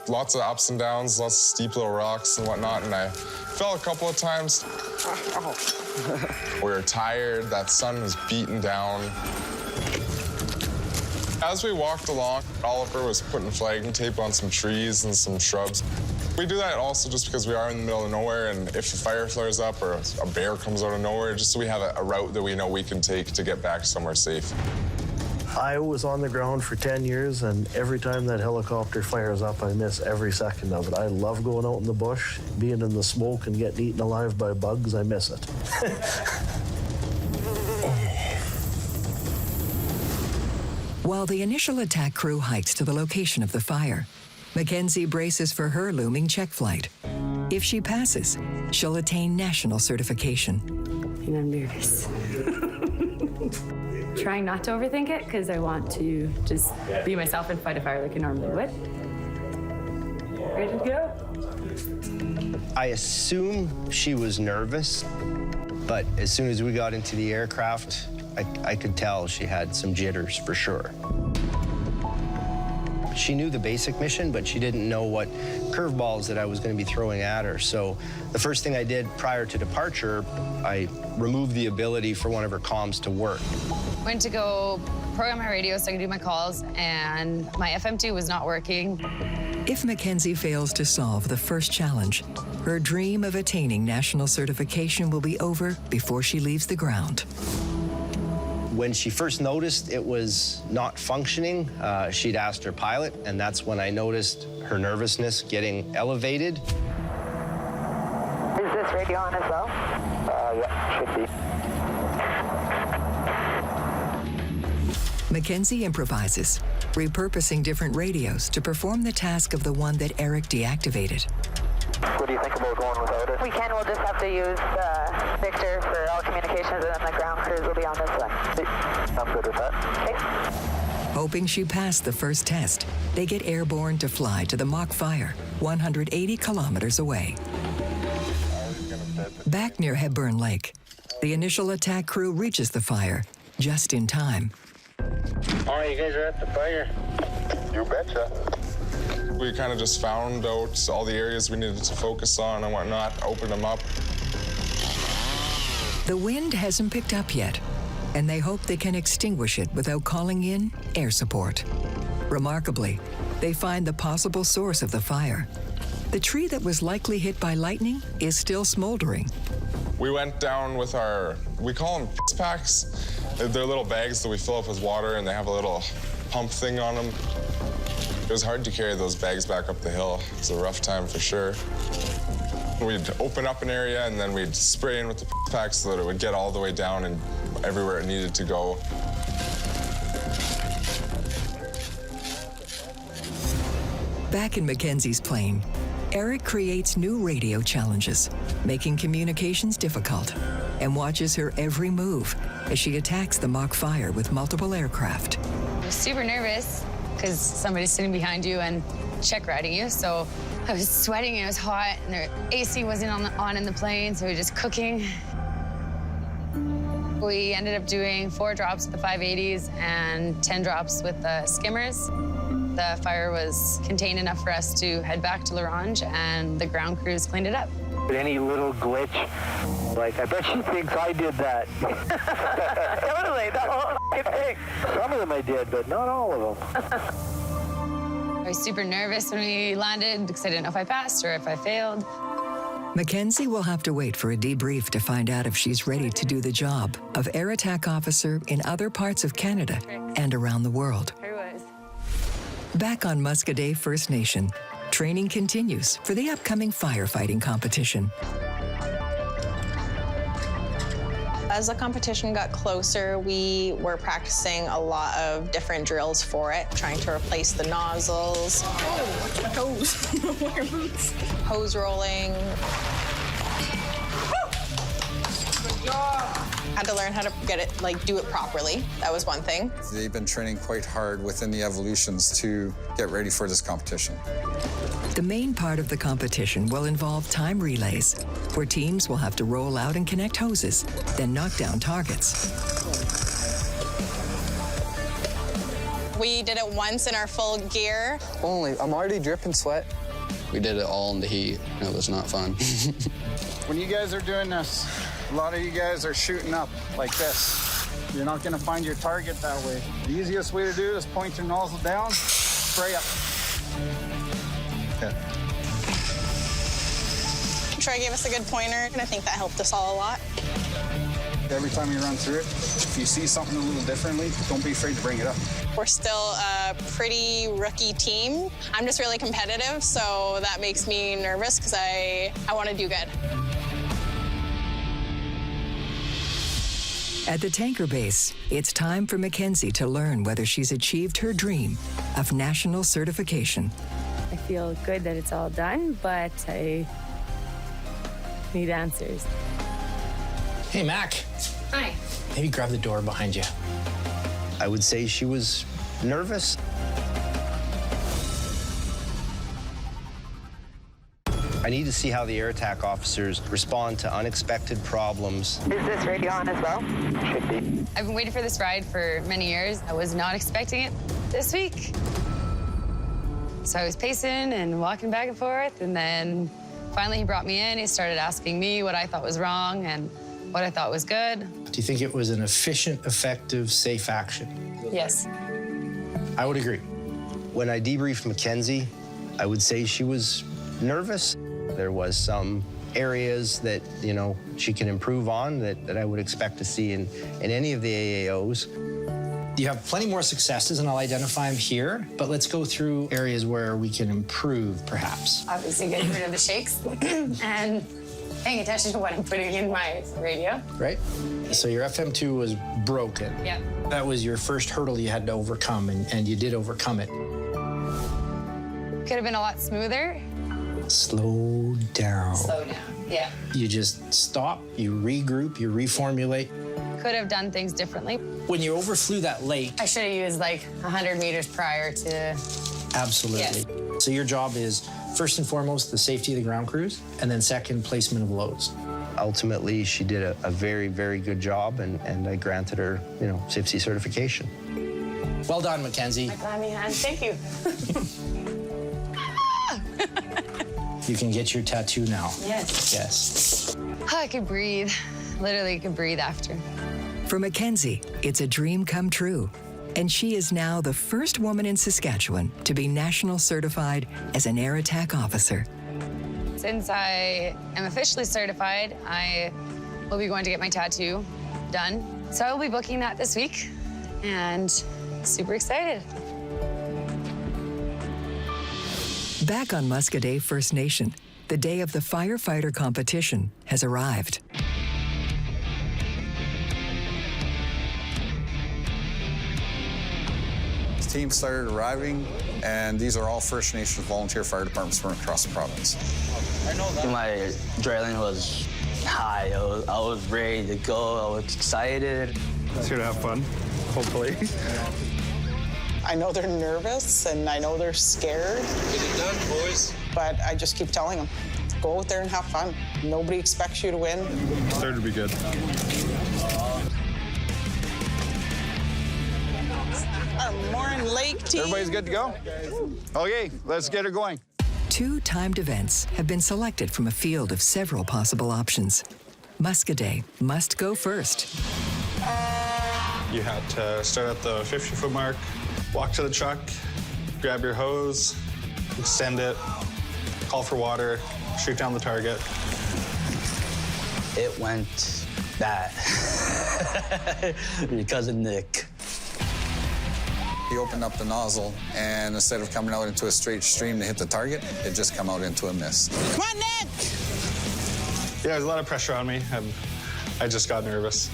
lots of ups and downs, lots of steep little rocks and whatnot, and I fell a couple of times. We were tired, that sun was beating down. As we walked along, Oliver was putting flagging tape on some trees and some shrubs. We do that also just because we are in the middle of nowhere, and if the fire flares up or a bear comes out of nowhere, just so we have a route that we know we can take to get back somewhere safe. I was on the ground for 10 years, and every time that helicopter fires up, I miss every second of it. I love going out in the bush, being in the smoke and getting eaten alive by bugs. I miss it. While the initial attack crew hikes to the location of the fire, Mackenzie braces for her looming check flight. If she passes, she'll attain national certification. And I'm nervous. Trying not to overthink it because I want to just be myself and fight a fire like I normally would. Ready to go? I assume she was nervous, but as soon as we got into the aircraft, I could tell she had some jitters for sure. She knew the basic mission, but she didn't know what curveballs that I was going to be throwing at her. So the first thing I did prior to departure, I removed the ability for one of her comms to work. Went to go program my radio so I could do my calls, and my FM2 was not working. If Mackenzie fails to solve the first challenge, her dream of attaining national certification will be over before she leaves the ground. When she first noticed it was not functioning, she'd asked her pilot, and that's when I noticed her nervousness getting elevated. Is this radio on as well? Yeah, should be. Mackenzie improvises, repurposing different radios to perform the task of the one that Eric deactivated. What do you think about going without it? We can. We'll just have to use Victor for all communications, and then the ground crews will be on this one. I'm good with that. Okay. Hoping she passed the first test, they get airborne to fly to the mock fire, 180 kilometers away. Back near Hepburn Lake, the initial attack crew reaches the fire just in time. All right, you guys are at the fire. You betcha. We kind of just found out all the areas we needed to focus on and whatnot, opened them up. The wind hasn't picked up yet, and they hope they can extinguish it without calling in air support. Remarkably, they find the possible source of the fire. The tree that was likely hit by lightning is still smoldering. We went down with our, we call them piss packs. They're little bags that we fill up with water, and they have a little pump thing on them. It was hard to carry those bags back up the hill. It was a rough time for sure. We'd open up an area, and then we'd spray in with the piss pack so that it would get all the way down and everywhere it needed to go. Back in Mackenzie's plane, Eric creates new radio challenges, making communications difficult, and watches her every move as she attacks the mock fire with multiple aircraft. I was super nervous because somebody's sitting behind you and check riding you, so I was sweating, it was hot, and the AC wasn't on in the plane, so we were just cooking. We ended up doing 4 drops with the 580s and 10 drops with the skimmers. The fire was contained enough for us to head back to L'Orange, and the ground crews cleaned it up. Any little glitch, like, I bet she thinks I did that. Totally, the whole thing. Some of them I did, but not all of them. I was super nervous when we landed because I didn't know if I passed or if I failed. Mackenzie will have to wait for a debrief to find out if she's ready to do the job of air attack officer in other parts of Canada and around the world. Back on Muscadet First Nation, training continues for the upcoming firefighting competition. As the competition got closer, we were practicing a lot of different drills for it, trying to replace the nozzles. Oh, watch my toes. Wear boots. Hose rolling. Had to learn how to get it, do it properly. That was one thing. They've been training quite hard within the evolutions to get ready for this competition. The main part of the competition will involve time relays, where teams will have to roll out and connect hoses, then knock down targets. We did it once in our full gear. Only, I'm already dripping sweat. We did it all in the heat, and it was not fun. When you guys are doing this, a lot of you guys are shooting up like this. You're not gonna find your target that way. The easiest way to do it is point your nozzle down, spray up. Okay. Troy gave us a good pointer, and I think that helped us all a lot. Every time you run through it, if you see something a little differently, don't be afraid to bring it up. We're still a pretty rookie team. I'm just really competitive, so that makes me nervous because I want to do good. At the tanker base, it's time for Mackenzie to learn whether she's achieved her dream of national certification. I feel good that it's all done, but I need answers. Hey, Mac. Hi. Maybe grab the door behind you. I would say she was nervous. I need to see how the air attack officers respond to unexpected problems. Is this radio on as well? Should be. I've been waiting for this ride for many years. I was not expecting it this week. So I was pacing and walking back and forth, and then finally he brought me in. He started asking me what I thought was wrong and what I thought was good. Do you think it was an efficient, effective, safe action? Yes. I would agree. When I debriefed Mackenzie, I would say she was nervous. There was some areas that, you know, she can improve on that I would expect to see in any of the AAOs. You have plenty more successes, and I'll identify them here, but let's go through areas where we can improve, perhaps. Obviously getting rid of the shakes and paying attention to what I'm putting in my radio. Right? So your FM2 was broken. Yeah. That was your first hurdle you had to overcome, and you did overcome it. Could have been a lot smoother. Slow down. Slow down, yeah. You just stop, you regroup, you reformulate. Could have done things differently. When you overflew that lake... I should have used like 100 meters prior to... Absolutely. Yes. So your job is, first and foremost, the safety of the ground crews, and then second, placement of loads. Ultimately, she did a very, very good job, and I granted her, you know, safety certification. Well done, Mackenzie. My clammy hand, thank you. You can get your tattoo now. Yes. Yes. I could breathe. Literally could breathe after. For Mackenzie, it's a dream come true. And she is now the first woman in Saskatchewan to be national certified as an air attack officer. Since I am officially certified, I will be going to get my tattoo done. So I will be booking that this week, and super excited. Back on Muscadet First Nation, the day of the firefighter competition has arrived. Teams started arriving, and these are all First Nations volunteer fire departments from across the province. My adrenaline was high. I was ready to go. I was excited. It's here to have fun, hopefully. I know they're nervous and I know they're scared. Get it done, boys. But I just keep telling them, go out there and have fun. Nobody expects you to win. Third would be good. Our Morin Lake team. Everybody's good to go? Okay, let's get her going. 2 timed events have been selected from a field of several possible options. Muscadet must go first. You had to start at the 50-foot mark, walk to the truck, grab your hose, extend it, call for water, shoot down the target. It went bad because of Nick. He opened up the nozzle, and instead of coming out into a straight stream to hit the target, it just come out into a mist. Come on, Nick! Yeah, there's a lot of pressure on me, and I just got nervous.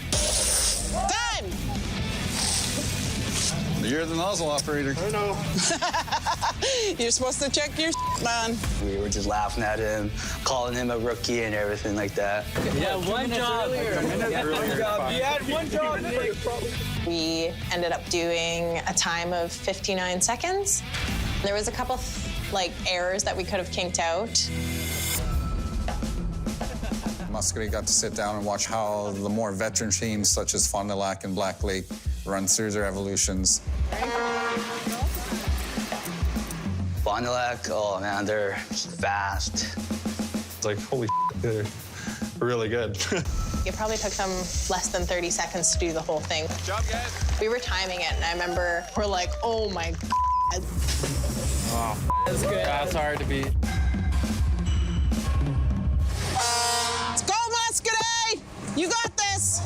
Time! You're the nozzle operator. I know. You're supposed to check your man. We were just laughing at him, calling him a rookie and everything like that. Yeah, one job. You had one job, Nick. We ended up doing a time of 59 seconds. There was a couple errors that we could have kinked out. Muscadet got to sit down and watch how the more veteran teams, such as Fond du Lac and Black Lake, run through their evolutions. Fond du Lac, oh man, they're fast. It's like, holy they're really good. It probably took them less than 30 seconds to do the whole thing. Good job, guys. We were timing it, and I remember we're like, oh my God. Wow. That's good. That's hard to beat. Let's go, Muscadet! You got this!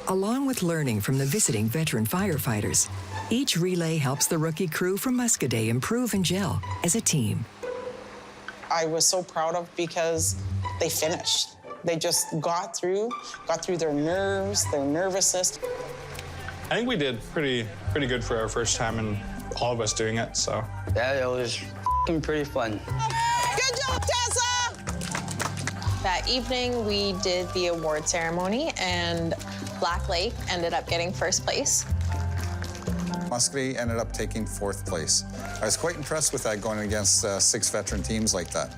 Along with learning from the visiting veteran firefighters, each relay helps the rookie crew from Muscadet improve and gel as a team. I was so proud of because they finished. They just got through their nerves, their nervousness. I think we did pretty good for our first time, and all of us doing it, so. Yeah, it was pretty fun. Good job, Tessa! That evening, we did the award ceremony, and Black Lake ended up getting first place. Muscadet ended up taking 4th place. I was quite impressed with that, going against 6 veteran teams like that.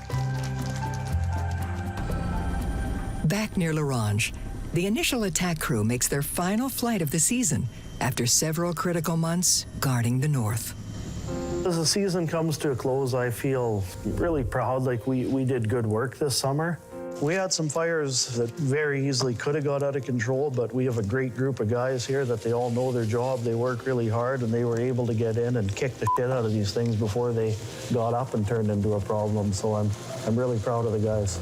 Back near La Ronge, the initial attack crew makes their final flight of the season after several critical months guarding the north. As the season comes to a close, I feel really proud, like we did good work this summer. We had some fires that very easily could have got out of control, but we have a great group of guys here that they all know their job, they work really hard, and they were able to get in and kick the shit out of these things before they got up and turned into a problem. So I'm really proud of the guys.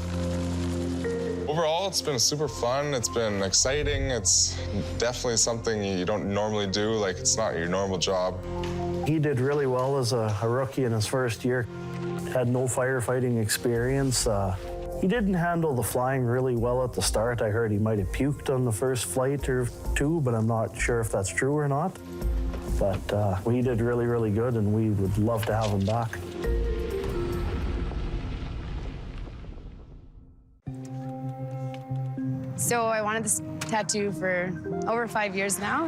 Overall, it's been super fun. It's been exciting. It's definitely something you don't normally do. Like, it's not your normal job. He did really well as a rookie in his first year. Had no firefighting experience. He didn't handle the flying really well at the start. I heard he might have puked on the first flight or two, but I'm not sure if that's true or not. But he did really, really good, and we would love to have him back. So I wanted this tattoo for over 5 years now.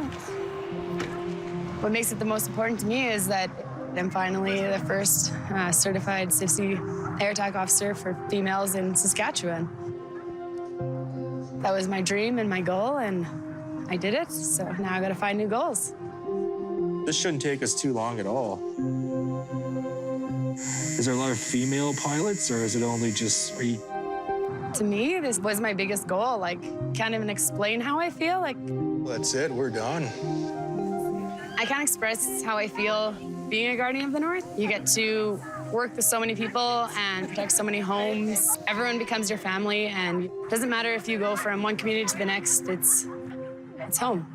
What makes it the most important to me is that I'm finally the first certified CIFC air attack officer for females in Saskatchewan. That was my dream and my goal, and I did it. So now I got to find new goals. This shouldn't take us too long at all. Is there a lot of female pilots, or is it only just me? To me, this was my biggest goal. Like, can't even explain how I feel. Like, That's it, we're done. I can't express how I feel being a Guardian of the North. You get to work with so many people and protect so many homes. Everyone becomes your family, and it doesn't matter if you go from one community to the next, it's home.